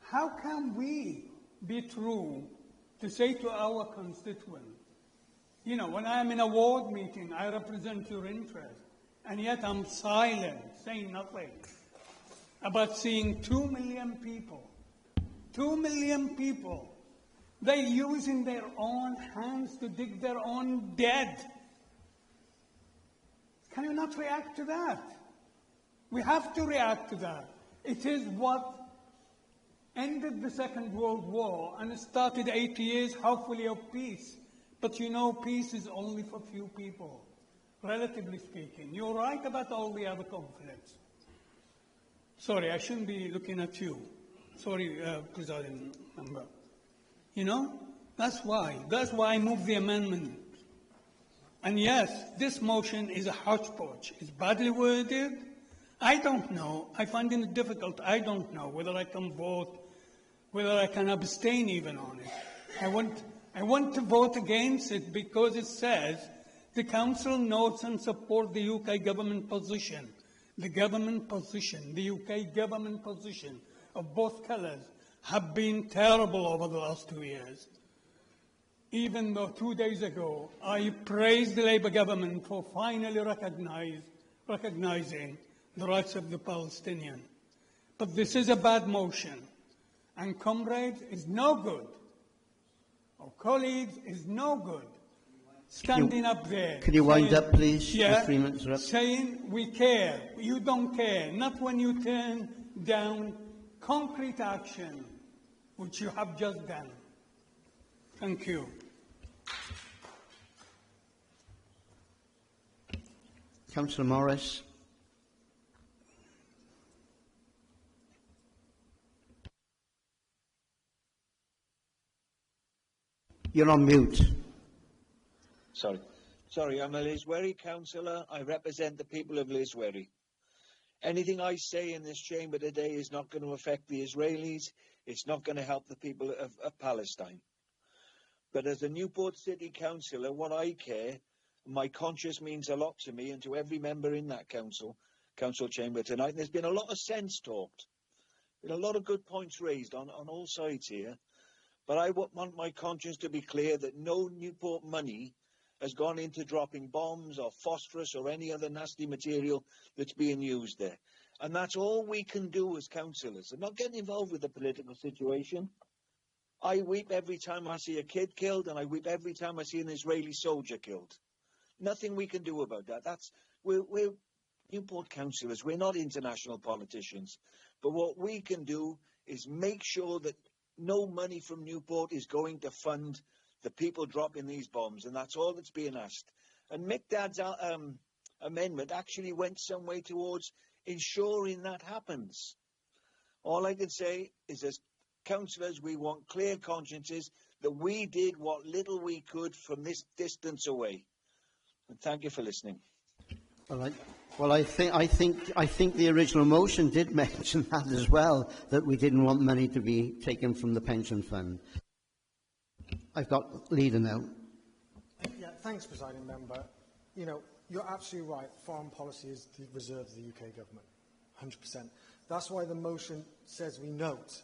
How can we be true to say to our constituents, you know, when I am in a ward meeting, I represent your interest, and yet I'm silent, saying nothing about seeing 2 million people, 2 million people, they're using their own hands to dig their own dead. Can you not react to that? We have to react to that. It is what ended the Second World War and started 80 years, hopefully, of peace. But you know, peace is only for few people, relatively speaking. You're right about all the other conflicts. Sorry, I shouldn't be looking at you. Sorry, President Member. You know, that's why I moved the amendment. And yes, this motion is a hodgepodge. It's badly worded. I don't know. I find it difficult. I don't know whether I can vote, whether I can abstain even on it. I want to vote against it because it says the Council notes and supports the UK government position. The government position, the UK government position of both colours have been terrible over the last 2 years. Even though 2 days ago I praised the Labour government for finally recognising the rights of the Palestinian. But this is a bad motion. And comrades, is no good. Our colleagues, is no good. Standing up there. Could you wind up, please? Yeah, 3 minutes are up. saying we care. You don't care. Not when you turn down concrete action, which you have just done. Thank you. Councillor Morris. You're on mute. Sorry, I'm a Liswerry councillor. I represent the people of Liswerry. Anything I say in this chamber today is not going to affect the Israelis. It's not going to help the people of Palestine. But as a Newport City councillor, what I care, my conscience means a lot to me and to every member in that council chamber tonight. And there's been a lot of sense talked. Been a lot of good points raised on all sides here. But I want my conscience to be clear that no Newport money has gone into dropping bombs or phosphorus or any other nasty material that's being used there. And that's all we can do as councillors. I'm not getting involved with the political situation. I weep every time I see a kid killed, and I weep every time I see an Israeli soldier killed. Nothing we can do about that. We're Newport councillors. We're not international politicians. But what we can do is make sure that no money from Newport is going to fund the people dropping these bombs, and that's all that's being asked. And Mick Dad's amendment actually went some way towards ensuring that happens. All I can say is, as councillors, we want clear consciences that we did what little we could from this distance away. And thank you for listening. All right. Well, I think the original motion did mention that as well, that we didn't want money to be taken from the pension fund. I've got Leader now. Yeah, thanks, Presiding Member. You know, you're absolutely right. Foreign policy is the reserve of the UK government, 100%. That's why the motion says we note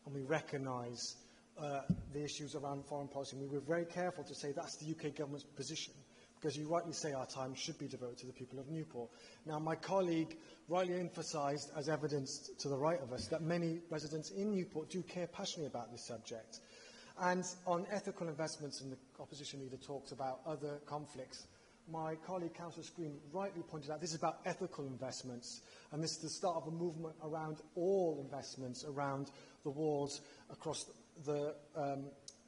and we recognise the issues around foreign policy. And we were very careful to say that's the UK government's position, because you rightly say our time should be devoted to the people of Newport. Now, my colleague rightly emphasised, as evidenced to the right of us, that many residents in Newport do care passionately about this subject. And on ethical investments, and the opposition leader talks about other conflicts, my colleague, Councillor Screen, rightly pointed out this is about ethical investments, and this is the start of a movement around all investments around the walls across the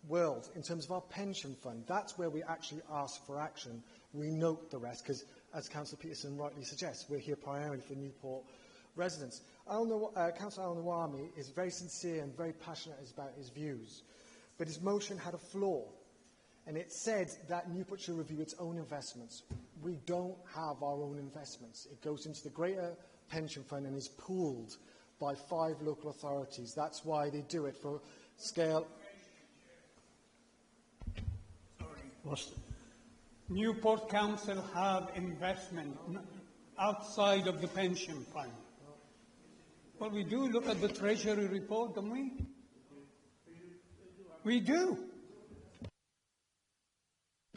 world. In terms of our pension fund, that's where we actually ask for action. We note the rest, because, as Councillor Peterson rightly suggests, we're here primarily for Newport residents. Councillor Al-Nawami is very sincere and very passionate about his views, but his motion had a flaw, and it said that Newport should review its own investments. We don't have our own investments. It goes into the greater pension fund and is pooled by 5 local authorities. That's why they do it, for scale. Newport Council have investment outside of the pension fund. Well, we do look at the Treasury report, don't we? We do.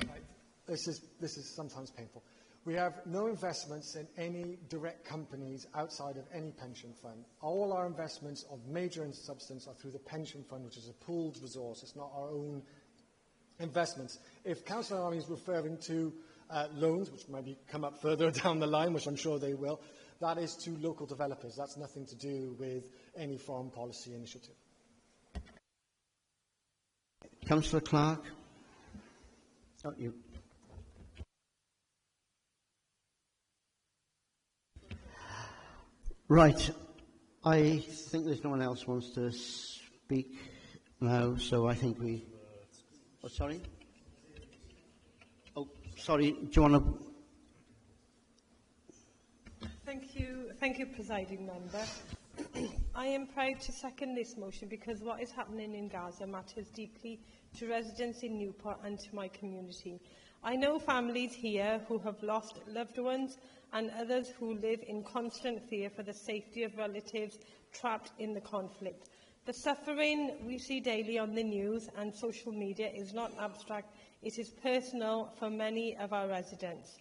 Right. This is sometimes painful. We have no investments in any direct companies outside of any pension fund. All our investments of major substance are through the pension fund, which is a pooled resource. It's not our own investments. If Councillor Army is referring to loans, which maybe come up further down the line, which I'm sure they will, that is to local developers. That's nothing to do with any foreign policy initiative. Councillor Clark. Oh, you. Right. I think there's no one else wants to speak now, so I think we... Oh, sorry? Oh, sorry. Do you want to... Thank you, Presiding Member. I am proud to second this motion because what is happening in Gaza matters deeply to residents in Newport and to my community. I know families here who have lost loved ones and others who live in constant fear for the safety of relatives trapped in the conflict. The suffering we see daily on the news and social media is not abstract, it is personal for many of our residents.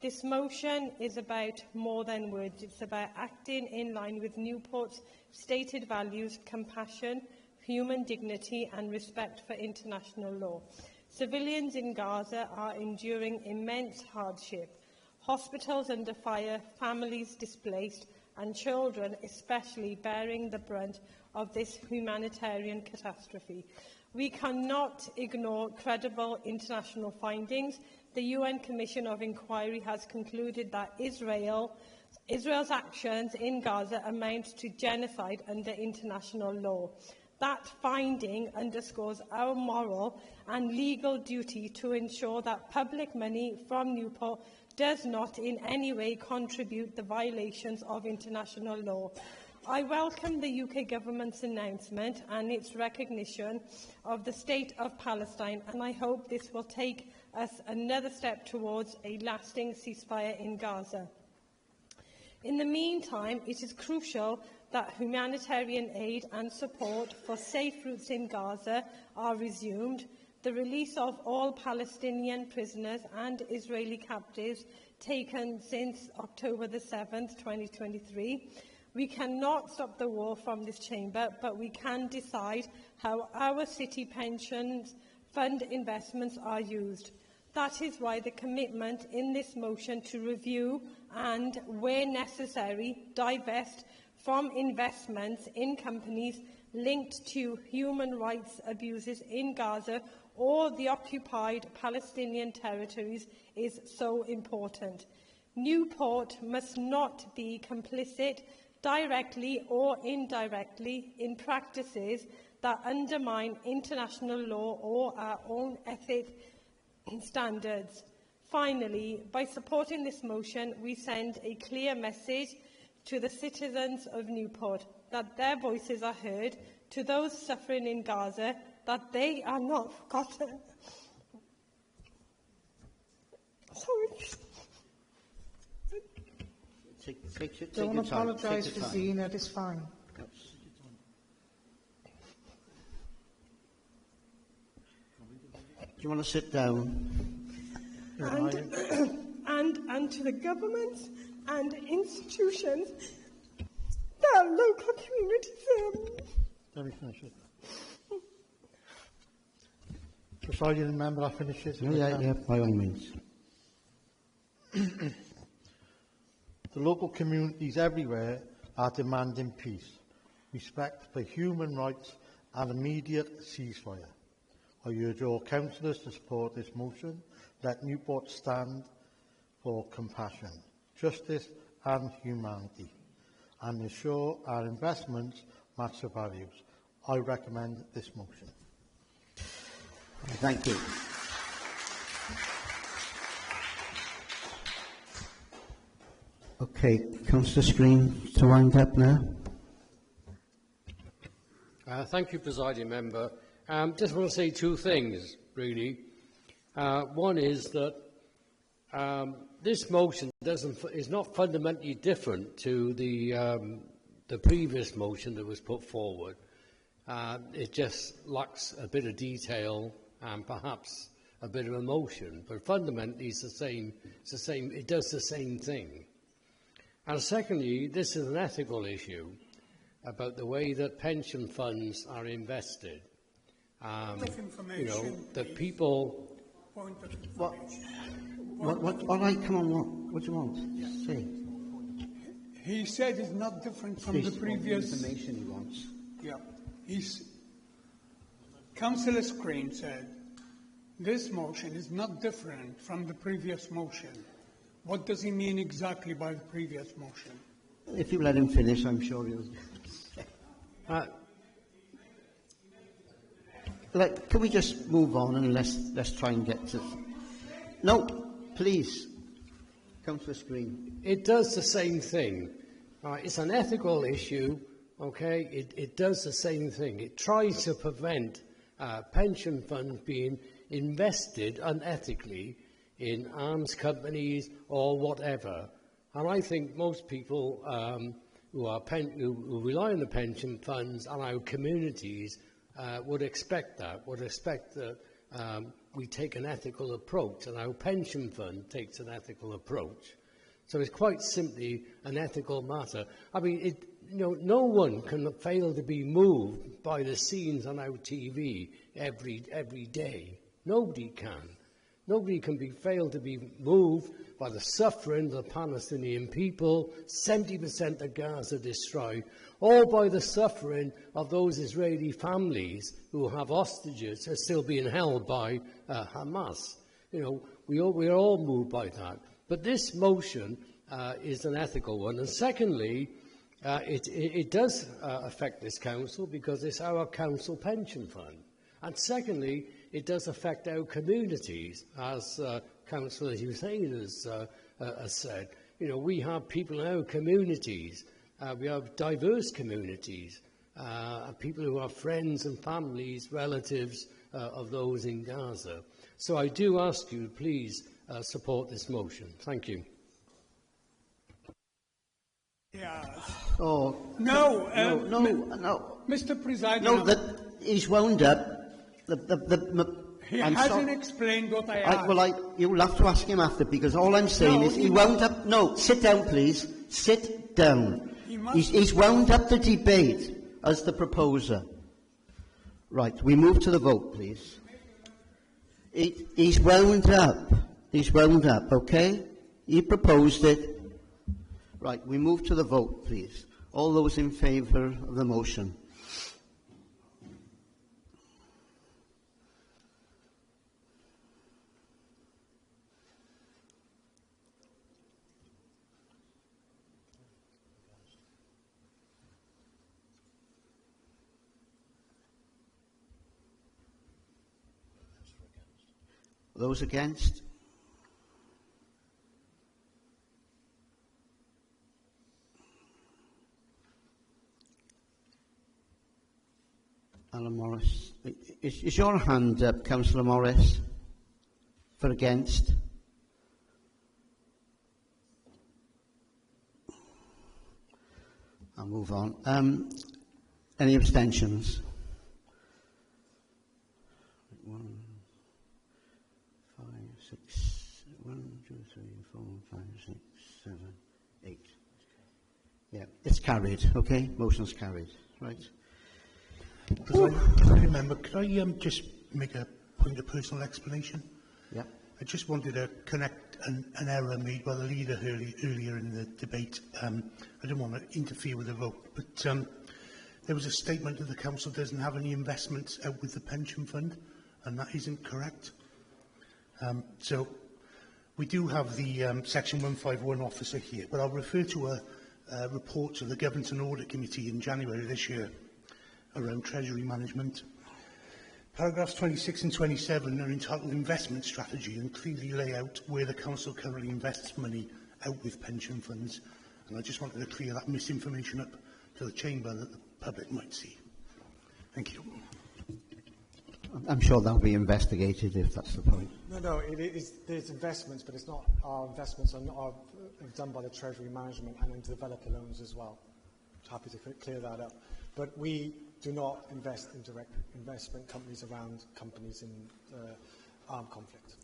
This motion is about more than words. It's about acting in line with Newport's stated values, compassion, human dignity and respect for international law. Civilians in Gaza are enduring immense hardship. Hospitals under fire, families displaced and children especially bearing the brunt of this humanitarian catastrophe. We cannot ignore credible international findings. The UN Commission of Inquiry has concluded that Israel's actions in Gaza amount to genocide under international law. That finding underscores our moral and legal duty to ensure that public money from Newport does not in any way contribute the violations of international law. I welcome the UK Government's announcement and its recognition of the State of Palestine, and I hope this will take us another step towards a lasting ceasefire in Gaza. In the meantime, it is crucial that humanitarian aid and support for safe routes in Gaza are resumed, the release of all Palestinian prisoners and Israeli captives taken since October the 7th, 2023. We cannot stop the war from this chamber, but we can decide how our city pensions fund investments are used. That is why the commitment in this motion to review and, where necessary, divest from investments in companies linked to human rights abuses in Gaza or the occupied Palestinian territories is so important. Newport must not be complicit, directly or indirectly, in practices that undermine international law or our own ethic standards. Finally, by supporting this motion, we send a clear message to the citizens of Newport that their voices are heard, to those suffering in Gaza, that they are not forgotten. Sorry. Don't apologise to Zena, it's fine. Do you want to sit down? And to the governments and institutions that local communities. Let me finish it. Presiding member, I finish it. Yeah, by all means. The local communities everywhere are demanding peace, respect for human rights and immediate ceasefire. I urge all councillors to support this motion. Let Newport stand for compassion, justice and humanity, and ensure our investments match the values. I recommend this motion. Thank you. Okay, Councillor Screen to wind up now. Thank you, Presiding Member. Just want to say two things, really. One is that this motion is not fundamentally different to the previous motion that was put forward. It just lacks a bit of detail and perhaps a bit of emotion, but fundamentally it's the same. It's the same. It does the same thing. And secondly, this is an ethical issue about the way that pension funds are invested. You know, that people... All right, come on, what do you want? Say. He said it's not different from the previous... information he wants. Yeah. Councillor Screen said, this motion is not different from the previous motion. What does he mean exactly by the previous motion? If you let him finish, I'm sure he'll... can we just move on and let's try and get to... No, please. Councillor Screen. It does the same thing. It's an ethical issue, okay? It does the same thing. It tries to prevent pension funds being invested unethically in arms companies or whatever. And I think most people who rely on the pension funds and our communities would expect that, we take an ethical approach, and our pension fund takes an ethical approach. So it's quite simply an ethical matter. I mean, no one can fail to be moved by the scenes on our TV every day. Nobody can. Nobody can fail to be moved by the suffering of the Palestinian people, 70% of Gaza destroyed, or by the suffering of those Israeli families who have hostages are still being held by Hamas. You know, we're all moved by that. But this motion is an ethical one. And secondly, it does affect this council because it's our council pension fund. And secondly, it does affect our communities, as Councillor Hussein has said. You know, we have people in our communities. We have diverse communities, people who are friends and families, relatives of those in Gaza. So I do ask you, please support this motion. Thank you. Yeah. Oh, no, no. Mr. Presiding No, Officer. He's wound up. He I'm hasn't sorry. explained what I asked. You'll have to ask him after, because all I'm saying is he wound up... No, sit down, please. Sit down. He's wound up the debate as the proposer. Right, we move to the vote, please. He's wound up. He's wound up, okay? He proposed it. Right, we move to the vote, please. All those in favour of the motion. Those against? Alan Morris. Is your hand up, Councillor Morris, for against? I'll move on. Any abstentions? 8. Yeah, it's carried, okay? Motion's carried, right? Remember, could I just make a point of personal explanation? Yeah. I just wanted to connect an error made by the leader earlier in the debate. I didn't want to interfere with the vote, but there was a statement that the council doesn't have any investments out with the pension fund, and that isn't correct. So we do have the Section 151 officer here, but I'll refer to a report to the Governance and Audit Committee in January this year around Treasury management. Paragraphs 26 and 27 are entitled Investment Strategy and clearly lay out where the Council currently invests money out with pension funds. And I just wanted to clear that misinformation up to the Chamber that the public might see. Thank you. I'm sure that'll be investigated if that's the point. No, there's investments, but it's not our investments are done by the Treasury Management and in developer loans as well. Happy to clear that up. But we do not invest in direct investment companies around companies in armed conflict.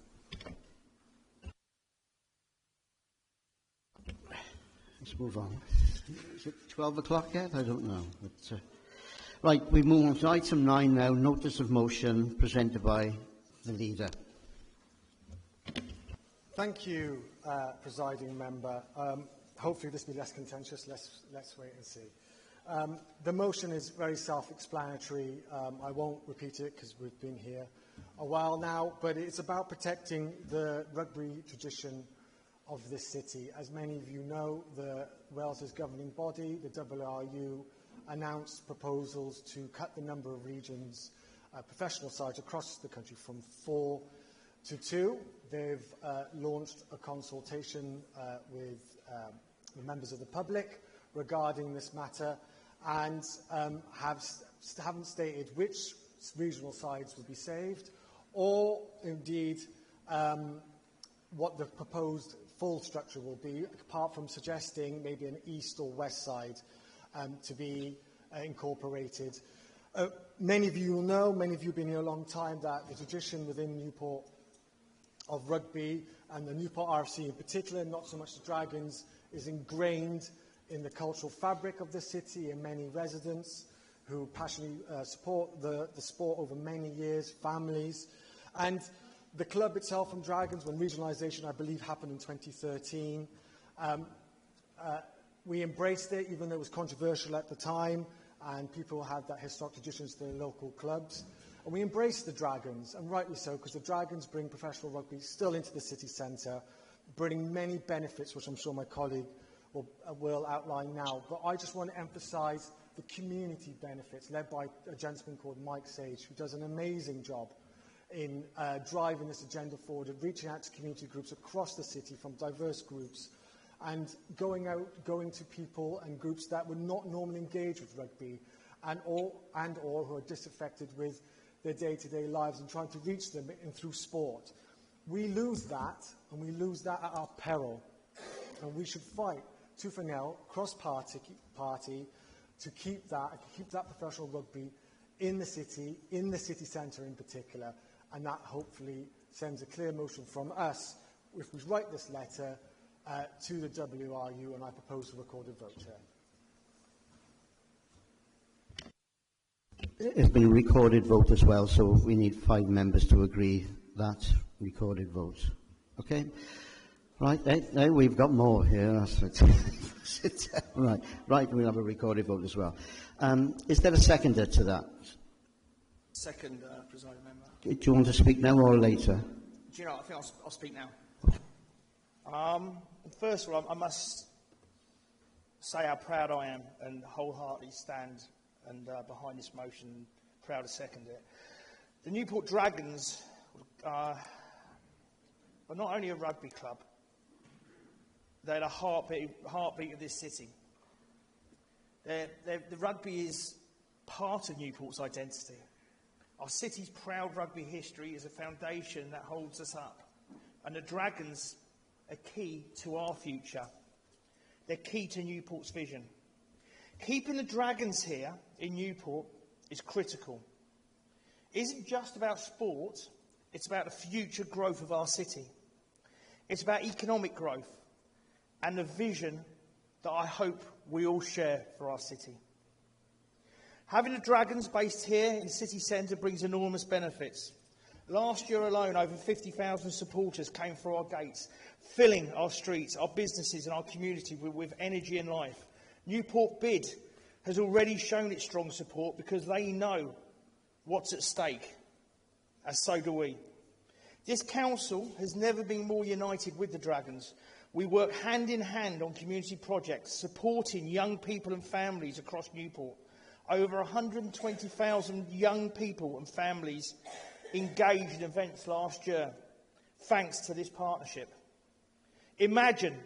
Let's move on. Is it 12 o'clock yet? I don't know. But, right, we move on to item 9 now, notice of motion presented by the leader. Thank you, presiding member. Hopefully this will be less contentious. Let's wait and see. The motion is very self-explanatory. I won't repeat it because we've been here a while now, but it's about protecting the rugby tradition of this city. As many of you know, the Wales's governing body, the WRU, announced proposals to cut the number of regions, professional sides across the country from 4 to 2. They've launched a consultation with the members of the public regarding this matter and haven't stated which regional sides will be saved or indeed what the proposed full structure will be, apart from suggesting maybe an east or west side to be incorporated. Many of you will know, many of you have been here a long time, that the tradition within Newport of rugby and the Newport RFC in particular, not so much the Dragons, is ingrained in the cultural fabric of the city and many residents who passionately support the sport over many years, families. And The club itself from Dragons, when regionalisation, I believe, happened in 2013, we embraced it, even though it was controversial at the time, and people had that historic traditions to their local clubs. And we embraced the Dragons, and rightly so, because the Dragons bring professional rugby still into the city centre, bringing many benefits, which I'm sure my colleague will outline now. But I just want to emphasise the community benefits, led by a gentleman called Mike Sage, who does an amazing job in driving this agenda forward and reaching out to community groups across the city from diverse groups, and going to people and groups that would not normally engage with rugby and or who are disaffected with their day-to-day lives, and trying to reach them through sport. We lose that, and we lose that at our peril. And we should fight tooth and nail, cross-party, to keep that professional rugby in the city centre in particular. And that hopefully sends a clear motion from us, if we write this letter, to the WRU, and I propose a recorded vote, Chair. It's been a recorded vote as well, so we need 5 members to agree that recorded vote. Okay? Right, now we've got more here. That's it. Right, we'll have a recorded vote as well. Is there a seconder to that? Second, presiding member. Do you want to speak now or later? Do you know, I think I'll speak now. First of all, I must say how proud I am and wholeheartedly stand behind this motion, proud to second it. The Newport Dragons are not only a rugby club, they're the heartbeat of this city. The rugby is part of Newport's identity. Our city's proud rugby history is a foundation that holds us up, and the Dragons are key to our future. They're key to Newport's vision. Keeping the Dragons here in Newport is critical. It isn't just about sport, it's about the future growth of our city. It's about economic growth and the vision that I hope we all share for our city. Having the Dragons based here in city centre brings enormous benefits. Last year alone, over 50,000 supporters came through our gates, filling our streets, our businesses and our community with energy and life. Newport Bid has already shown its strong support because they know what's at stake, as so do we. This council has never been more united with the Dragons. We work hand in hand on community projects, supporting young people and families across Newport. Over 120,000 young people and families engaged in events last year, thanks to this partnership. Imagine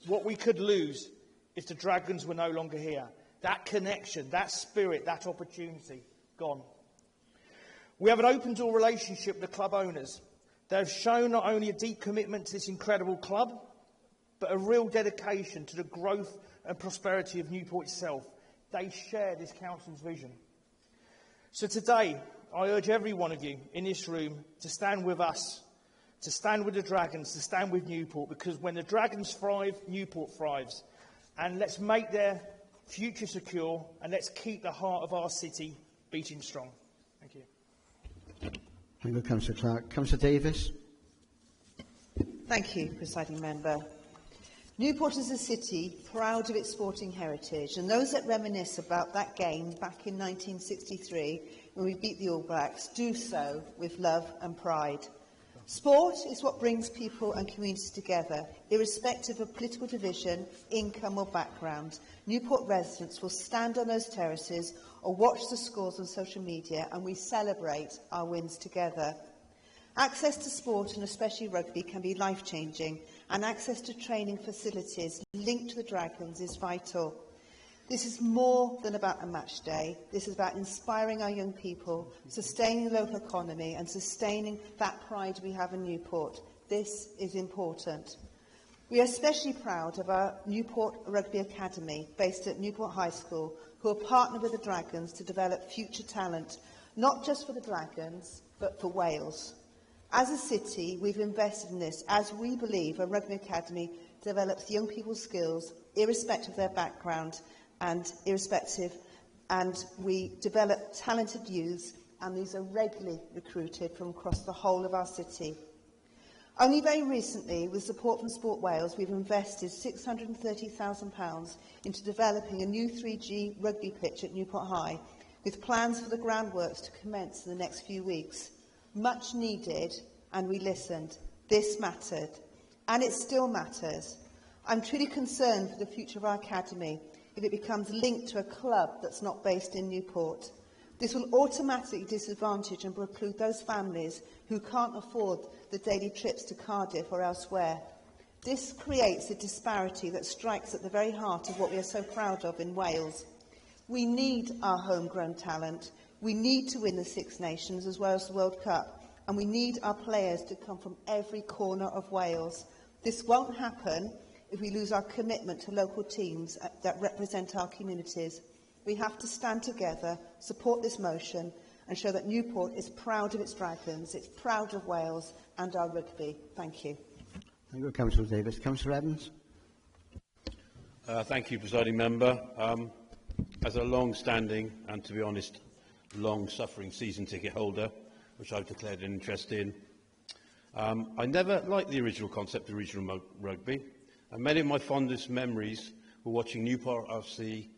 what we could lose if the Dragons were no longer here. That connection, that spirit, that opportunity, gone. We have an open-door relationship with the club owners. They have shown not only a deep commitment to this incredible club, but a real dedication to the growth and prosperity of Newport itself. They share this council's vision. So today, I urge every one of you in this room to stand with us, to stand with the Dragons, to stand with Newport, because when the Dragons thrive, Newport thrives. And let's make their future secure, and let's keep the heart of our city beating strong. Thank you. Thank you, Councillor Clark. Councillor Davis. Thank you, presiding member. Newport is a city proud of its sporting heritage, and those that reminisce about that game back in 1963 when we beat the All Blacks do so with love and pride. Sport is what brings people and communities together, irrespective of political division, income or background. Newport residents will stand on those terraces or watch the scores on social media, and we celebrate our wins together. Access to sport, and especially rugby, can be life-changing, and access to training facilities linked to the Dragons is vital. This is more than about a match day. This is about inspiring our young people, sustaining the local economy and sustaining that pride we have in Newport. This is important. We are especially proud of our Newport Rugby Academy, based at Newport High School, who are partnered with the Dragons to develop future talent, not just for the Dragons, but for Wales. As a city, we've invested in this, as we believe a rugby academy develops young people's skills, irrespective of their background, and we develop talented youths, and these are regularly recruited from across the whole of our city. Only very recently, with support from Sport Wales, we've invested £630,000 into developing a new 3G rugby pitch at Newport High, with plans for the groundworks to commence in the next few weeks. Much needed, and we listened. This mattered, and it still matters. I'm truly concerned for the future of our academy if it becomes linked to a club that's not based in Newport. This will automatically disadvantage and preclude those families who can't afford the daily trips to Cardiff or elsewhere. This creates a disparity that strikes at the very heart of what we are so proud of in Wales. We need our homegrown talent. We need to win the Six Nations as well as the World Cup. And we need our players to come from every corner of Wales. This won't happen if we lose our commitment to local teams that represent our communities. We have to stand together, support this motion, and show that Newport is proud of its dragons, it's proud of Wales and our rugby. Thank you. Thank you, Councillor Davis. Councillor Evans. Thank you, Presiding Member. As a long-standing and, to be honest, long-suffering season ticket holder, which I've declared an interest in, I never liked the original concept of regional rugby, and many of my fondest memories were watching Newport FC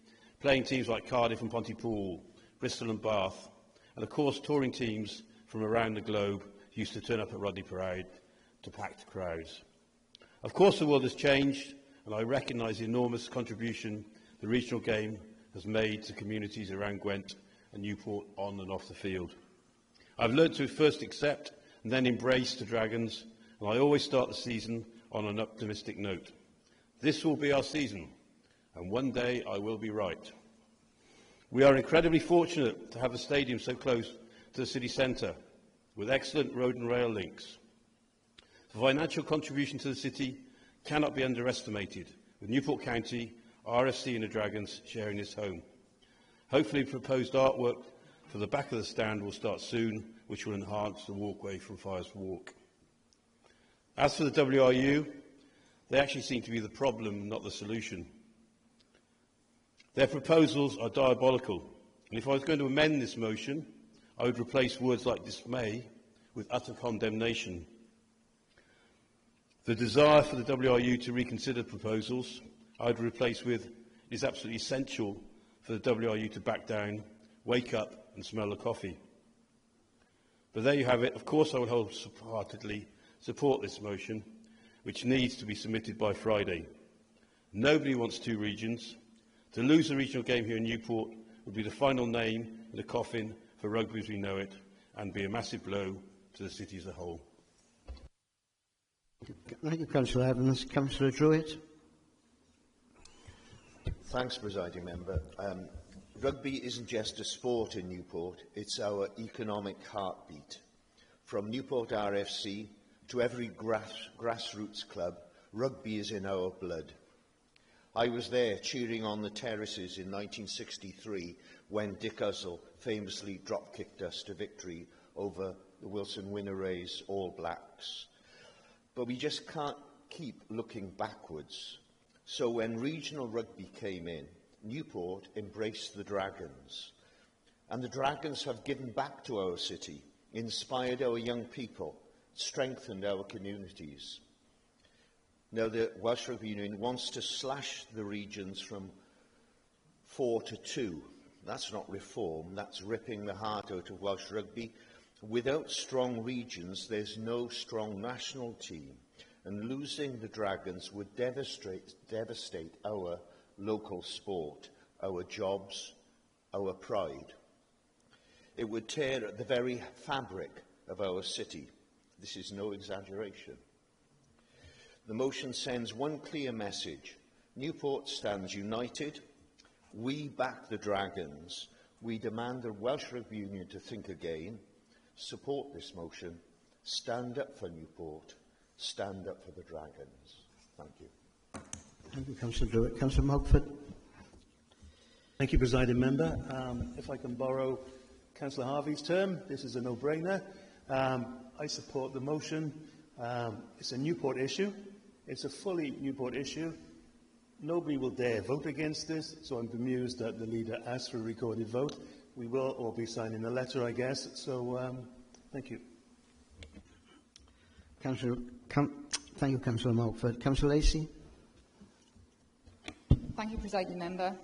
playing teams like Cardiff and Pontypool, Bristol and Bath, and of course touring teams from around the globe used to turn up at Rugby Parade to packed crowds. Of course the world has changed, and I recognise the enormous contribution the regional game has made to communities around Gwent and Newport on and off the field. I've learned to first accept and then embrace the Dragons, and I always start the season on an optimistic note. This will be our season, and one day I will be right. We are incredibly fortunate to have a stadium so close to the city centre, with excellent road and rail links. The financial contribution to the city cannot be underestimated, with Newport County, RFC and the Dragons sharing this home. Hopefully proposed artwork for the back of the stand will start soon, which will enhance the walkway from Fires Walk. As for the WRU, they actually seem to be the problem, not the solution. Their proposals are diabolical, and if I was going to amend this motion, I would replace words like dismay with utter condemnation. The desire for the WRU to reconsider proposals, I would replace with, it is absolutely essential for the WRU to back down, wake up and smell the coffee. But there you have it. Of course I would wholeheartedly support this motion, which needs to be submitted by Friday. Nobody wants two regions. To lose the regional game here in Newport would be the final nail in the coffin for rugby as we know it, and be a massive blow to the city as a whole. Thank you, Councillor Evans. Councillor Druitt. Thanks, Presiding Member. Rugby isn't just a sport in Newport, it's our economic heartbeat. From Newport RFC to every grassroots club, rugby is in our blood. I was there cheering on the terraces in 1963 when Dick Uzzell famously drop-kicked us to victory over the Wilson Winneray's All Blacks. But we just can't keep looking backwards. So when regional rugby came in, Newport embraced the Dragons. And the Dragons have given back to our city, inspired our young people, strengthened our communities. Now, the Welsh Rugby Union wants to slash the regions from 4 to 2. That's not reform, that's ripping the heart out of Welsh rugby. Without strong regions, there's no strong national team, and losing the Dragons would devastate our local sport, our jobs, our pride. It would tear at the very fabric of our city. This is no exaggeration. The motion sends one clear message. Newport stands united. We back the Dragons. We demand the Welsh Rugby Union to think again. Support this motion. Stand up for Newport. Stand up for the Dragons. Thank you. Thank you, Councillor Druitt. Councillor Mogford. Thank you, Presiding Member. If I can borrow Councillor Harvey's term, this is a no-brainer. I support the motion. It's a Newport issue. It's a fully Newport issue. Nobody will dare vote against this, so I'm bemused that the leader asked for a recorded vote. We will all be signing a letter, I guess. So, thank you. Thank you, Councillor Mogford. Councillor Lacey. Thank you, Presiding Member.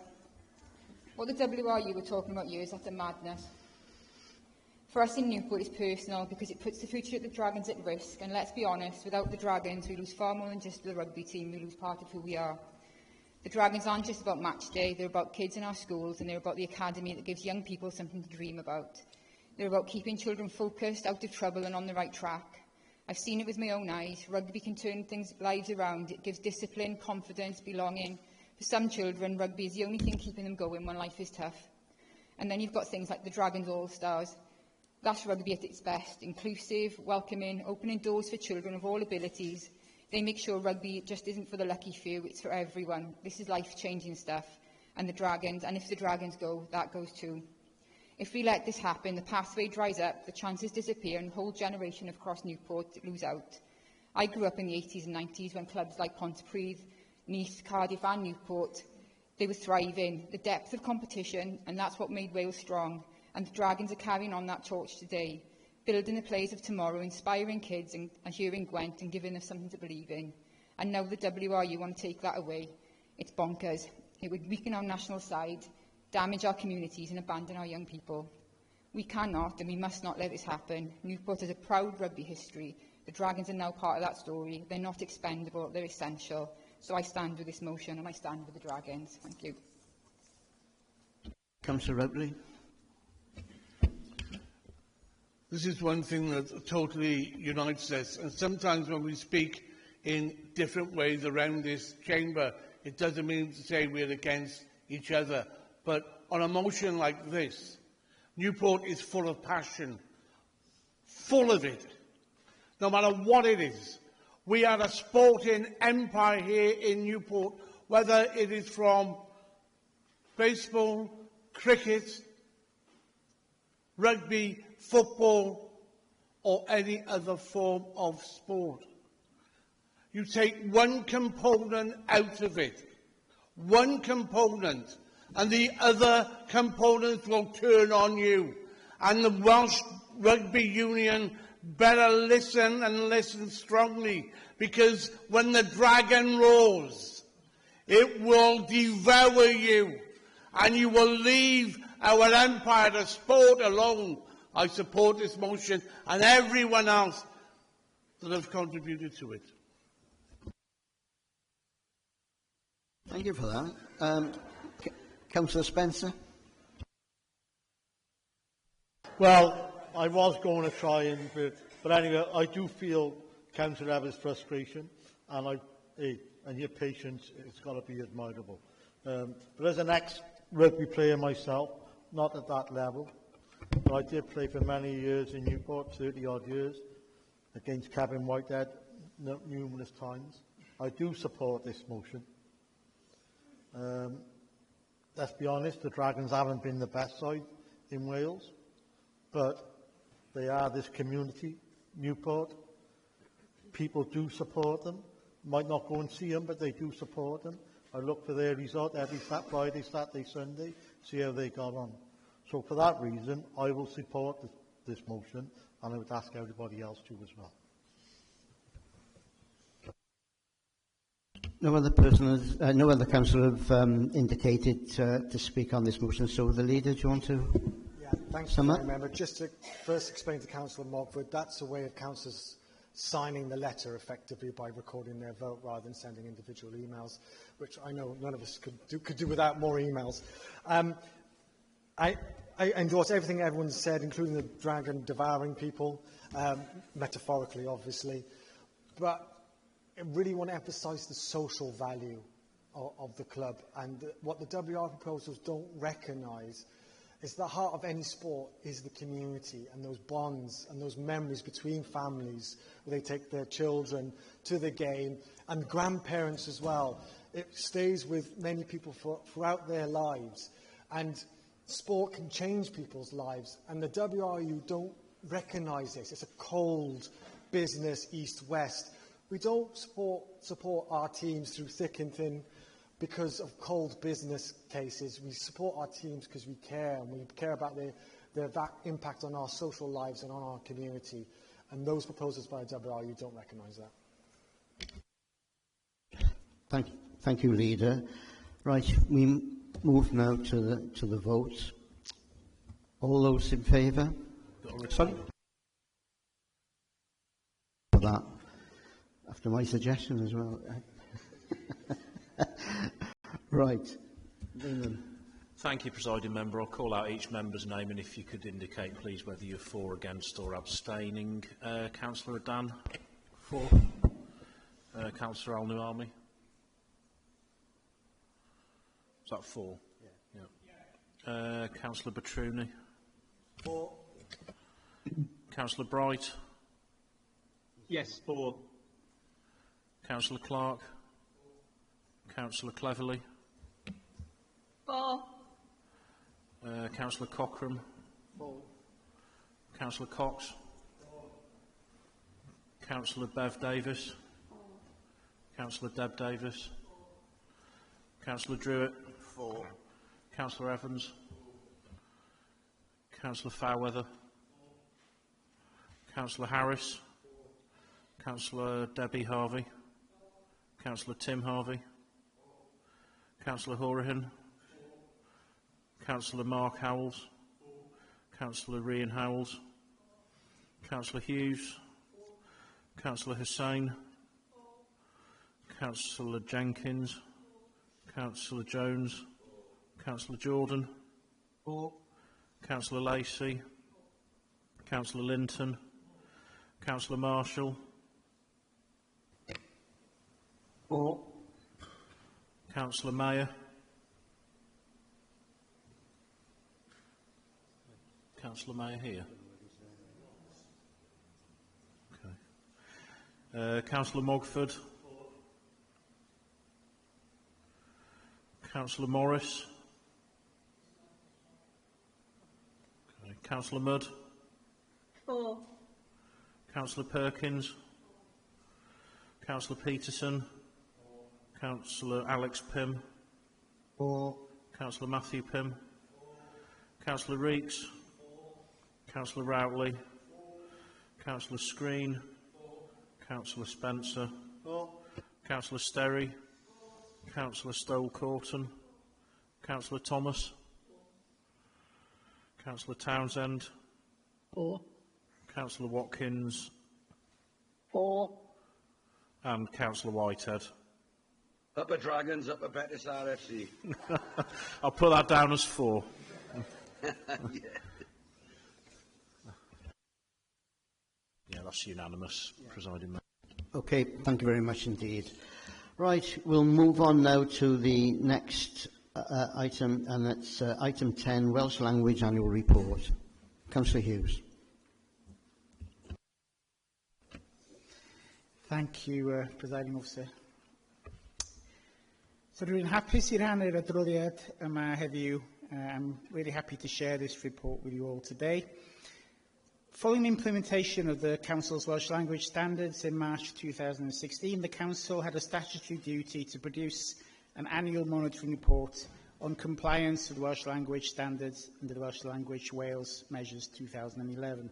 What the WRU were talking about here is utter madness. For us in Newport, it's personal because it puts the future of the Dragons at risk. And let's be honest, without the Dragons, we lose far more than just the rugby team. We lose part of who we are. The Dragons aren't just about match day. They're about kids in our schools, and they're about the academy that gives young people something to dream about. They're about keeping children focused, out of trouble, and on the right track. I've seen it with my own eyes. Rugby can turn lives around. It gives discipline, confidence, belonging. For some children, rugby is the only thing keeping them going when life is tough. And then you've got things like the Dragons All-Stars. That's rugby at its best, inclusive, welcoming, opening doors for children of all abilities. They make sure rugby just isn't for the lucky few, it's for everyone. This is life-changing stuff. And if the Dragons go, that goes too. If we let this happen, the pathway dries up, the chances disappear, and a whole generation across Newport lose out. I grew up in the 80s and 90s when clubs like Pontypridd, Nice, Cardiff and Newport, they were thriving. The depth of competition, and that's what made Wales strong. And the Dragons are carrying on that torch today, building the players of tomorrow, inspiring kids and hearing Gwent and giving them something to believe in. And now the WRU want to take that away. It's bonkers. It would weaken our national side, damage our communities and abandon our young people. We cannot and we must not let this happen. Newport has a proud rugby history. The Dragons are now part of that story. They're not expendable, they're essential. So I stand with this motion and I stand with the Dragons. Thank you. Councillor Robley. This is one thing that totally unites us. And sometimes when we speak in different ways around this chamber, it doesn't mean to say we're against each other. But on a motion like this, Newport is full of passion, full of it, no matter what it is. We are a sporting empire here in Newport, whether it is from baseball, cricket, rugby, football, or any other form of sport. You take one component out of it, one component, and the other components will turn on you. And the Welsh Rugby Union better listen and listen strongly, because when the dragon roars, it will devour you, and you will leave our empire of sport alone. I support this motion and everyone else that have contributed to it. Thank you for that. Councillor Spencer. Well, I was going to try and, but anyway, I do feel Councillor Evans' frustration, and your patience, it's got to be admirable. But as an ex-rugby player myself, not at that level, but I did play for many years in Newport, 30-odd years, against Kevin Whitehead numerous times. I do support this motion. Let's be honest, the Dragons haven't been the best side in Wales, but they are this community, Newport. People do support them. Might not go and see them, but they do support them. I look for their result every Friday, Saturday, Sunday, see how they got on. So for that reason, I will support this motion, and I would ask everybody else to as well. No other councillor have indicated to speak on this motion. So the leader, do you want to? Yeah, thanks, Member. Just to first explain to Councillor Mogford, that's a way of councillors signing the letter effectively by recording their vote rather than sending individual emails, which I know none of us could do without more emails. I endorse everything everyone's said, including the dragon devouring people, metaphorically, obviously. But I really want to emphasise the social value of the club, and what the WR proposals don't recognise is the heart of any sport is the community and those bonds and those memories between families where they take their children to the game, and grandparents as well. It stays with many people throughout their lives, and sport can change people's lives, and the WRU don't recognise this. It's a cold business, east-west. We don't support our teams through thick and thin because of cold business cases. We support our teams because we care, and we care about their impact on our social lives and on our community. And those proposals by WRU don't recognise that. Thank you, Leader. Right, we move now to the vote. All those in favour? Sorry? For that, after my suggestion as well. Right. Thank you, Presiding Member. I'll call out each member's name, and if you could indicate, please, whether you're for, against or abstaining. Councillor Adan? For. Councillor Al-Nuami? Is that for? Yeah. Councillor Batruni? For. Councillor Bright? Yes, for. Councillor Clark? Councillor Cleverly? For. Councillor Cochrane? For. Councillor Cox? Councillor Bev Davis? Councillor Deb Davis? Councillor Druitt? For. Councillor Evans? Councillor Fairweather? Councillor Harris? Councillor Debbie Harvey? Councillor Tim Harvey? Councillor Horahan? Councillor Mark Howells? Councillor Rian Howells? Councillor Hughes? Councillor Hussain? Councillor Jenkins? Councillor Jones? Councillor Jordan? For. Councillor Lacey? Councillor Linton? Councillor Marshall? For. Councillor Mayer? Councillor Mayer here? Okay. Councillor Mogford? Councillor Morris? Okay. Councillor Mudd? For. Councillor Perkins? Councillor Peterson? Councillor Alex Pym? For. Councillor Matthew Pym? Councillor Reeks? Councillor Routley? Councillor Screen? Councillor Spencer? Councillor Sterry? Councillor Stoll-Corton? Councillor Thomas? Councillor Townsend? For. Councillor Watkins? For. And Councillor Whitehead. Upper Dragons, Upper Betis RFC. I'll put that down as 4. Yeah. Yeah, that's unanimous, Presiding Member. Okay, thank you very much indeed. Right, we'll move on now to the next item, and that's item 10, Welsh Language Annual Report. Councillor Hughes. Thank you, Presiding Officer. So, rwy'n hapus i rannu'r adroddiad yma heddiw. I'm really happy to share this report with you all today. Following implementation of the Council's Welsh Language Standards in March 2016, the Council had a statutory duty to produce an annual monitoring report on compliance with Welsh Language Standards under the Welsh Language Wales Measures 2011.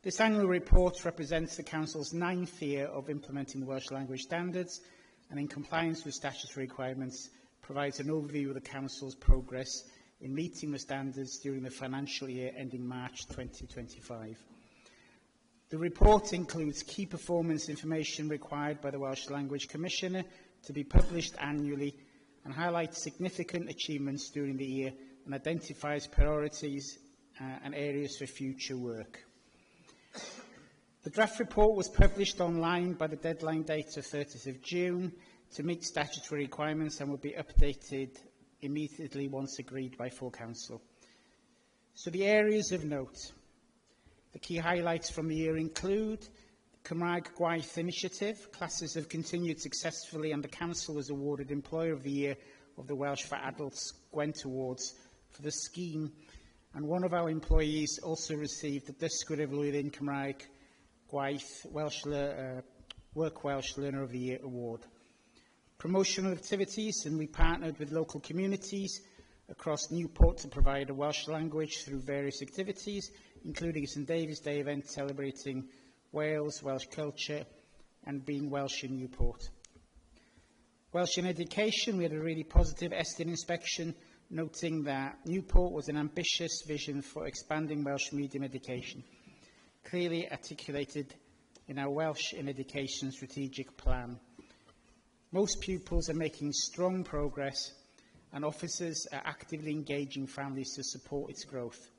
This annual report represents the Council's 9th year of implementing the Welsh Language Standards, and in compliance with statutory requirements, provides an overview of the Council's progress in meeting the standards during the financial year ending March 2025. The report includes key performance information required by the Welsh Language Commissioner to be published annually and highlights significant achievements during the year and identifies priorities and areas for future work. The draft report was published online by the deadline date of 30th of June to meet statutory requirements and will be updated immediately once agreed by full Council. So the areas of note. The key highlights from the year include the Cymraeg Gwaith Initiative. Classes have continued successfully and the Council was awarded Employer of the Year of the Welsh for Adults Gwent Awards for the scheme, and one of our employees also received the Dysgwyr y Flwyddyn Cymraeg Gwaith Work Welsh Learner of the Year Award. Promotional activities, and we partnered with local communities across Newport to provide a Welsh language through various activities, including a St David's Day event celebrating Wales, Welsh culture, and being Welsh in Newport. Welsh in education, we had a really positive Estyn inspection, noting that Newport was an ambitious vision for expanding Welsh medium education, clearly articulated in our Welsh in Education strategic plan. Most pupils are making strong progress, and officers are actively engaging families to support its growth.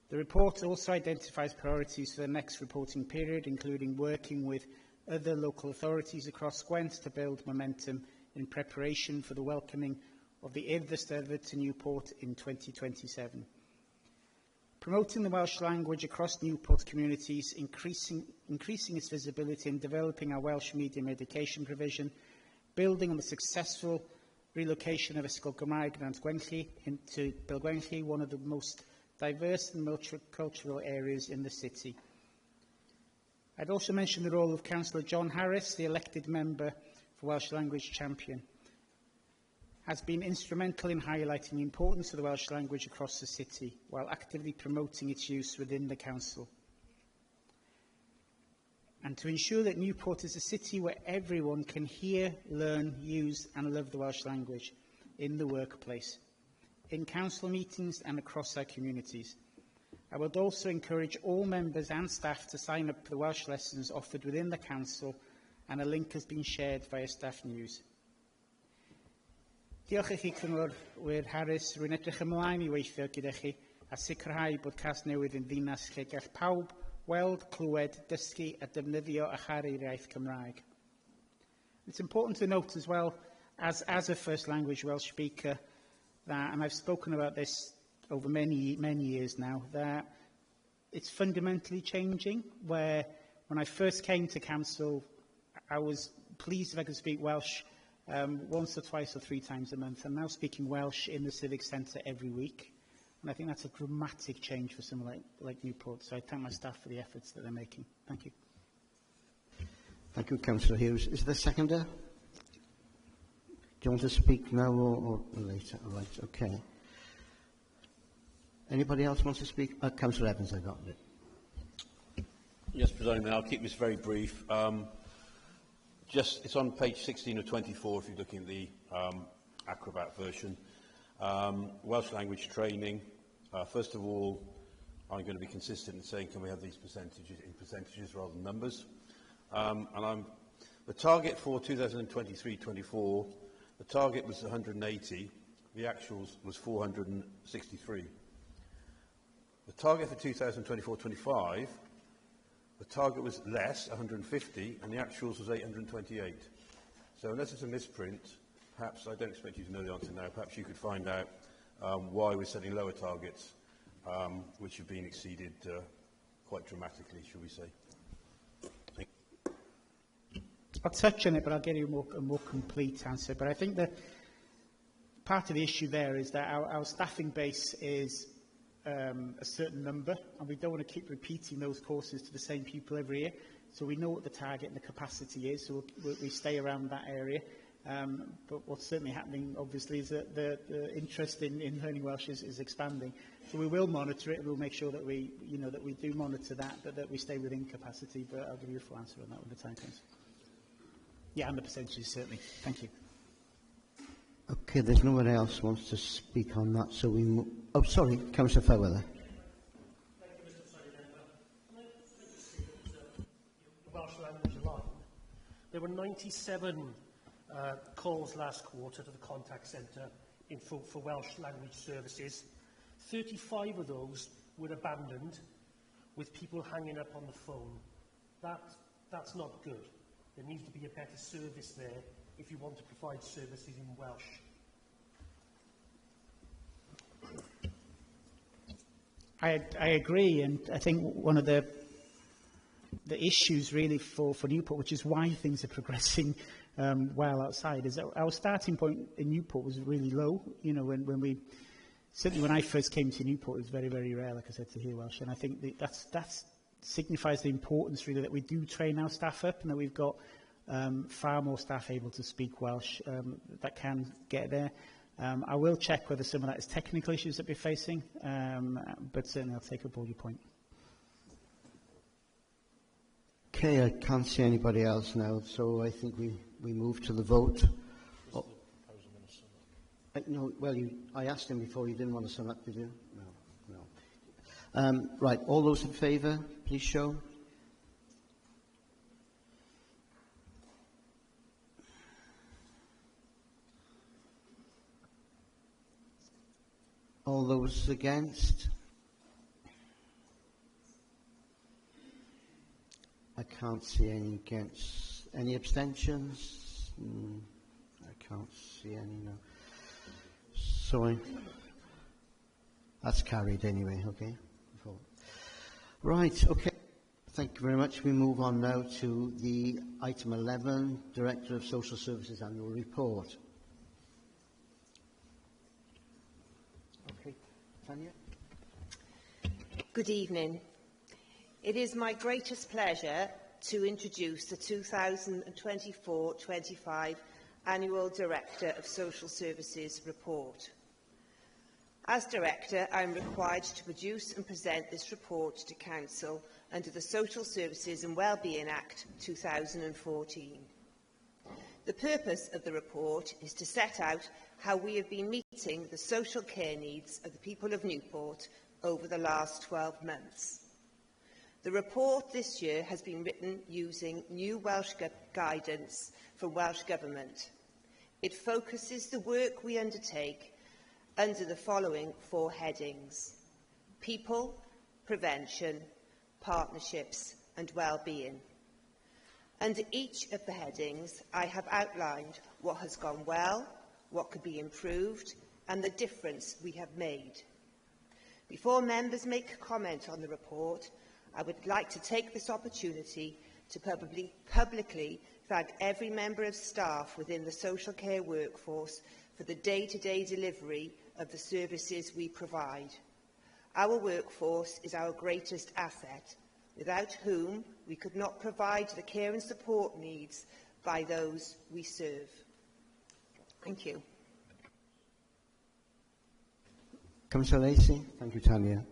The report also identifies priorities for the next reporting period, including working with other local authorities across Gwent to build momentum in preparation for the welcoming of the Eisteddfod to Newport in 2027. Promoting the Welsh language across Newport communities, increasing its visibility and developing our Welsh medium education provision, building on the successful relocation of Ysgol Gymraeg Nant Gwenlli into Pwyllgor, one of the most diverse and multicultural areas in the city. I'd also mention the role of Councillor John Harris, the elected member for Welsh Language Champion, has been instrumental in highlighting the importance of the Welsh language across the city, while actively promoting its use within the council. And to ensure that Newport is a city where everyone can hear, learn, use and love the Welsh language in the workplace, in council meetings and across our communities. I would also encourage all members and staff to sign up for the Welsh lessons offered within the council, and a link has been shared via staff news. Diolch i chi, Cynghorwyr Harris. Rwy'n edrych ymlaen I weithio gyda chi a sicrhau bod Cas Newydd yn ddinas lle gall pawb weld, clywed, dysgu a defnyddio a charu'r iaith Cymraeg. It's important to note as well, as a first language Welsh speaker, that, and I've spoken about this over many years now, that it's fundamentally changing, where when I first came to council, I was pleased if I could speak Welsh once or twice or 3 times a month. I'm now speaking Welsh in the Civic Centre every week. And I think that's a dramatic change for someone like Newport. So I thank my staff for the efforts that they're making. Thank you. Thank you, Councillor Hughes. Is there a seconder? Do you want to speak now or later? All right, okay. Anybody else want to speak? Councillor Evans, I got it. Yes, President, I'll keep this very brief. It's on page 16 of 24 if you're looking at the Acrobat version. Welsh language training. First of all, I'm going to be consistent in saying, can we have these percentages rather than numbers? The target for 2023-24, the target was 180, the actuals was 463. The target for 2024-25, the target was less, 150, and the actuals was 828. So unless it's a misprint, perhaps, I don't expect you to know the answer now, perhaps you could find out why we're setting lower targets, which have been exceeded quite dramatically, shall we say. Thank you. I'll touch on it, but I'll give you a more complete answer. But I think that part of the issue there is that our staffing base is a certain number, and we don't want to keep repeating those courses to the same people every year. So we know what the target and the capacity is, so we stay around that area. But what's certainly happening, obviously, is that the interest in learning Welsh is expanding. So we will monitor it, and we'll make sure that we do monitor that, but that we stay within capacity. But I'll give you a full answer on that when the time comes. Yeah, and the percentages, certainly. Thank you. Okay, there's no one else wants to speak on that, so we move. Oh, sorry, Councillor Fairweather. Welsh language line. There were 97 calls last quarter to the contact centre for Welsh language services. 35 of those were abandoned, with people hanging up on the phone. That's not good. There needs to be a better service there if you want to provide services in Welsh. I agree, and I think one of the issues really for Newport, which is why things are progressing well outside, is that our starting point in Newport was really low. You know, certainly when I first came to Newport, it was very, very rare, like I said, to hear Welsh, and I think that signifies the importance really that we do train our staff up, and that we've got far more staff able to speak Welsh that can get there. I will check whether some of that is technical issues that we're facing, but certainly I'll take up all your point. Okay, I can't see anybody else now, so I think we move to the vote. Oh. No, well, I asked him before. You didn't want to sum up, did you? No. Right, all those in favour, please show. All those against? I can't see any against. Any abstentions? I can't see any, no. So that's carried anyway, okay? Right, okay. Thank you very much. We move on now to the item 11, Director of Social Services Annual Report. Okay, Tanya? Good evening. It is my greatest pleasure to introduce the 2024-25 Annual Director of Social Services Report. As Director, I am required to produce and present this report to Council under the Social Services and Wellbeing Act 2014. The purpose of the report is to set out how we have been meeting the social care needs of the people of Newport over the last 12 months. The report this year has been written using new Welsh guidance from Welsh Government. It focuses the work we undertake under the following 4 headings: people, prevention, partnerships and well-being. Under each of the headings, I have outlined what has gone well, what could be improved and the difference we have made. Before members make comment on the report, I would like to take this opportunity to publicly thank every member of staff within the social care workforce for the day-to-day delivery of the services we provide. Our workforce is our greatest asset, without whom we could not provide the care and support needs by those we serve. Thank you. Councillor Lacey. Thank you, Tanya.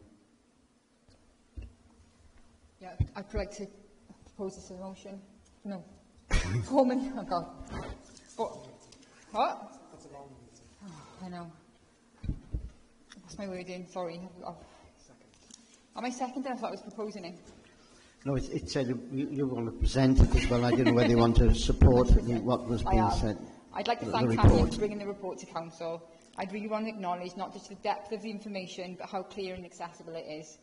Yeah, I'd like to propose this as a motion. No. Foreman. Oh, God. What? Oh, I know. What's my word in? Sorry. Am I seconding? I thought I was proposing it. No, it said you want to present it as well. I didn't know whether you want to support what was being said. I'd like to thank Tanya for bringing the report to Council. I'd really want to acknowledge not just the depth of the information, but how clear and accessible it is.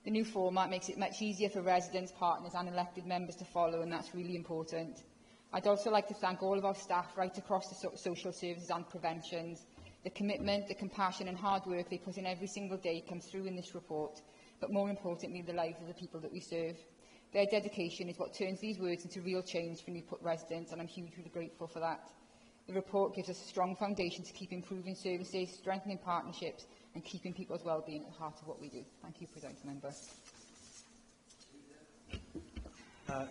The new format makes it much easier for residents, partners and elected members to follow, and that's really important. I'd also like to thank all of our staff right across the social services and preventions. The commitment, the compassion and hard work they put in every single day comes through in this report, but more importantly, the lives of the people that we serve. Their dedication is what turns these words into real change for Newport residents, and I'm hugely grateful for that. The report gives us a strong foundation to keep improving services, strengthening partnerships and keeping people's well-being at the heart of what we do. Thank you, Presiding Member.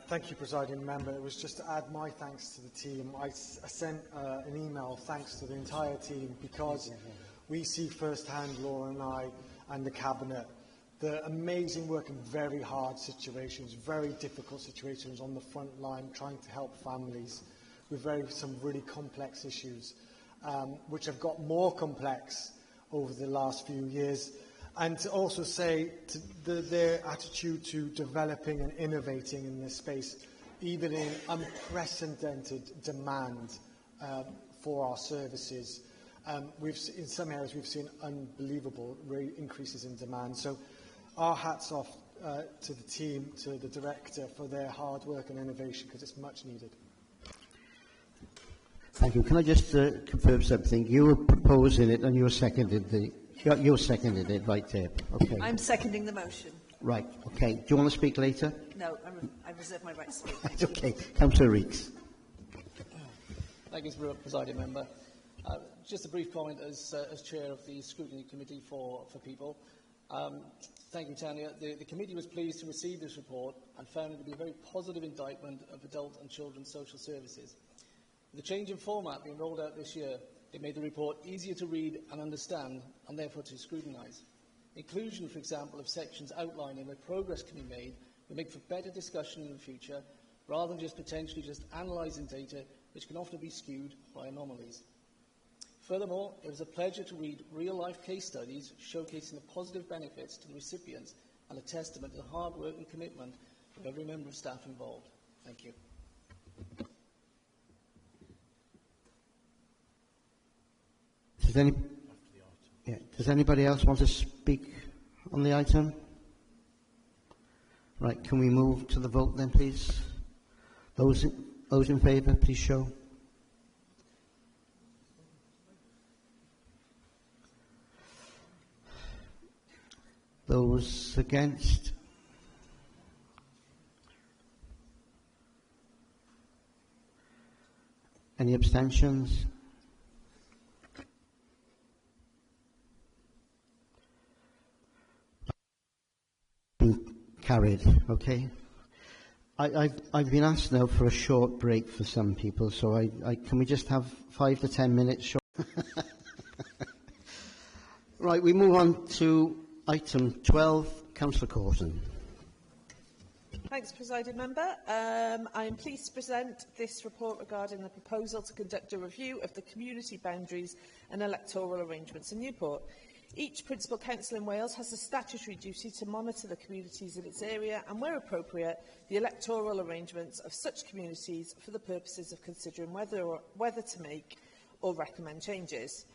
Thank you, Presiding Member. It was just to add my thanks to the team. I sent an email thanks to the entire team because we see firsthand, Laura and I and the Cabinet, the amazing work in very hard situations, very difficult situations on the front line, trying to help families with some really complex issues, which have got more complex over the last few years. And to also say their attitude to developing and innovating in this space, even in unprecedented demand for our services. In some areas, we've seen unbelievable increases in demand. So our hats off to the team, to the Director, for their hard work and innovation, because it's much needed. Thank you. Can I just confirm something? You were proposing it and you seconded it, right there. Okay. I'm seconding the motion. Right. Okay. Do you want to speak later? No, I reserve my right to speak. Okay. Councillor Reeks. Thank you, Presiding Member. Just a brief comment as Chair of the Scrutiny Committee for People. Thank you, Tanya. The committee was pleased to receive this report and found it to be a very positive indictment of adult and children's social services. With the change in format being rolled out this year, it made the report easier to read and understand, and therefore to scrutinise. Inclusion, for example, of sections outlining where progress can be made will make for better discussion in the future, rather than just potentially just analysing data which can often be skewed by anomalies. Furthermore, it was a pleasure to read real-life case studies showcasing the positive benefits to the recipients and a testament to the hard work and commitment of every member of staff involved. Thank you. Does anybody else want to speak on the item? Right, can we move to the vote then, please? Those in favour, please show. Those against? Any abstentions? Carried. Okay. I've been asked now for a short break for some people, so can we just have 5 to 10 minutes short? Right, we move on to item 12, Councillor Corson. Thanks, Presiding Member. I am pleased to present this report regarding the proposal to conduct a review of the community boundaries and electoral arrangements in Newport. Each Principal Council in Wales has a statutory duty to monitor the communities in its area and, where appropriate, the electoral arrangements of such communities for the purposes of considering whether to make or recommend changes.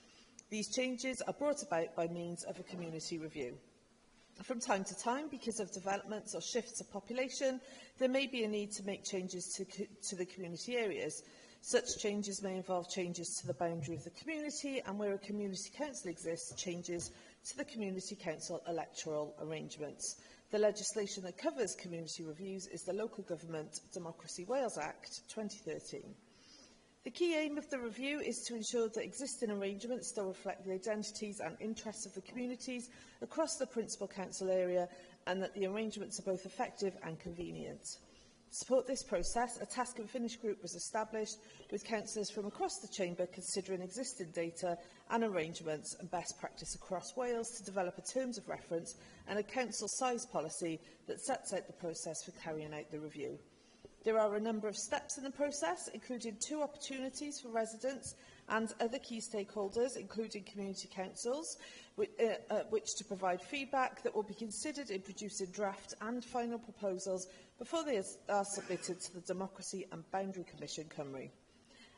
These changes are brought about by means of a community review. From time to time, because of developments or shifts of population, there may be a need to make changes to the community areas. Such changes may involve changes to the boundary of the community, and where a community council exists, changes to the community council electoral arrangements. The legislation that covers community reviews is the Local Government Democracy Wales Act 2013. The key aim of the review is to ensure that existing arrangements still reflect the identities and interests of the communities across the Principal Council area, and that the arrangements are both effective and convenient. To support this process, a task and finish group was established with councillors from across the Chamber considering existing data and arrangements and best practice across Wales to develop a terms of reference and a council size policy that sets out the process for carrying out the review. There are a number of steps in the process, including 2 opportunities for residents and other key stakeholders, including community councils, which to provide feedback that will be considered in producing draft and final proposals before they are submitted to the Democracy and Boundary Commission Cymru.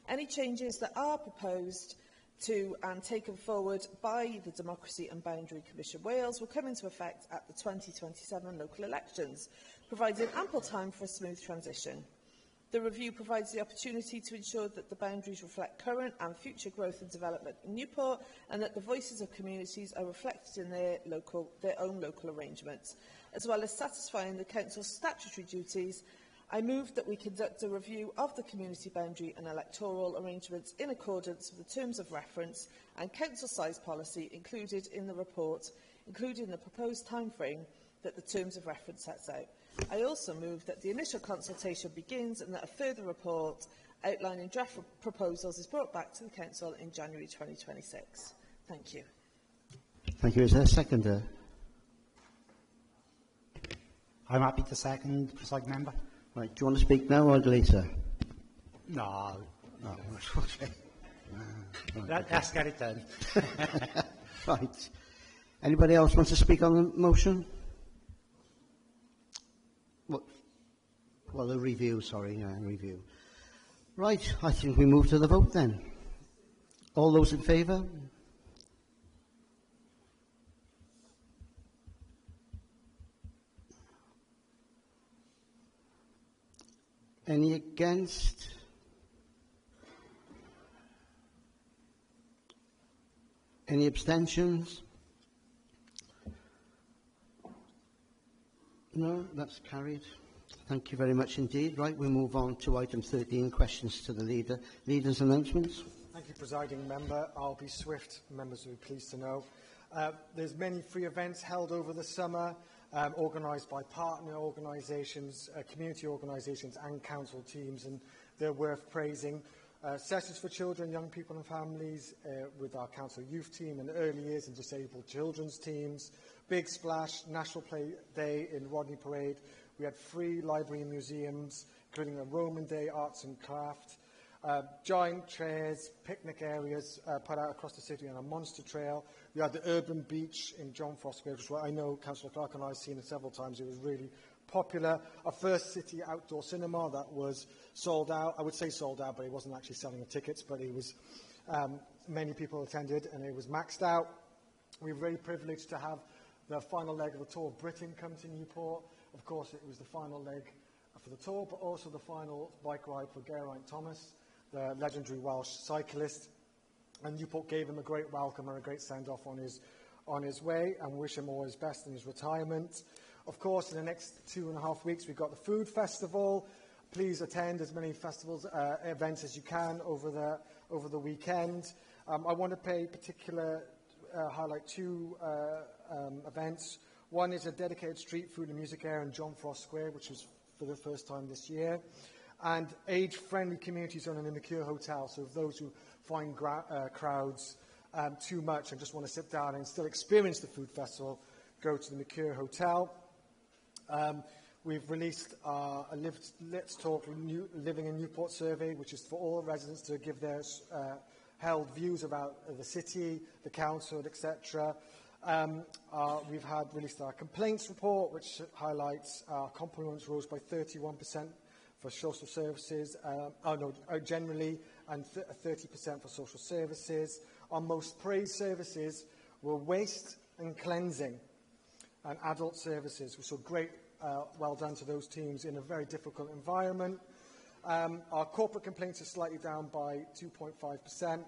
Any changes that are proposed to and taken forward by the Democracy and Boundary Commission Wales will come into effect at the 2027 local elections, providing ample time for a smooth transition. The review provides the opportunity to ensure that the boundaries reflect current and future growth and development in Newport, and that the voices of communities are reflected in their own local arrangements, as well as satisfying the Council's statutory duties. I move that we conduct a review of the community boundary and electoral arrangements in accordance with the terms of reference and council size policy included in the report, including the proposed timeframe that the terms of reference sets out. I also move that the initial consultation begins and that a further report outlining draft proposals is brought back to the Council in January 2026. Thank you. Thank you. Is there a seconder? I'm happy to second, Presiding Member. Right, do you want to speak now or later? No. No. Okay. Let's get it done. Right. Anybody else want to speak on the motion? Well, a review, sorry, review. Right, I think we move to the vote then. All those in favour? Any against? Any abstentions? No, that's carried. Thank you very much indeed. Right, we move on to item 13, questions to the leader. Leader's announcements. Thank you, Presiding Member. I'll be swift. Members will be pleased to know. There's many free events held over the summer, organised by partner organisations, community organisations and council teams, and they're worth praising. Sessions for children, young people and families with our council youth team and early years and disabled children's teams. Big Splash National Play Day in Rodney Parade We had free library and museums, including a Roman Day arts and craft, giant chairs, picnic areas put out across the city on a monster trail. We had the urban beach in John Frost Square, which I know Councillor Clark and I have seen it several times. It was really popular. Our first city outdoor cinema that was sold out. I would say sold out, but it wasn't actually selling the tickets, but it was many people attended and it was maxed out. We were very privileged to have the final leg of the Tour of Britain come to Newport. Of course, it was the final leg for the Tour, but also the final bike ride for Geraint Thomas, the legendary Welsh cyclist. And Newport gave him a great welcome and a great send-off on his way, and wish him all his best in his retirement. Of course, in the next 2.5 weeks, we've got the Food Festival. Please attend as many festivals, events as you can over the weekend. I want to pay particular highlight two events. One is a dedicated street food and music area in John Frost Square, which was for the first time this year, and age-friendly community zone in the Mercure Hotel. So those who find crowds too much and just want to sit down and still experience the food festival, go to the Mercure Hotel. We've released a Let's Talk Living in Newport survey, which is for all residents to give their held views about the city, the council, etc. We've released our complaints report, which highlights our compliments rose by 31% for social services, generally, and 30% for social services. Our most praised services were waste and cleansing and adult services. So great, well done to those teams in a very difficult environment. Our corporate complaints are slightly down by 2.5%,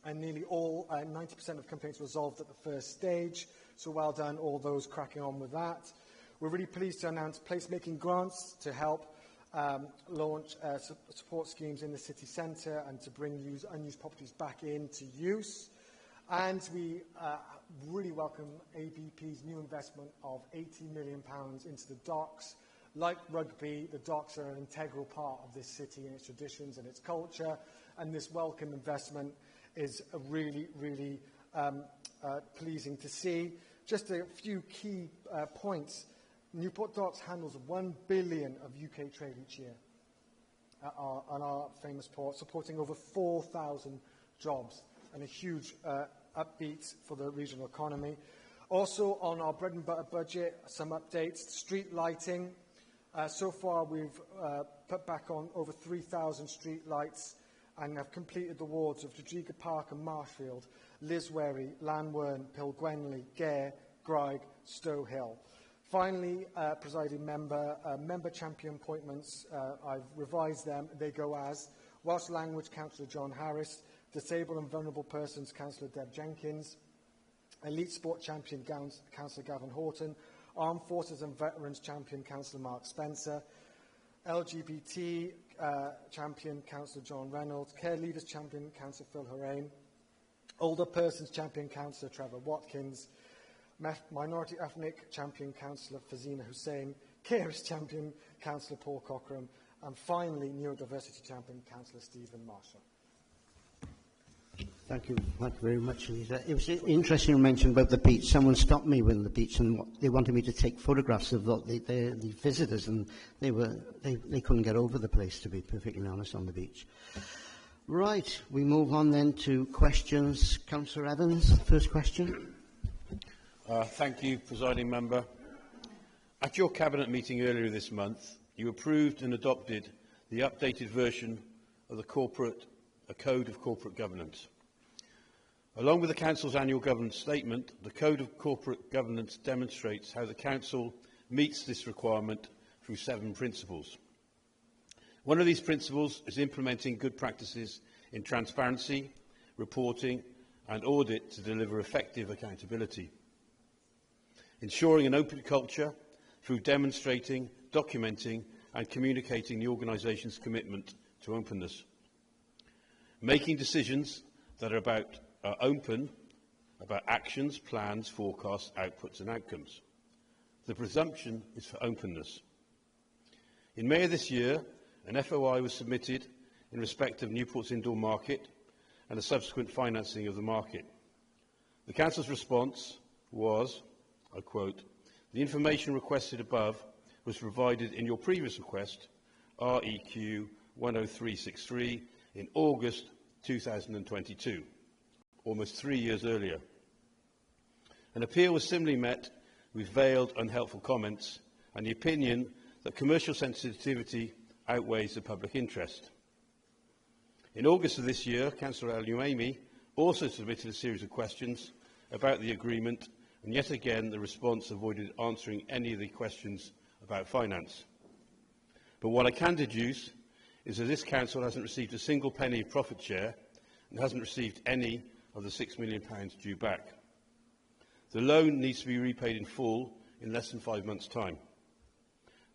and nearly all, 90% of complaints resolved at the first stage. So well done, all those cracking on with that. We're really pleased to announce placemaking grants to help launch support schemes in the city centre and to bring unused properties back into use. And we really welcome ABP's new investment of £80 million into the docks. Like Rugby, the docks are an integral part of this city and its traditions and its culture, and this welcome investment is really, really pleasing to see. Just a few key points. Newport Docks handles 1 billion of UK trade each year on our famous port, supporting over 4,000 jobs and a huge upbeat for the regional economy. Also, on our bread and butter budget, some updates. Street lighting. So far, we've put back on over 3,000 street lights and have completed the wards of Tregeaga Park and Marshfield, Liswerry, Llanwern, Pylgwenley, Gare, Graig, Stow Hill. Finally, presiding member, member champion appointments, I've revised them. They go as Welsh Language Councillor John Harris, Disabled and Vulnerable Persons Councillor Deb Jenkins, Elite Sport Champion Councillor Gavin Horton, Armed Forces and Veterans Champion Councillor Mark Spencer, LGBT Champion Councillor John Reynolds, Care Leaders Champion Councillor Phil Horain, Older Persons Champion Councillor Trevor Watkins, Minority Ethnic Champion Councillor Fazina Hussain, Carers Champion Councillor Paul Cockram, and finally Neurodiversity Champion Councillor Stephen Marshall. Thank you very much, Lisa. It was interesting you mentioned about the beach. Someone stopped me with the beach and they wanted me to take photographs of the visitors, and they couldn't get over the place, to be perfectly honest, on the beach. Right, we move on then to questions. Councillor Evans, first question. Thank you, Presiding Member. At your Cabinet meeting earlier this month, you approved and adopted the updated version of the Code of Corporate Governance. Along with the Council's annual governance statement, the Code of Corporate Governance demonstrates how the Council meets this requirement through 7 principles. One of these principles is implementing good practices in transparency, reporting and audit to deliver effective accountability. Ensuring an open culture through demonstrating, documenting and communicating the organisation's commitment to openness. Making decisions that are open about actions, plans, forecasts, outputs and outcomes. The presumption is for openness. In May of this year, an FOI was submitted in respect of Newport's indoor market and the subsequent financing of the market. The Council's response was, I quote, "The information requested above was provided in your previous request, REQ 10363, in August 2022, almost 3 years earlier. An appeal was similarly met with veiled, unhelpful comments and the opinion that commercial sensitivity outweighs the public interest. In August of this year, Councillor Aelod Lleyg also submitted a series of questions about the agreement, and yet again the response avoided answering any of the questions about finance. But what I can deduce is that this council hasn't received a single penny of profit share and hasn't received any of the £6 million due back. The loan needs to be repaid in full in less than 5 months' time.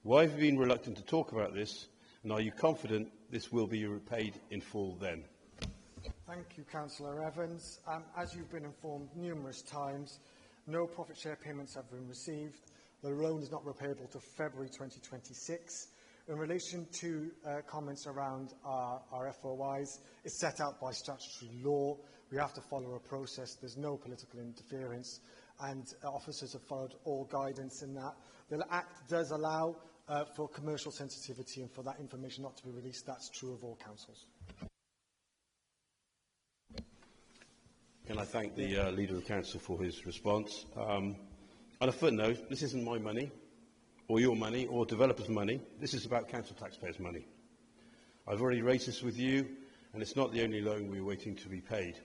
Why have you been reluctant to talk about this, and are you confident this will be repaid in full then? Thank you, Councillor Evans. As you've been informed numerous times, no profit share payments have been received. The loan is not repayable to February 2026. In relation to comments around our FOIs, it's set out by statutory law. We have to follow a process. There's no political interference, and officers have followed all guidance in that. The Act does allow for commercial sensitivity and for that information not to be released. That's true of all councils. Can I thank the Leader of the Council for his response? On a footnote, this isn't my money, or your money, or developers' money. This is about council taxpayers' money. I've already raised this with you, and it's not the only loan we're waiting to be paid.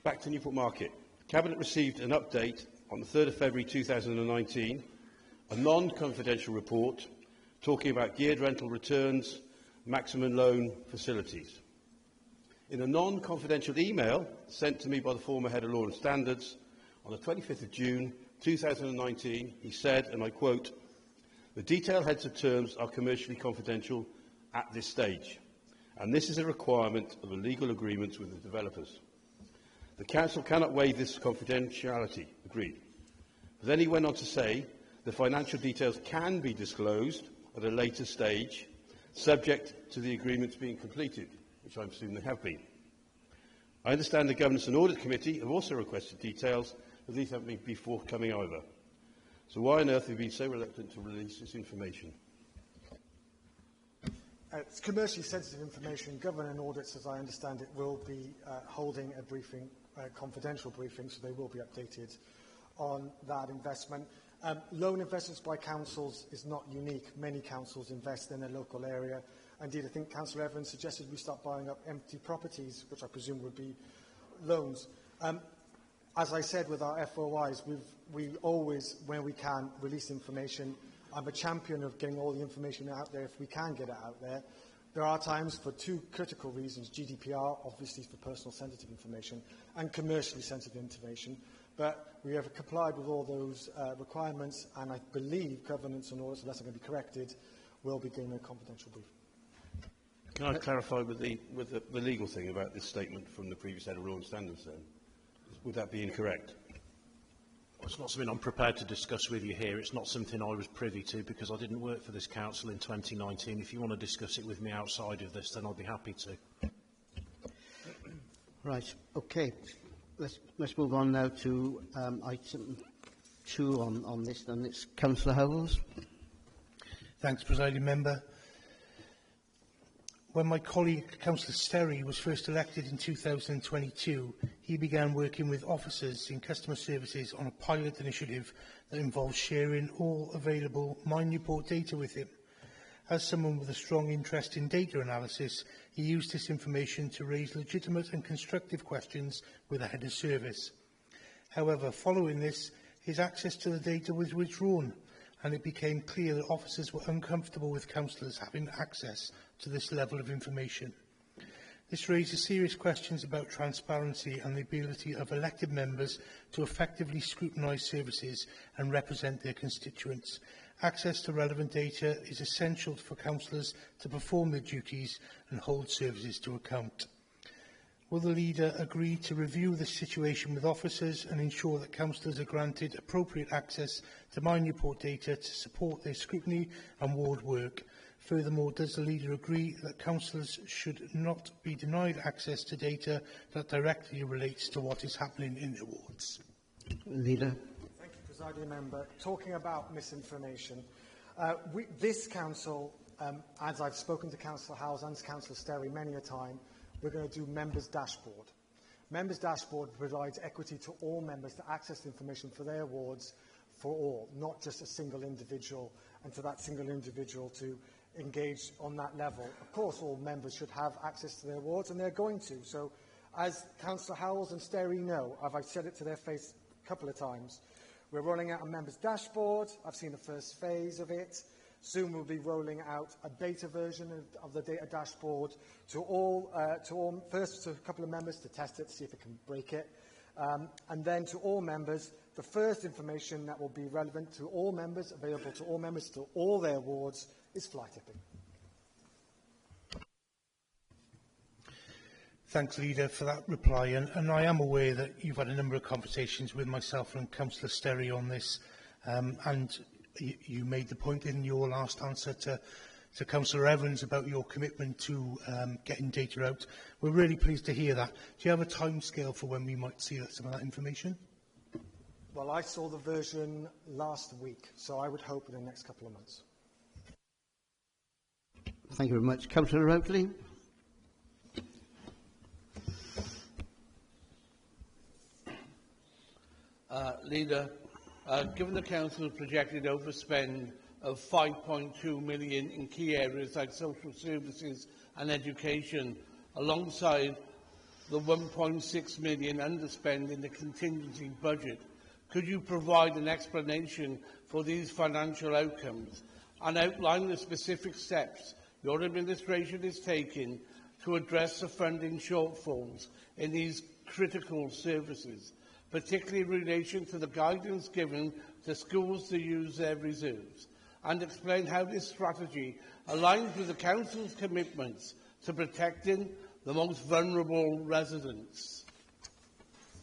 Back to Newport Market. Cabinet received an update on the 3rd of February 2019, a non-confidential report talking about geared rental returns, maximum loan facilities. In a non-confidential email sent to me by the former Head of Law and Standards on the 25th of June 2019, he said, and I quote, "The detailed heads of terms are commercially confidential at this stage, and this is a requirement of the legal agreements with the developers. The Council cannot waive this confidentiality." Agreed. But then he went on to say the financial details can be disclosed at a later stage, subject to the agreements being completed, which I assume they have been. I understand the Governance and Audit Committee have also requested details, but these haven't been forthcoming either. So why on earth have you been so reluctant to release this information? It's commercially sensitive information. Governance and Audits, as I understand it, will be holding a briefing, confidential briefing, so they will be updated on that investment. Loan investments by councils is not unique. Many councils invest in a local area. Indeed, I think Councillor Evans suggested we start buying up empty properties, which I presume would be loans. As I said with our FOIs, we always, when we can, release information. I'm a champion of getting all the information out there if we can get it out there. There are times for two critical reasons: GDPR, obviously for personal sensitive information, and commercially sensitive information. But we have complied with all those requirements, and I believe Governance and Audits, unless I'm going to be corrected, will be giving a confidential brief. Can I clarify with the legal thing about this statement from the previous Head of Law and Standards then? Would that be incorrect? Well, it's not something I'm prepared to discuss with you here. It's not something I was privy to because I didn't work for this council in 2019. If you want to discuss it with me outside of this, then I'll be happy to. Right. Okay. Let's move on now to item 2 on this, and it's Councillor Howells. Thanks, Presiding Member. When my colleague, Councillor Sterry, was first elected in 2022, he began working with officers in customer services on a pilot initiative that involves sharing all available My Newport data with him. As someone with a strong interest in data analysis, he used this information to raise legitimate and constructive questions with the head of service. However, following this, his access to the data was withdrawn, and it became clear that officers were uncomfortable with councillors having access to this level of information. This raises serious questions about transparency and the ability of elected members to effectively scrutinise services and represent their constituents. Access to relevant data is essential for councillors to perform their duties and hold services to account. Will the Leader agree to review this situation with officers and ensure that councillors are granted appropriate access to My Newport data to support their scrutiny and ward work? Furthermore, does the Leader agree that councillors should not be denied access to data that directly relates to what is happening in their wards? Leader. Thank you, Presiding Member, talking about misinformation, this Council, as I've spoken to Councillor Howells and Councillor Sterry many a time, we're going to do Members' Dashboard. Members' Dashboard provides equity to all members to access information for their awards for all, not just a single individual, and to that single individual to engage on that level. Of course, all members should have access to their awards, and they're going to. So, as Councillor Howells and Sterry know, I've said it to their face a couple of times, we're rolling out a members' dashboard. I've seen the first phase of it. Soon we'll be rolling out a beta version of the data dashboard to all, first to a couple of members to test it, see if it can break it, and then to all members. The first information that will be relevant to all members, available to all members, to all their awards, is fly tipping. Thanks, Leader, for that reply. And I am aware that you've had a number of conversations with myself and Councillor Sterry on this, and you made the point in your last answer to Councillor Evans about your commitment to getting data out. We're really pleased to hear that. Do you have a timescale for when we might see some of that information? Well, I saw the version last week, so I would hope in the next couple of months. Thank you very much. Councillor Oakley. Leader, given the Council's projected overspend of £5.2 million in key areas like social services and education, alongside the £1.6 million underspend in the contingency budget, could you provide an explanation for these financial outcomes and outline the specific steps your administration is taking to address the funding shortfalls in these critical services, particularly in relation to the guidance given to schools to use their reserves, and explain how this strategy aligns with the Council's commitments to protecting the most vulnerable residents?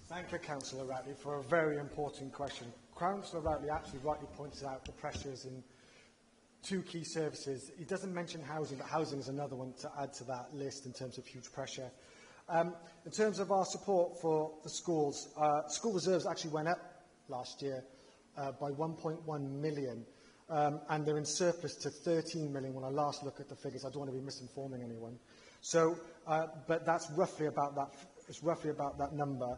Thank you, Councillor Ratley, for a very important question. Councillor Ratley actually rightly points out the pressures in two key services. He doesn't mention housing, but housing is another one to add to that list in terms of huge pressure. In terms of our support for the schools, school reserves actually went up last year by 1.1 million, and they're in surplus to 13 million when I last look at the figures. I don't want to be misinforming anyone. So, but that's roughly about that. It's roughly about that number.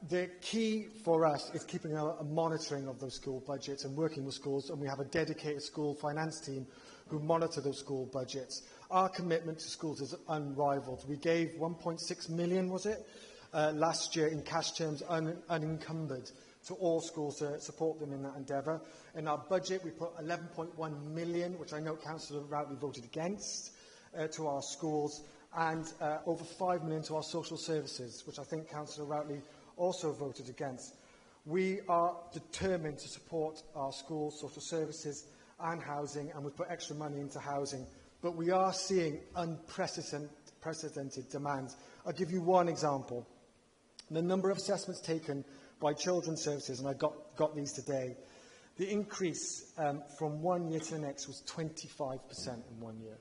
The key for us is keeping a monitoring of those school budgets and working with schools, and we have a dedicated school finance team who monitor those school budgets. Our commitment to schools is unrivaled. We gave 1.6 million, was it, last year in cash terms, unencumbered, to all schools to support them in that endeavour. In our budget, we put 11.1 million, which I know Councillor Routley voted against, to our schools, and over 5 million to our social services, which I think Councillor Routley also voted against. We are determined to support our schools, social services and housing, and we put extra money into housing. But we are seeing unprecedented demands. I'll give you one example. The number of assessments taken by children's services, and I got these today, the increase from 1 year to the next was 25% in 1 year.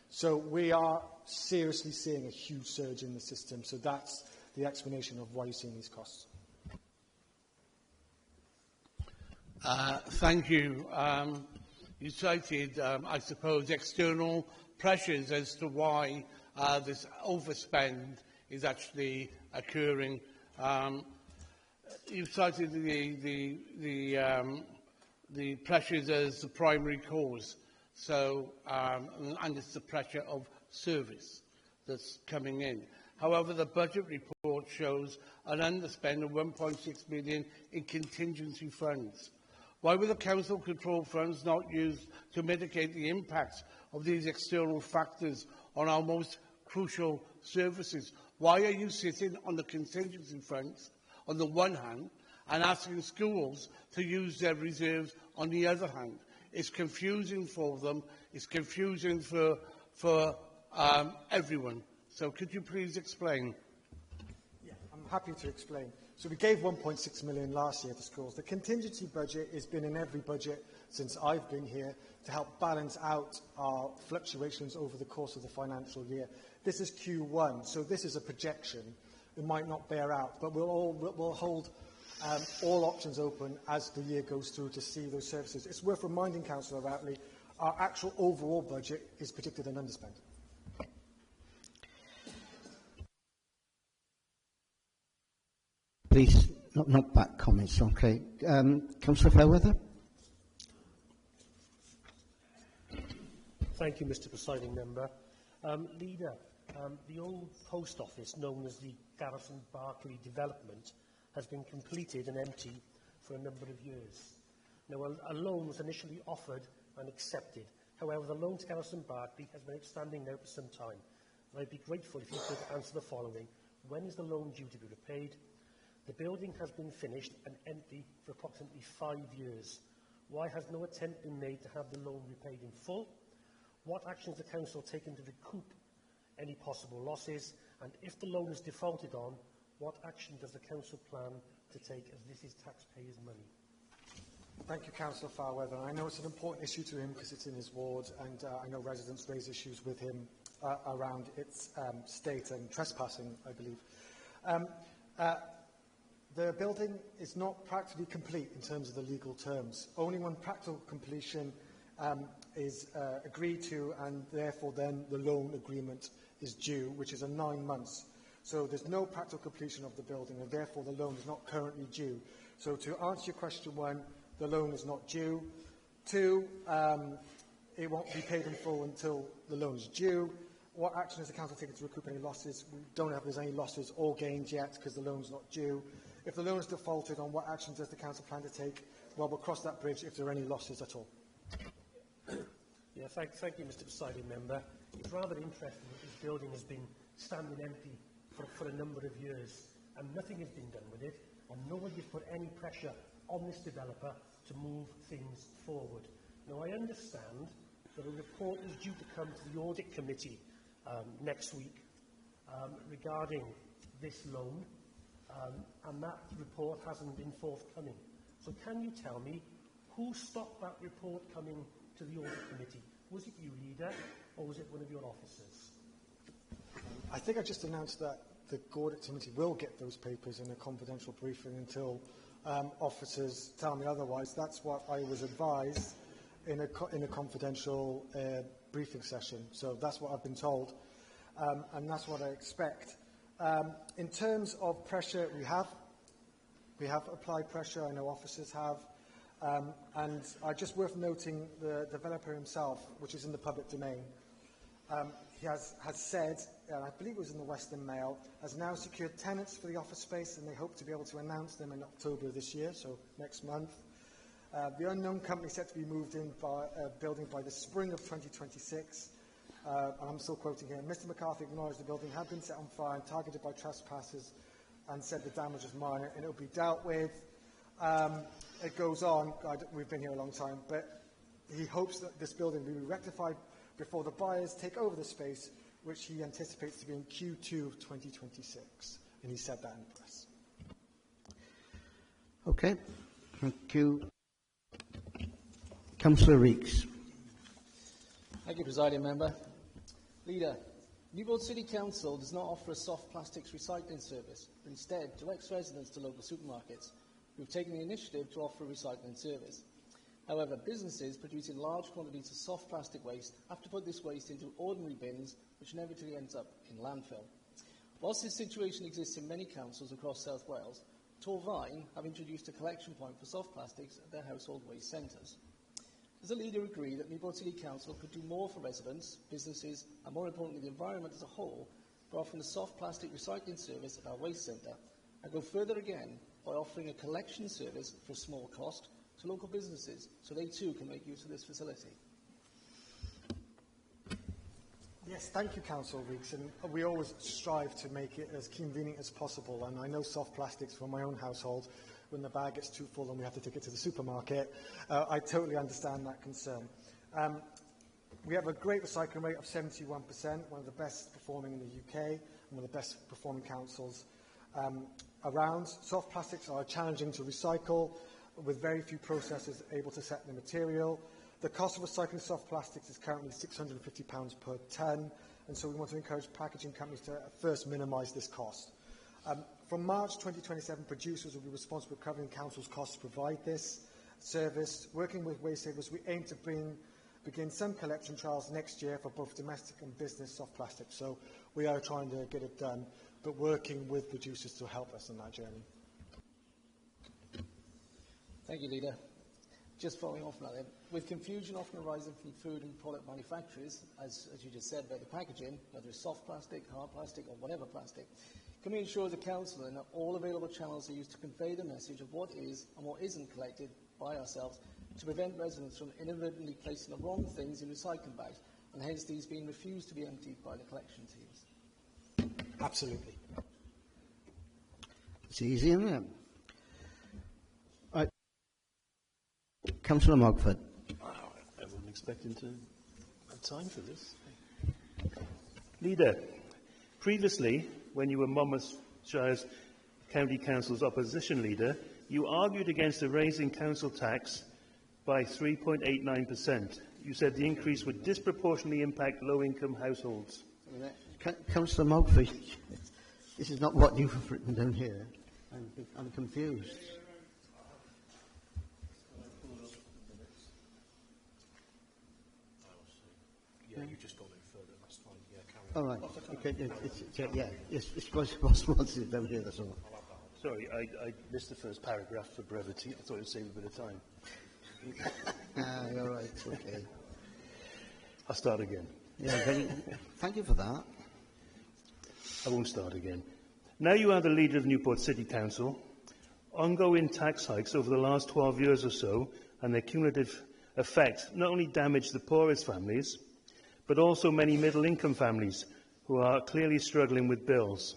So we are seriously seeing a huge surge in the system. So that's the explanation of why you're seeing these costs. Thank you. You cited, I suppose, external pressures as to why this overspend is actually occurring. You cited the pressures as the primary cause. So, and it's the pressure of service that's coming in. However, the budget report shows an underspend of 1.6 million in contingency funds. Why were the council control funds not used to mitigate the impacts of these external factors on our most crucial services? Why are you sitting on the contingency funds on the one hand and asking schools to use their reserves on the other hand? It's confusing for them. It's confusing for everyone. So could you please explain? Yeah, I'm happy to explain. So we gave 1.6 million last year to schools. The contingency budget has been in every budget since I've been here to help balance out our fluctuations over the course of the financial year. This is Q1, so this is a projection. It might not bear out, but we'll hold all options open as the year goes through to see those services. It's worth reminding Councillor Routley, our actual overall budget is predicted an underspend. Please, not back comments, okay. Councillor Fairweather? Thank you, Mr Presiding Member. Leader, the old post office, known as the Garrison Barclay development, has been completed and empty for a number of years. Now, a loan was initially offered and accepted. However, the loan to Garrison Barclay has been outstanding now for some time. And I'd be grateful if you could answer the following. When is the loan due to be repaid? The building has been finished and empty for approximately 5 years. Why has no attempt been made to have the loan repaid in full? What actions has the Council taken to recoup any possible losses? And if the loan is defaulted on, what action does the Council plan to take, as this is taxpayers' money? Thank you, Councillor Fairweather. I know it's an important issue to him because it's in his ward, and I know residents raise issues with him around its state and trespassing, I believe. The building is not practically complete in terms of the legal terms. Only when practical completion is agreed to, and therefore then the loan agreement is due, which is 9 months. So there's no practical completion of the building, and therefore the loan is not currently due. So to answer your question, 1, the loan is not due. 2, it won't be paid in full until the loan is due. What action has the Council taken to recoup any losses? We don't have there's any losses or gains yet because the loan is not due. If the loan is defaulted on, what action does the Council plan to take? Well, we'll cross that bridge if there are any losses at all. Yeah, thank you, Mr Presiding Member. It's rather interesting that this building has been standing empty for a number of years and nothing has been done with it, and nobody has put any pressure on this developer to move things forward. Now, I understand that a report is due to come to the Audit Committee next week regarding this loan, and that report hasn't been forthcoming. So can you tell me who stopped that report coming to the Audit Committee? Was it you, Leader, or was it one of your officers? I think I just announced that the Audit Committee will get those papers in a confidential briefing until officers tell me otherwise. That's what I was advised in a confidential briefing session. So that's what I've been told, and that's what I expect. In terms of pressure, we have applied pressure. I know officers have. And just worth noting, the developer himself, which is in the public domain, he has said, and I believe it was in the Western Mail, has now secured tenants for the office space, and they hope to be able to announce them in October this year, so next month. The unknown company set to be moved in by building by the spring of 2026. And I'm still quoting here. Mr McCarthy acknowledged the building had been set on fire and targeted by trespassers, and said the damage was minor and it will be dealt with. It goes on. We've been here a long time, but he hopes that this building will be rectified before the buyers take over the space, which he anticipates to be in Q2 of 2026. And he said that in the press. Okay, thank you. Councillor Reeks. Thank you, Presiding Member. Leader, Newport City Council does not offer a soft plastics recycling service, but instead directs residents to local supermarkets who have taken the initiative to offer a recycling service. However, businesses producing large quantities of soft plastic waste have to put this waste into ordinary bins, which inevitably ends up in landfill. Whilst this situation exists in many councils across South Wales, Torfaen have introduced a collection point for soft plastics at their household waste centres. Does the Leader agree that Newport City Council could do more for residents, businesses and, more importantly, the environment as a whole by offering a soft plastic recycling service at our waste centre, and go further again by offering a collection service for a small cost to local businesses so they too can make use of this facility? Yes, thank you, Councillor Weeks, and we always strive to make it as convenient as possible, and I know soft plastics from my own household, when the bag gets too full and we have to take it to the supermarket, I totally understand that concern. We have a great recycling rate of 71%, one of the best performing in the UK, and one of the best performing councils around. Soft plastics are challenging to recycle, with very few processes able to set the material. The cost of recycling soft plastics is currently £650 per tonne, and so we want to encourage packaging companies to first minimise this cost. From March 2027, producers will be responsible for covering council's costs to provide this service. Working with Waste Savers, we aim to begin some collection trials next year for both domestic and business soft plastic. So we are trying to get it done, but working with producers to help us on that journey. Thank you, Leader. Just following off now then, with confusion often arising from food and product manufacturers, as you just said, about the packaging, whether it's soft plastic, hard plastic or whatever plastic, can we ensure as a council that all available channels are used to convey the message of what is and what isn't collected by ourselves to prevent residents from inadvertently placing the wrong things in recycling bags and hence these being refused to be emptied by the collection teams? Absolutely. It's easy, isn't it? Right. Councillor Mogford. I wasn't expecting to have time for this. Leader, previously, when you were Monmouthshire's County Council's opposition leader, you argued against the raising council tax by 3.89%. You said the increase would disproportionately impact low-income households. Councillor Mogford, this is not what you've written down here. I'm confused. Yeah, you just gone in further. That's fine. Yeah, carry All on. right. It's possible to sit down here, that's all. Sorry, I missed the first paragraph for brevity. I thought it would save a bit of time. All right, okay. I'll start again. Yeah, thank you for that. I won't start again. Now you are the leader of Newport City Council. Ongoing tax hikes over the last 12 years or so and their cumulative effect not only damage the poorest families, but also many middle-income families who are clearly struggling with bills.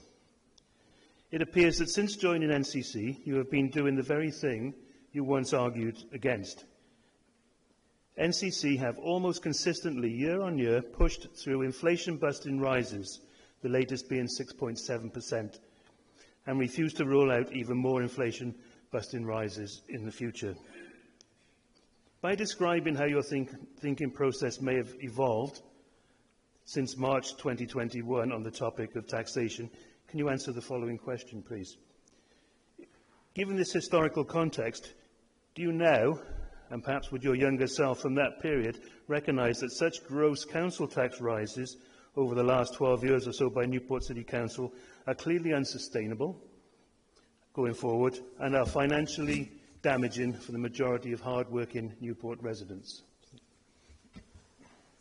It appears that since joining NCC, you have been doing the very thing you once argued against. NCC have almost consistently, year on year, pushed through inflation-busting rises, the latest being 6.7%, and refused to rule out even more inflation-busting rises in the future. By describing how your thinking process may have evolved since March 2021 on the topic of taxation, can you answer the following question, please? Given this historical context, do you now, and perhaps with your younger self from that period, recognise that such gross council tax rises over the last 12 years or so by Newport City Council are clearly unsustainable going forward and are financially damaging for the majority of hard-working Newport residents?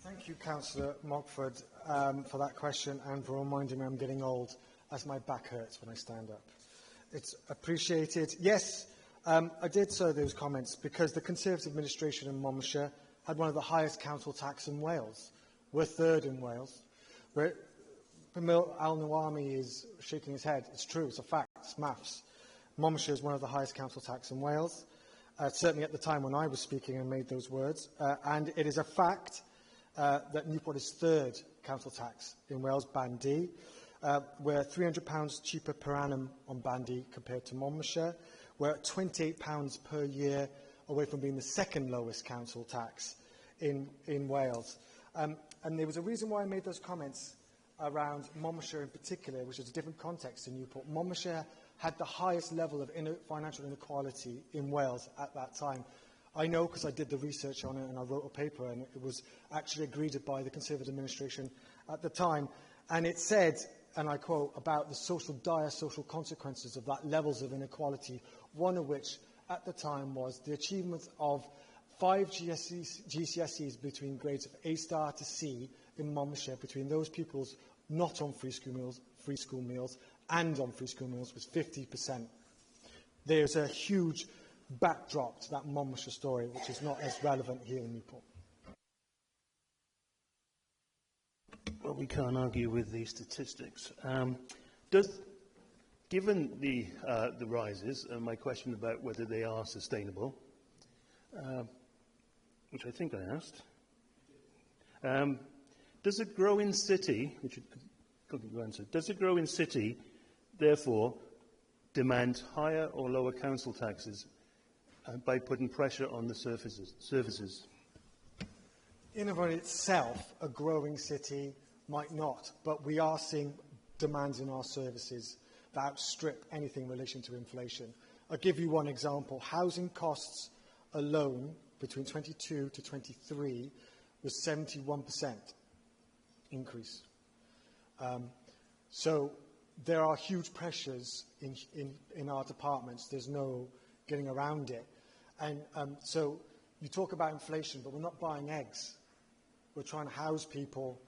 Thank you, Councillor Mockford, for that question and for reminding me I'm getting old, as my back hurts when I stand up. It's appreciated. Yes, I did sow those comments because the Conservative administration in Monmouthshire had one of the highest council tax in Wales. We're third in Wales. Pamil Al-Nawami is shaking his head. It's true, it's a fact, it's maths. Monmouthshire is one of the highest council tax in Wales, certainly at the time when I was speaking and made those words. And it is a fact that Newport is third council tax in Wales, Band D. We're £300 cheaper per annum on Band D compared to Monmouthshire. We're at £28 per year away from being the second lowest council tax in Wales. And there was a reason why I made those comments around Monmouthshire in particular, which is a different context in Newport. Monmouthshire had the highest level of financial inequality in Wales at that time. I know because I did the research on it and I wrote a paper, and it was actually agreed by the Conservative administration at the time. And it said, and I quote, about the dire social consequences of that levels of inequality, one of which at the time was the achievement of 5 GCSEs between grades of A star to C in Monmouthshire between those pupils not on free school meals and on free school meals was 50%. There's a huge backdrop to that Monmouthshire story, which is not as relevant here in Newport. Well, we can't argue with these statistics. Given the rises, and my question about whether they are sustainable, which I think I asked, does a growing city, does a growing city, therefore, demand higher or lower council taxes by putting pressure on the services? In and of itself, a growing city might not, but we are seeing demands in our services. that outstrip anything in relation to inflation. I'll give you one example. Housing costs alone between 22 to 23 was 71% increase. So there are huge pressures in our departments. There's no getting around it. And so you talk about inflation, but we're not buying eggs. We're trying to house people,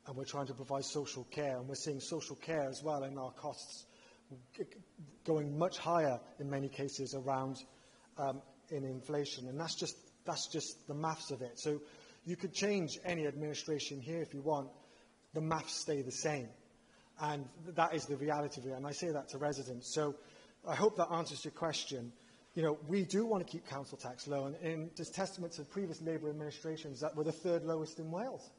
and we're trying to provide social care. And we're seeing social care as well in our costs going much higher in many cases around in inflation. And that's just the maths of it. So you could change any administration here if you want. The maths stay the same. And that is the reality of it. And I say that to residents. So I hope that answers your question. You know, we do want to keep council tax low. And it's testament to previous Labour administrations that we're the third lowest in Wales.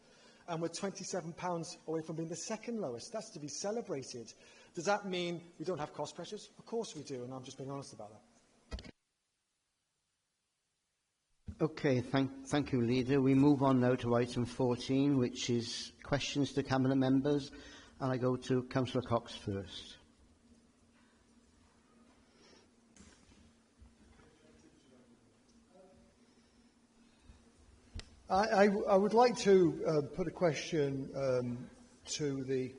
And we're £27 away from being the second lowest. That's to be celebrated. Does that mean we don't have cost pressures? Of course we do, and I'm just being honest about that. Okay, thank you, Leader. We move on now to item 14, which is questions to Cabinet members, and I go to Councillor Cox first. I would like to put a question to the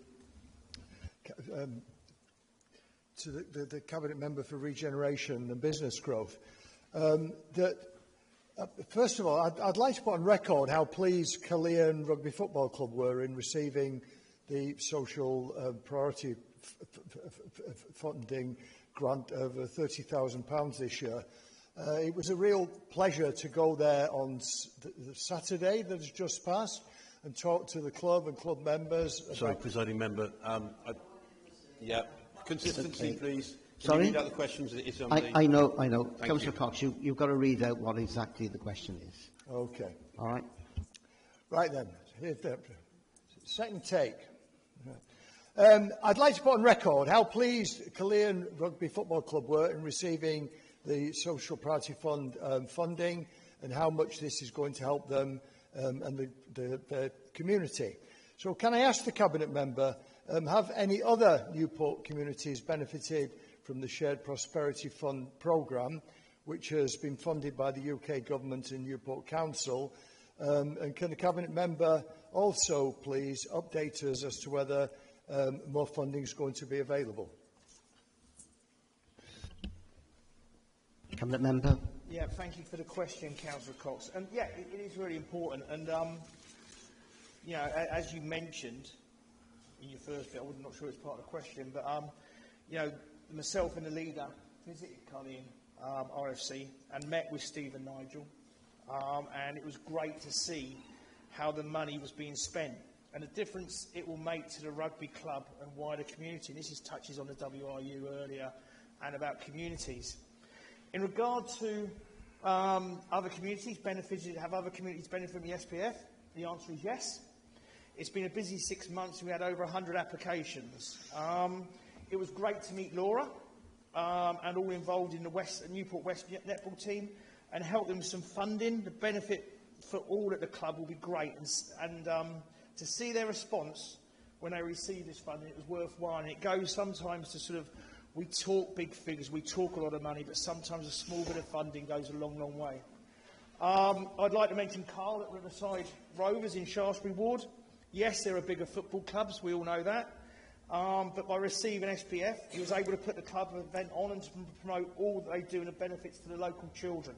Cabinet Member for Regeneration and Business Growth. First of all, I'd like to put on record how pleased Caerleon Rugby Football Club were in receiving the social priority funding grant of £30,000 this year. It was a real pleasure to go there on the Saturday that has just passed and talk to the club and club members. Sorry, Presiding Member. Consistency, please. Can Sorry? you read out the questions? It's on I know. Thank Councillor you. Cox, you've got to read out what exactly the question is. Okay. All right. Right then. Here's the second take. I'd like to put on record how pleased Caerleon Rugby Football Club were in receiving the Social Priority Fund funding and how much this is going to help them and the community. So can I ask the Cabinet Member, have any other Newport communities benefited from the Shared Prosperity Fund programme, which has been funded by the UK Government and Newport Council? And can the Cabinet Member also please update us as to whether more funding is going to be available? Cabinet Member. Yeah, thank you for the question, Councillor Cox. And yeah, it is really important. And you know, as you mentioned in your first bit, I'm not sure it's part of the question, but you know, myself and the leader visited Caerleon RFC and met with Steve and Nigel, and it was great to see how the money was being spent and the difference it will make to the rugby club and wider community. And this touches on the WRU earlier and about communities. In regard to other communities benefited, have other communities benefited from the SPF? The answer is yes. It's been a busy 6 months. We had over 100 applications. It was great to meet Laura and all involved in the Newport West netball team and help them with some funding. The benefit for all at the club will be great. And to see their response when they receive this funding, it was worthwhile. And it goes sometimes to sort of, we talk big figures, we talk a lot of money, but sometimes a small bit of funding goes a long, long way. I'd like to mention Carl at Riverside Rovers in Shaftesbury Ward. Yes, there are bigger football clubs, we all know that. But by receiving SPF, he was able to put the club event on and to promote all that they do and the benefits to the local children.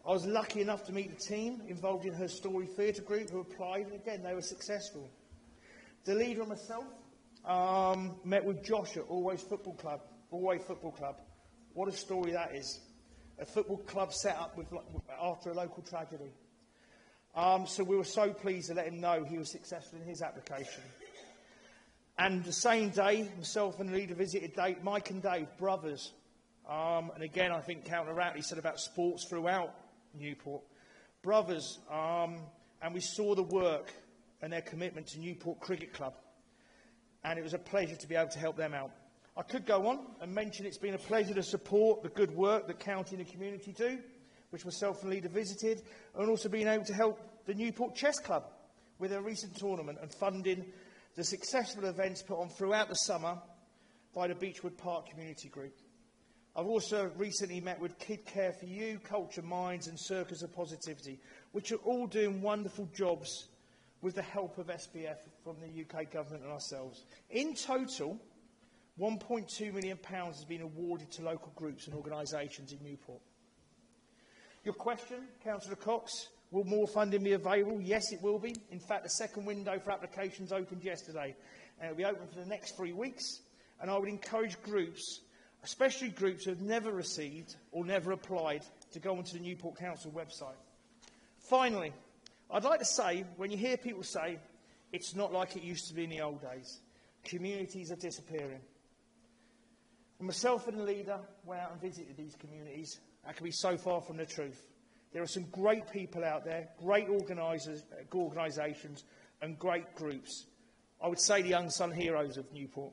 I was lucky enough to meet the team involved in Her Story Theatre Group who applied, and again, they were successful. The leader and myself met with Josh at Always Football Club. What a story that is. A football club set up after a local tragedy. So we were so pleased to let him know he was successful in his application. And the same day, myself and the leader visited Mike and Dave, brothers. And again, I think Councillor Ratley said about sports throughout Newport. Brothers, and we saw the work and their commitment to Newport Cricket Club. And it was a pleasure to be able to help them out. I could go on and mention it's been a pleasure to support the good work that county and the community do, which myself and the leader visited, and also being able to help the Newport Chess Club with their recent tournament and funding the successful events put on throughout the summer by the Beechwood Park Community Group. I've also recently met with Kid Care for You, Culture Minds and Circus of Positivity, which are all doing wonderful jobs with the help of SBF from the UK Government and ourselves. In total, £1.2 million has been awarded to local groups and organisations in Newport. Your question, Councillor Cox, will more funding be available? Yes, it will be. In fact, the second window for applications opened yesterday. And it will be open for the next 3 weeks. And I would encourage groups, especially groups who have never received or never applied, to go onto the Newport Council website. Finally, I'd like to say, when you hear people say, it's not like it used to be in the old days, communities are disappearing. And myself and the leader went out and visited these communities. That can be so far from the truth. There are some great people out there, great organisations and great groups. I would say the unsung heroes of Newport,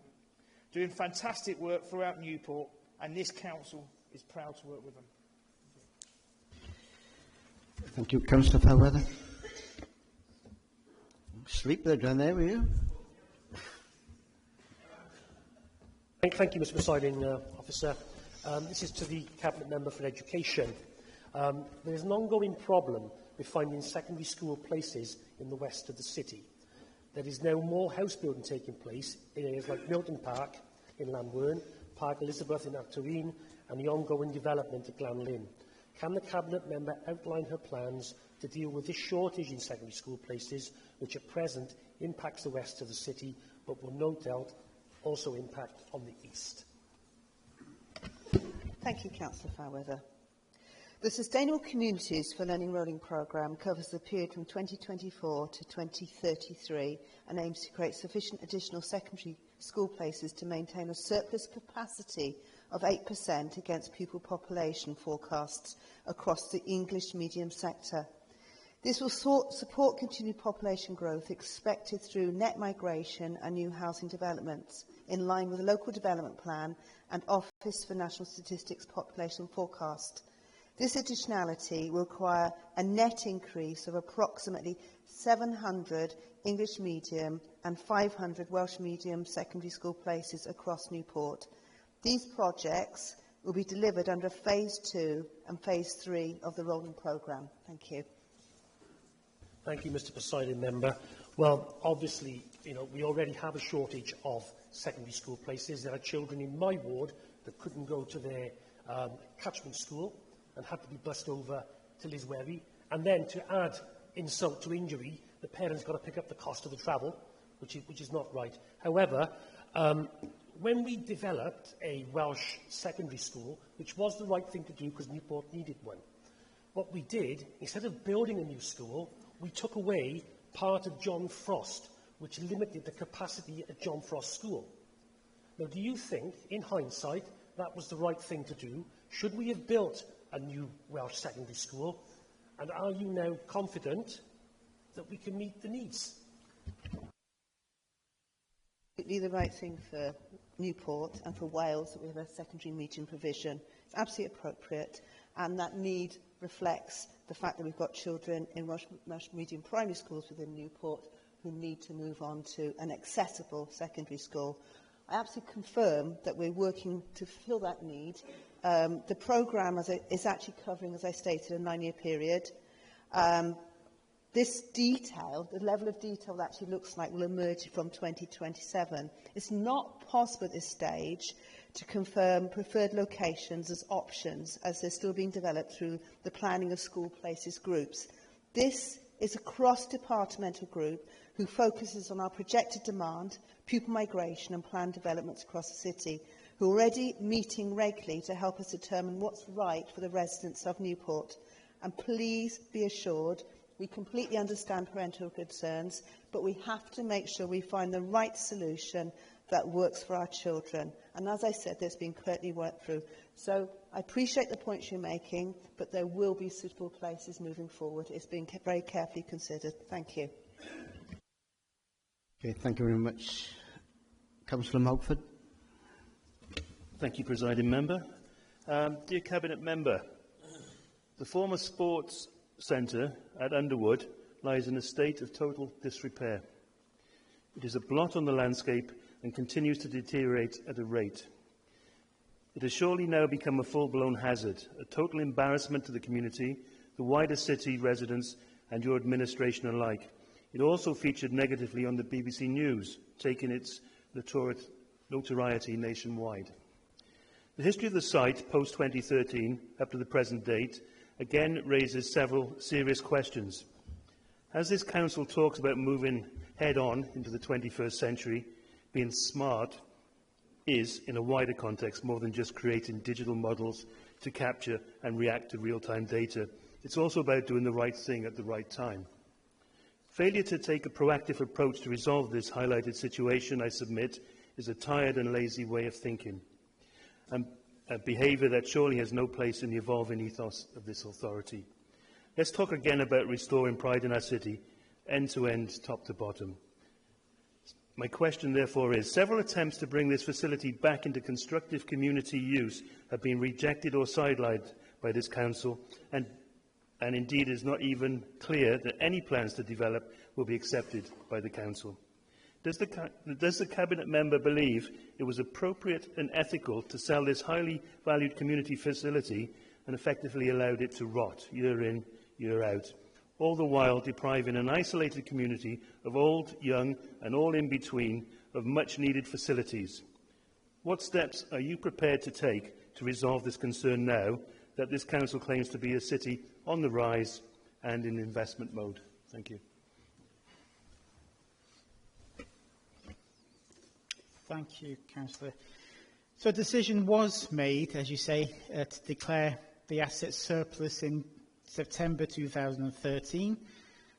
doing fantastic work throughout Newport, and this council is proud to work with them. Thank you. Councillor Fairweather. Sleep there, down there, were you? Thank you, Mr. Presiding Officer. This is to the Cabinet Member for Education. There is an ongoing problem with finding secondary school places in the west of the city. There is now more house building taking place in areas like Milton Park in Llanwern, Park Elizabeth in Materion, and the ongoing development at Glanlyn. Can the Cabinet Member outline her plans to deal with this shortage in secondary school places, which at present impacts the west of the city, but will no doubt also impact on the east? Thank you, Councillor Fairweather. The Sustainable Communities for Learning Rolling Programme covers the period from 2024 to 2033 and aims to create sufficient additional secondary school places to maintain a surplus capacity of 8% against pupil population forecasts across the English medium sector. This will support continued population growth expected through net migration and new housing developments, in line with the Local Development Plan and Office for National Statistics population forecast. This additionality will require a net increase of approximately 700 English medium and 500 Welsh medium secondary school places across Newport. These projects will be delivered under Phase 2 and Phase 3 of the rolling programme. Thank you. Thank you, Mr. Presiding Member. Well, obviously, we already have a shortage of secondary school places. There are children in my ward that couldn't go to their catchment school and had to be bussed over to Liswerry. And then, to add insult to injury, the parents got to pick up the cost of the travel, which is not right. However, when we developed a Welsh secondary school, which was the right thing to do because Newport needed one, what we did, instead of building a new school, we took away part of John Frost, which limited the capacity at John Frost School. Now, do you think, in hindsight, that was the right thing to do? Should we have built a new Welsh secondary school? And are you now confident that we can meet the needs? The right thing for Newport and for Wales that we have a secondary medium provision. It's absolutely appropriate, and that need reflects the fact that we've got children in Welsh medium primary schools within Newport who need to move on to an accessible secondary school. I absolutely confirm that we're working to fill that need. The programme is actually covering, as I stated, a 9-year period. This detail, the level of detail that actually looks like, will emerge from 2027. It's not possible at this stage to confirm preferred locations as options, as they're still being developed through the planning of school places groups. This is a cross-departmental group who focuses on our projected demand, pupil migration and planned developments across the city, who are already meeting regularly to help us determine what's right for the residents of Newport. And please be assured, we completely understand parental concerns, but we have to make sure we find the right solution that works for our children. And as I said, there's been currently worked through. So I appreciate the points you're making, but there will be suitable places moving forward. It's been very carefully considered. Thank you. Okay, thank you very much. Councillor Mountford. Thank you, Presiding Member. Dear Cabinet Member, the former sports centre at Underwood lies in a state of total disrepair. It is a blot on the landscape and continues to deteriorate at a rate. It has surely now become a full-blown hazard, a total embarrassment to the community, the wider city residents and your administration alike. It also featured negatively on the BBC News, taking its notoriety nationwide. The history of the site, post-2013, up to the present date, again raises several serious questions. As this council talks about moving head-on into the 21st century, being smart is, in a wider context, more than just creating digital models to capture and react to real-time data. It's also about doing the right thing at the right time. Failure to take a proactive approach to resolve this highlighted situation, I submit, is a tired and lazy way of thinking, and a behaviour that surely has no place in the evolving ethos of this authority. Let's talk again about restoring pride in our city, end-to-end, top-to-bottom. My question, therefore, is, several attempts to bring this facility back into constructive community use have been rejected or sidelined by this council, and indeed it is not even clear that any plans to develop will be accepted by the council. Does the Cabinet member believe it was appropriate and ethical to sell this highly valued community facility and effectively allowed it to rot year in, year out, all the while depriving an isolated community of old, young and all in between of much-needed facilities? What steps are you prepared to take to resolve this concern now that this council claims to be a city on the rise and in investment mode? Thank you. Thank you, Councillor. So a decision was made, as you say, to declare the asset surplus in September 2013,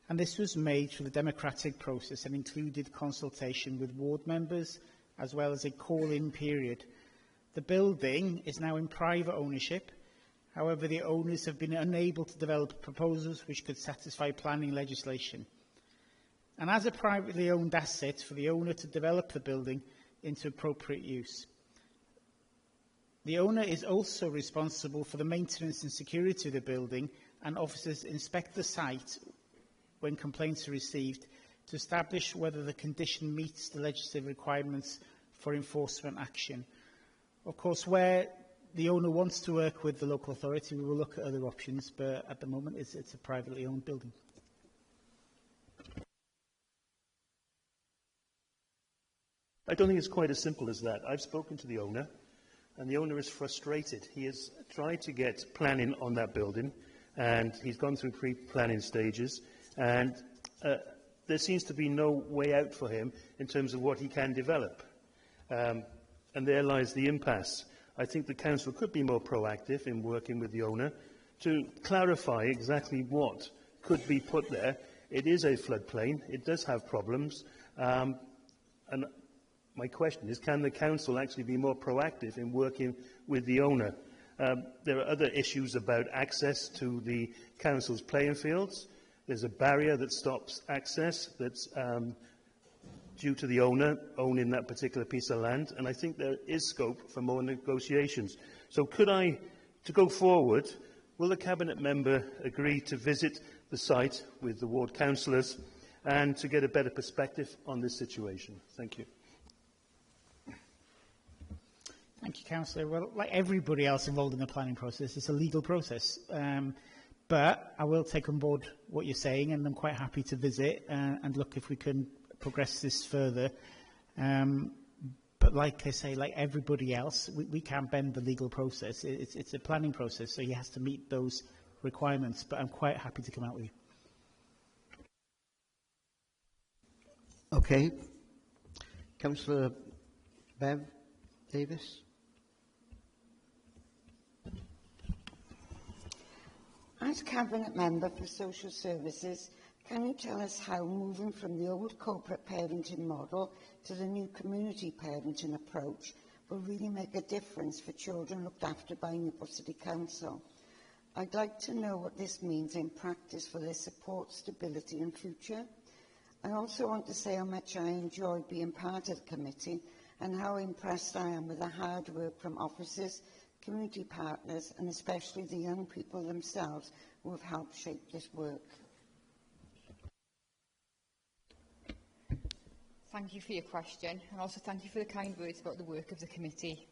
and this was made through the democratic process and included consultation with ward members as well as a call-in period. The building is now in private ownership. However, the owners have been unable to develop proposals which could satisfy planning legislation. And as a privately owned asset, for the owner to develop the building into appropriate use. The owner is also responsible for the maintenance and security of the building, and officers inspect the site when complaints are received to establish whether the condition meets the legislative requirements for enforcement action. Of course, where the owner wants to work with the local authority, we will look at other options, but at the moment it's a privately owned building. I don't think it's quite as simple as that. I've spoken to the owner, and the owner is frustrated. He has tried to get planning on that building, and he's gone through pre-planning stages, and there seems to be no way out for him in terms of what he can develop. And there lies the impasse. I think the council could be more proactive in working with the owner to clarify exactly what could be put there. It is a floodplain. It does have problems. And my question is, can the council actually be more proactive in working with the owner? There are other issues about access to the council's playing fields. There's a barrier that stops access that's due to the owner owning that particular piece of land, and I think there is scope for more negotiations. So to go forward, will the Cabinet member agree to visit the site with the ward councillors and to get a better perspective on this situation? Thank you. Thank you, Councillor. Well, like everybody else involved in the planning process, it's a legal process. But I will take on board what you're saying, and I'm quite happy to visit and look if we can progress this further. But like I say, like everybody else, we can't bend the legal process. It's a planning process, so he has to meet those requirements. But I'm quite happy to come out with you. Okay. Councillor Bev Davis. As Cabinet Member for Social Services, can you tell us how moving from the old corporate parenting model to the new community parenting approach will really make a difference for children looked after by Newport City Council? I'd like to know what this means in practice for their support, stability and future. I also want to say how much I enjoyed being part of the committee and how impressed I am with the hard work from officers, community partners and especially the young people themselves who have helped shape this work. Thank you for your question, and also thank you for the kind words about the work of the committee.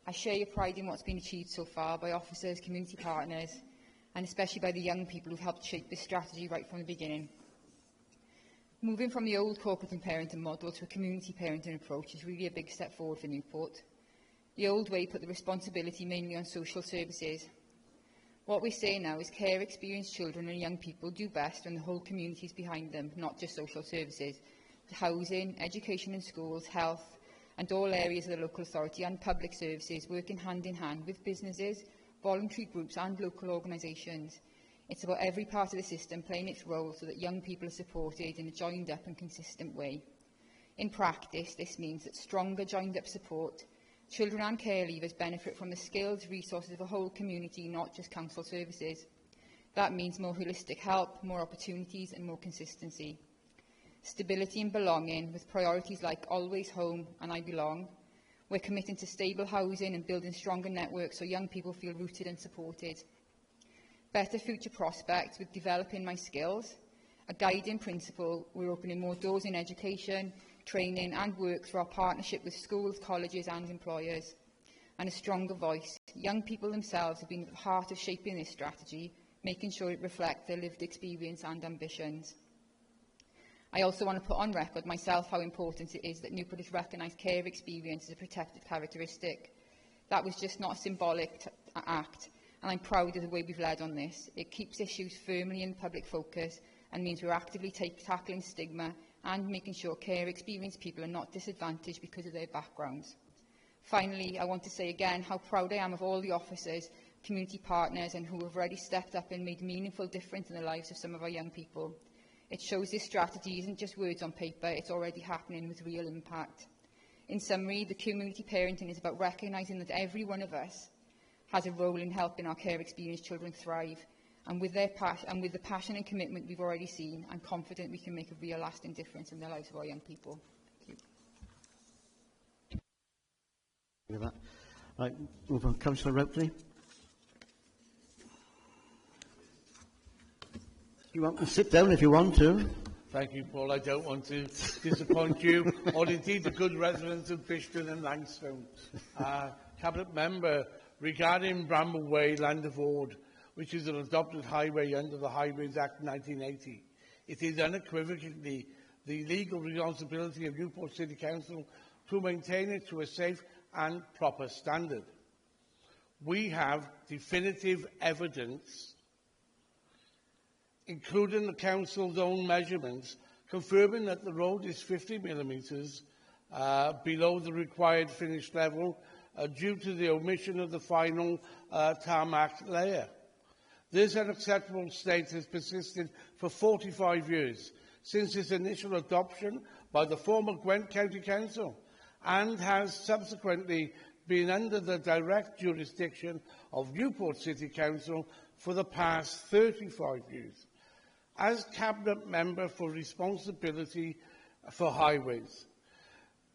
I share your pride in what's been achieved so far by officers, community partners, and especially by the young people who've helped shape this strategy right from the beginning. Moving from the old corporate and parenting model to a community parenting approach is really a big step forward for Newport. The old way put the responsibility mainly on social services. What we say now is care experienced children and young people do best when the whole community is behind them, not just social services. Housing, education in schools, health, and all areas of the local authority and public services working hand in hand with businesses, voluntary groups and local organisations. It's about every part of the system playing its role so that young people are supported in a joined up and consistent way. In practice, this means that stronger joined up support, children and care leavers benefit from the skills, resources of a whole community, not just council services. That means more holistic help, more opportunities and more consistency. Stability and belonging, with priorities like always home and I belong. We're committing to stable housing and building stronger networks so young people feel rooted and supported. Better future prospects with developing my skills. A guiding principle, we're opening more doors in education, training and work through our partnership with schools, colleges and employers. And a stronger voice. Young people themselves have been at the heart of shaping this strategy, making sure it reflects their lived experience and ambitions. I also want to put on record myself how important it is that Newport has recognised care experience as a protected characteristic. That was just not a symbolic act, and I'm proud of the way we've led on this. It keeps issues firmly in public focus and means we're actively tackling stigma and making sure care experienced people are not disadvantaged because of their backgrounds. Finally, I want to say again how proud I am of all the officers, community partners and who have already stepped up and made a meaningful difference in the lives of some of our young people. It shows this strategy isn't just words on paper, it's already happening with real impact. In summary, the community parenting is about recognising that every one of us has a role in helping our care experienced children thrive, and with the passion and commitment we've already seen, I'm confident we can make a real lasting difference in the lives of our young people. Thank you. Right, move on. Councillor Ropley. You want to sit down if you want to. Thank you, Paul. I don't want to disappoint you, or indeed the good residents of Bishton and Langstone. Cabinet Member, regarding Bramble Way, Land of Ord, which is an adopted highway under the Highways Act 1980, it is unequivocally the legal responsibility of Newport City Council to maintain it to a safe and proper standard. We have definitive evidence, including the Council's own measurements, confirming that the road is 50 millimetres below the required finish level due to the omission of the final tarmac layer. This unacceptable state has persisted for 45 years, since its initial adoption by the former Gwent County Council, and has subsequently been under the direct jurisdiction of Newport City Council for the past 35 years. As Cabinet Member for Responsibility for Highways,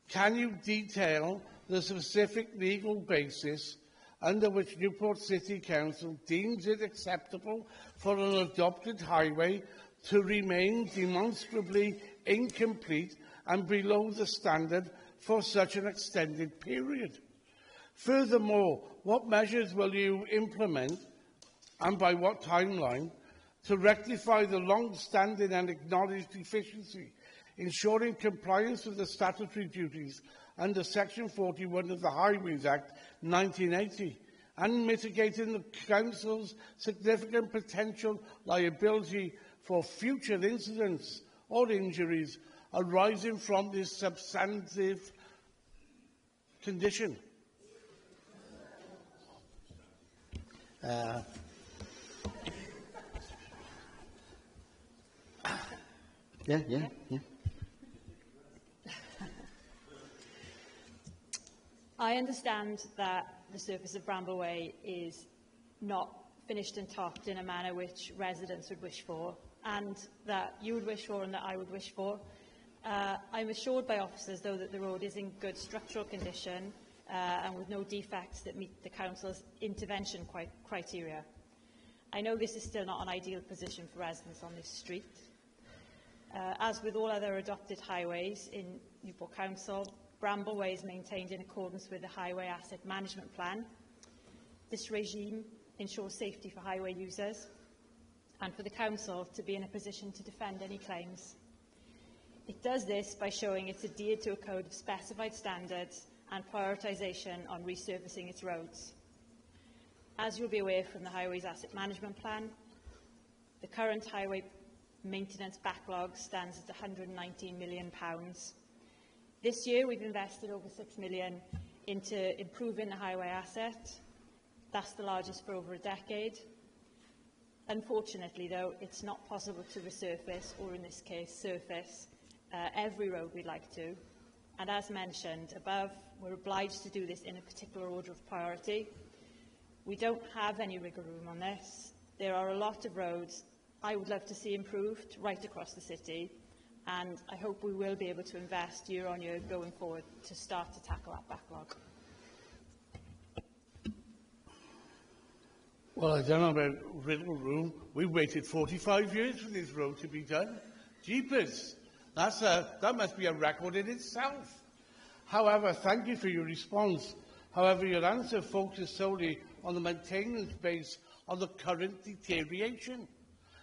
can you detail the specific legal basis under which Newport City Council deems it acceptable for an adopted highway to remain demonstrably incomplete and below the standard for such an extended period? Furthermore, what measures will you implement, and by what timeline, to rectify the long-standing and acknowledged deficiency, ensuring compliance with the statutory duties under Section 41 of the Highways Act 1980, and mitigating the Council's significant potential liability for future incidents or injuries arising from this substantive condition? Yeah. I understand that the surface of Bramble Way is not finished and topped in a manner which residents would wish for, and that you would wish for and that I would wish for. I'm assured by officers, though, that the road is in good structural condition and with no defects that meet the Council's intervention criteria. I know this is still not an ideal position for residents on this street. As with all other adopted highways, in Newport Council, Brambleway is maintained in accordance with the Highway Asset Management Plan. This regime ensures safety for highway users and for the Council to be in a position to defend any claims. It does this by showing it's adhered to a code of specified standards and prioritisation on resurfacing its roads. As you'll be aware from the Highways Asset Management Plan, the current highway maintenance backlog stands at £119 million. This year we've invested over £6 million into improving the highway asset. That's the largest for over a decade. Unfortunately, though, it's not possible to resurface, or in this case, surface, every road we'd like to. And as mentioned above, we're obliged to do this in a particular order of priority. We don't have any wriggle room on this. There are a lot of roads I would love to see improved right across the city, and I hope we will be able to invest year on year going forward to start to tackle that backlog. Well, I don't know about wriggle room. We waited 45 years for this road to be done. Jeepers, that must be a record in itself. However, thank you for your response. However, your answer focused solely on the maintenance base on the current deterioration.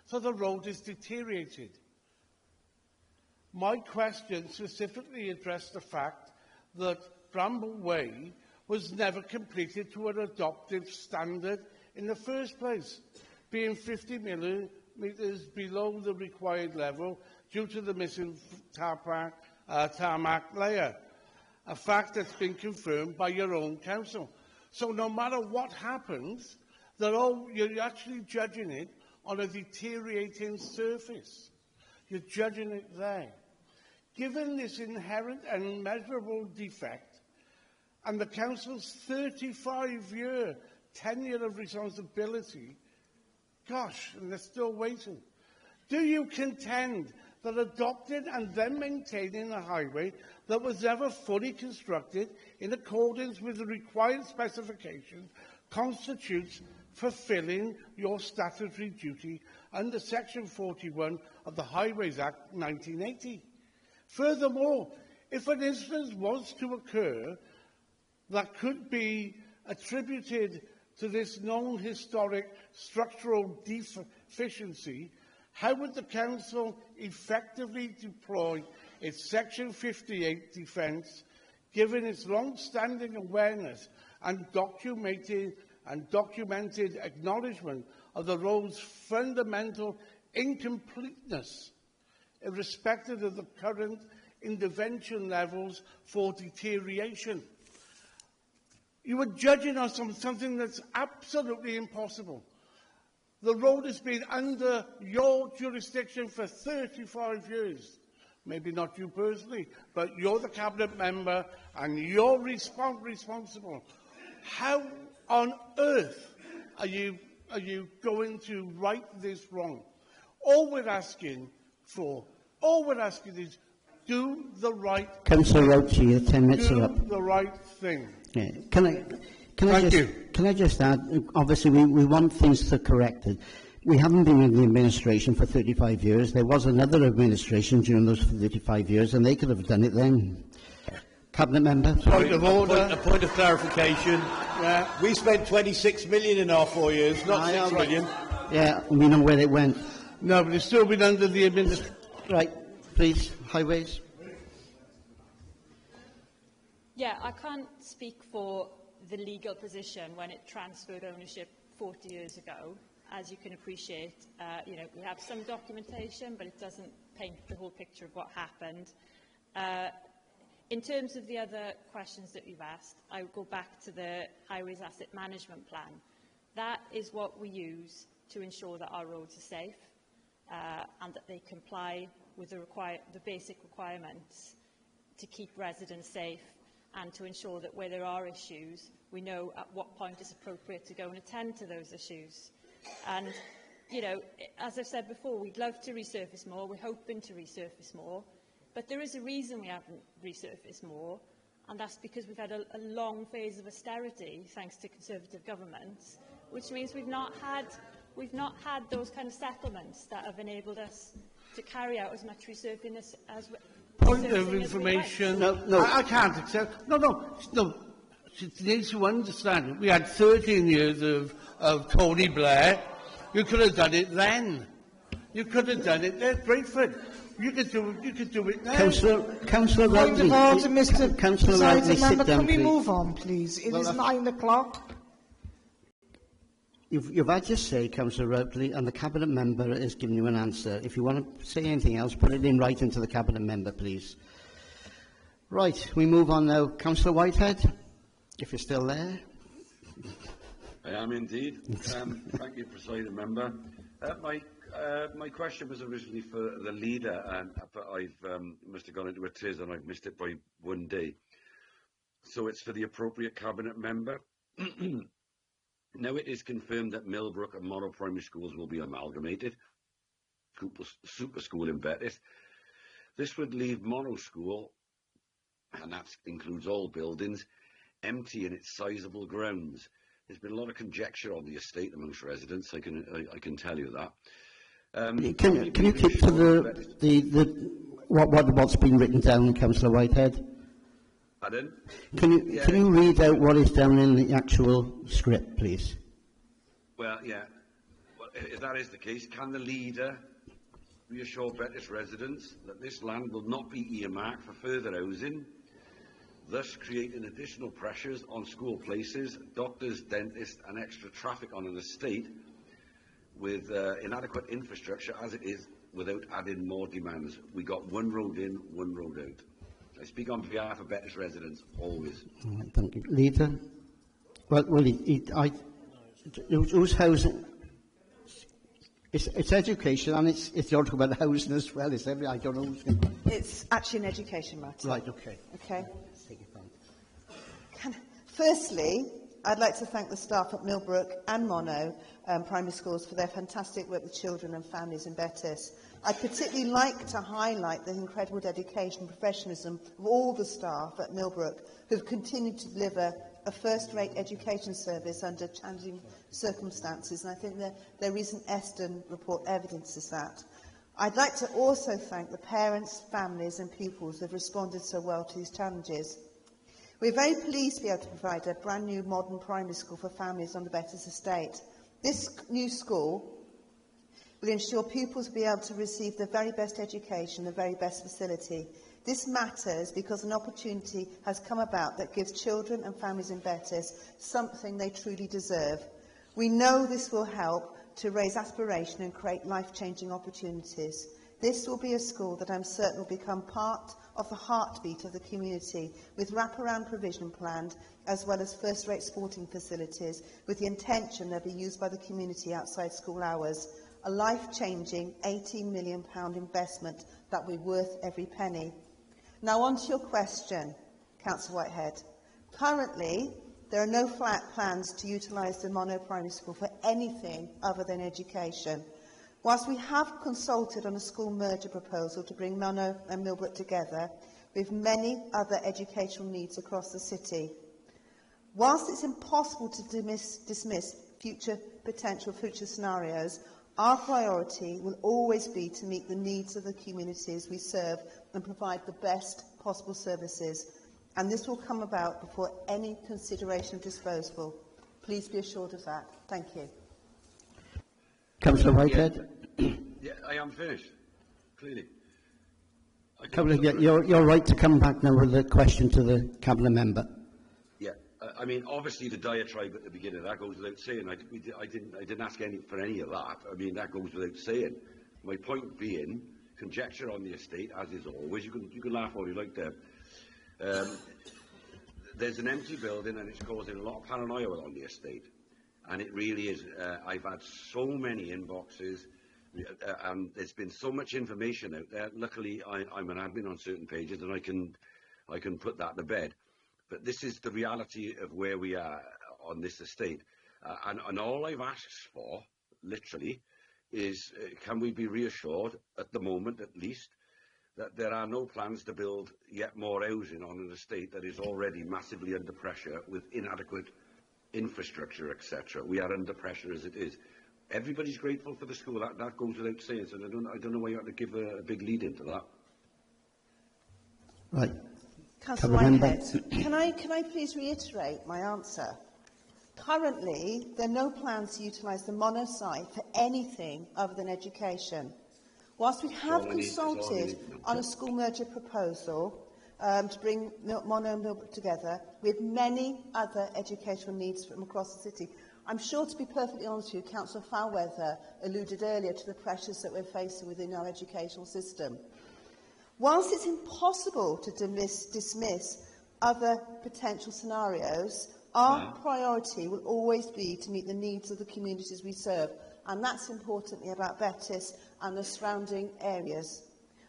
So the road is deteriorated. My question specifically addressed the fact that Brambleway was never completed to an adopted standard in the first place, being 50 millimetres below the required level due to the missing tarmac layer, a fact that's been confirmed by your own council. So no matter what happens, you're actually judging it on a deteriorating surface. You're judging it there. Given this inherent and immeasurable defect and the Council's 35-year tenure of responsibility, gosh, and they're still waiting, do you contend that adopting and then maintaining a highway that was never fully constructed in accordance with the required specifications constitutes fulfilling your statutory duty under Section 41 of the Highways Act 1980. Furthermore, if an incident was to occur that could be attributed to this known historic structural deficiency, how would the Council effectively deploy its Section 58 defence, given its long-standing awareness and documented acknowledgement of the road's fundamental incompleteness, irrespective of the current intervention levels for deterioration? You were judging us on something that's absolutely impossible. The road has been under your jurisdiction for 35 years. Maybe not you personally, but you're the cabinet member and you're responsible. How on earth are you going to right this wrong? All we're asking is do the right thing. Councillor Roche, your 10 minutes are up. Do the right thing. Yeah. Can I just add, obviously we want things to corrected. We haven't been in the administration for 35 years. There was another administration during those 35 years, and they could have done it then. Cabinet member. Point of order. A point of clarification. Yeah. We spent 26 million in our 4 years, not 6 million. Yeah, we know where it went. No, but it's still been under the administration. Right, please, highways. Yeah, I can't speak for the legal position when it transferred ownership 40 years ago. As you can appreciate, we have some documentation, but it doesn't paint the whole picture of what happened. In terms of the other questions that you've asked, I would go back to the Highways Asset Management Plan. That is what we use to ensure that our roads are safe and that they comply with the basic requirements to keep residents safe and to ensure that where there are issues, we know at what point it's appropriate to go and attend to those issues. And, as I've said before, we'd love to resurface more. We're hoping to resurface more. But there is a reason we haven't resurfaced more, and that's because we've had a long phase of austerity, thanks to Conservative governments, which means we've not had those kind of settlements that have enabled us to carry out as much resurfacing as point of information. No. I can't accept. No. She needs to understand. We had 13 years of Tony Blair. You could have done it then. You could have done it there, Bradford. You could do it now. Councillor Point of order, Mr. Presiding Member. Can we please. move on, please? It is 9 o'clock. You've had your say, Councillor Robley, and the Cabinet Member is giving you an answer. If you want to say anything else, put it in writing to the Cabinet Member, please. Right, we move on now. Councillor Whitehead, if you're still there. I am indeed. Thank you, Presiding Member. My question was originally for the leader, but must have gone into a tiz and I've missed it by one day. So it's for the appropriate Cabinet Member. Now it is confirmed that Millbrook and Morrow Primary Schools will be amalgamated. Super School in Bettis. This would leave Morrow School, and that includes all buildings, empty in its sizeable grounds. There's been a lot of conjecture on the estate amongst residents. I can tell you that. Can you keep to what's been written down, Councillor Whitehead? Pardon? Can you read out what is down in the actual script, please? Well, yeah. Well, if that is the case, can the leader reassure British residents that this land will not be earmarked for further housing, thus creating additional pressures on school places, doctors, dentists and extra traffic on an estate with inadequate infrastructure as it is, without adding more demands? We got one road in, one road out. I speak on behalf of Bettis residents, always. All right, thank you. Leader? Well, who's housing? It's education, and it's you're talking about housing as well. It's every, I don't know who's going to... It's actually an education matter. Right, okay. Okay. Take it back. Firstly, I'd like to thank the staff at Millbrook and Mono primary schools for their fantastic work with children and families in Bettis. I'd particularly like to highlight the incredible dedication and professionalism of all the staff at Millbrook who have continued to deliver a first-rate education service under challenging circumstances, and I think their recent Eston report evidences that. I'd like to also thank the parents, families and pupils who have responded so well to these challenges. We're very pleased to be able to provide a brand new modern primary school for families on the Bettis estate. This new school will ensure pupils will be able to receive the very best education, the very best facility. This matters because an opportunity has come about that gives children and families in Bettis something they truly deserve. We know this will help to raise aspiration and create life-changing opportunities. This will be a school that I'm certain will become part of the heartbeat of the community, with wraparound provision planned, as well as first-rate sporting facilities, with the intention they'll be used by the community outside school hours. A life-changing £18 million investment that will be worth every penny. Now on to your question, Councillor Whitehead. Currently, there are no plans to utilise the Mono Primary School for anything other than education. Whilst we have consulted on a school merger proposal to bring Mono and Millbrook together, with many other educational needs across the city. Whilst it's impossible to dismiss potential future scenarios, our priority will always be to meet the needs of the communities we serve and provide the best possible services. And this will come about before any consideration of disposal. Please be assured of that. Thank you. Councillor Whitehead. Yeah, I am finished, clearly. You're right to come back now with a question to the Cabinet Member. Yeah, I mean, obviously the diatribe at the beginning, that goes without saying. I didn't ask for any of that. I mean, that goes without saying. My point being, conjecture on the estate, as is always. You can laugh all you like there. There's an empty building and it's causing a lot of paranoia on the estate. And it really is. I've had so many inboxes, and there's been so much information out there. Luckily, I'm an admin on certain pages, and I can put that to bed. But this is the reality of where we are on this estate. And all I've asked for, literally, is can we be reassured, at the moment at least, that there are no plans to build yet more housing on an estate that is already massively under pressure with inadequate infrastructure, etc. We are under pressure as it is. Everybody's grateful for the school. That goes without saying. So I don't know why you have to give a big lead into that. Right. Councillor Whitehead, can I please reiterate my answer? Currently, there are no plans to utilise the mono site for anything other than education. Whilst we have consulted on a school merger proposal to bring mono and Millbrook together, we have many other educational needs from across the city. I'm sure, to be perfectly honest with you, Councillor Foulweather alluded earlier to the pressures that we're facing within our educational system. Whilst it's impossible to dismiss other potential scenarios, our priority will always be to meet the needs of the communities we serve, and that's importantly about Bettis and the surrounding areas.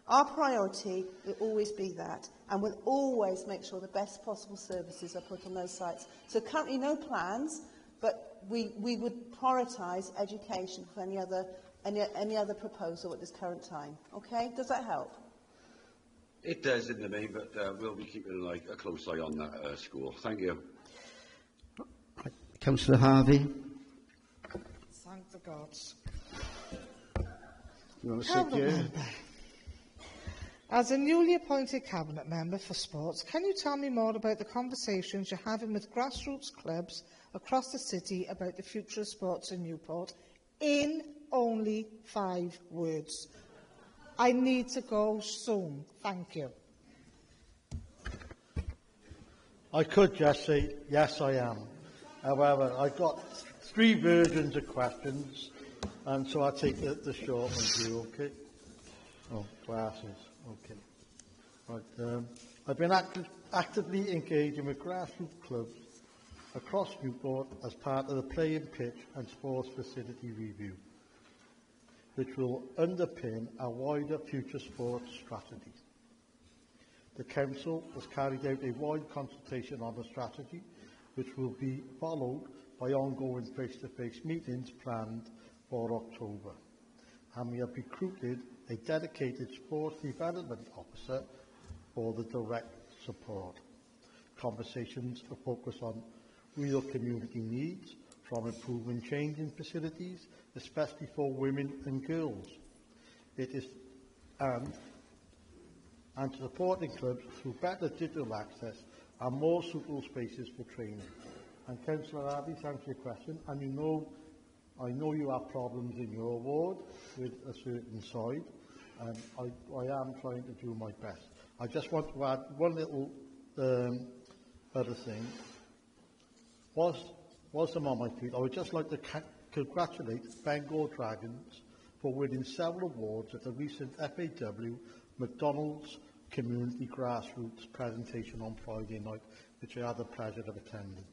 Our priority will always be that, and we'll always make sure the best possible services are put on those sites. So currently no plans, but we would prioritise education for any other proposal at this current time. Okay? Does that help? It does in the main, but we'll be keeping a close eye on that school. Thank you. Councillor Harvey. Thank the gods. You want to sit here? As a newly appointed Cabinet Member for Sports, can you tell me more about the conversations you're having with grassroots clubs across the city about the future of sports in Newport in only 5 words? I need to go soon. Thank you. I could just say, yes, I am. However, I've got 3 versions of questions, and so I'll take the short one too, okay? Oh, glasses, okay. Right, I've been actively engaging with grassroots clubs across Newport as part of the playing pitch and sports facility review, which will underpin a wider future sports strategy. The Council has carried out a wide consultation on the strategy, which will be followed by ongoing face-to-face meetings planned for October. And we have recruited a dedicated sports development officer for the direct support. Conversations are focused on real community needs, from improving changing facilities, especially for women and girls. It is and supporting clubs through better digital access and more suitable spaces for training. And Councillor Harvey, thanks for your question. And I know you have problems in your ward with a certain side, and I am trying to do my best. I just want to add one little other thing. Whilst I'm on my feet, I would just like to congratulate Bengal Dragons for winning several awards at the recent FAW McDonald's Community Grassroots presentation on Friday night, which I had the pleasure of attending.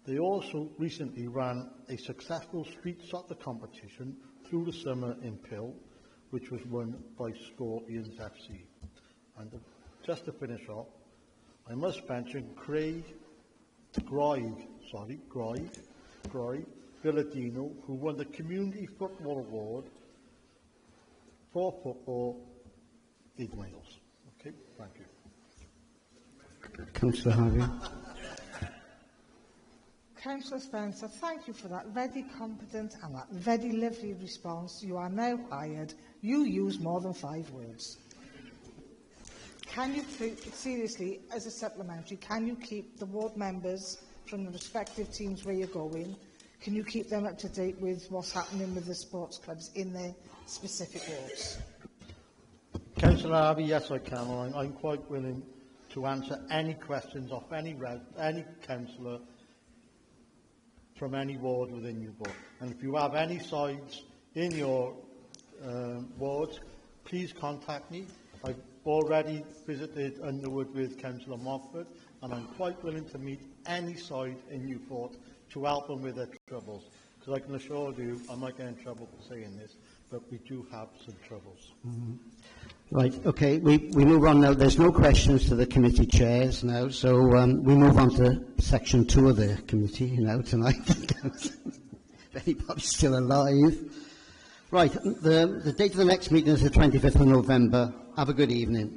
They also recently ran a successful street soccer competition through the summer in Pill, which was won by Scorpions FC. And just to finish off, I must mention Greig Villadino, who won the Community Football Award for football in Wales. Okay, thank you. Councillor Harvey. Councillor Spencer, thank you for that very competent and that very lovely response. You are now hired. You use more than 5 words. Can you, seriously, as a supplementary, can you keep the ward members from the respective teams where you're going, can you keep them up to date with what's happening with the sports clubs in their specific wards? Councillor Harvey, yes I can. I'm quite willing to answer any questions off any councillor from any ward within your ward. And if you have any sides in your wards, please contact me. I've already visited Underwood with Councillor Moffat, and I'm quite willing to meet any side in Newport to help them with their troubles. Because I can assure you, I might get in trouble for saying this, but we do have some troubles. Mm-hmm. Right, okay, we move on now. There's no questions to the committee chairs now, so we move on to section 2 of the committee now tonight. If anybody's still alive. Right, the date of the next meeting is the 25th of November. Have a good evening.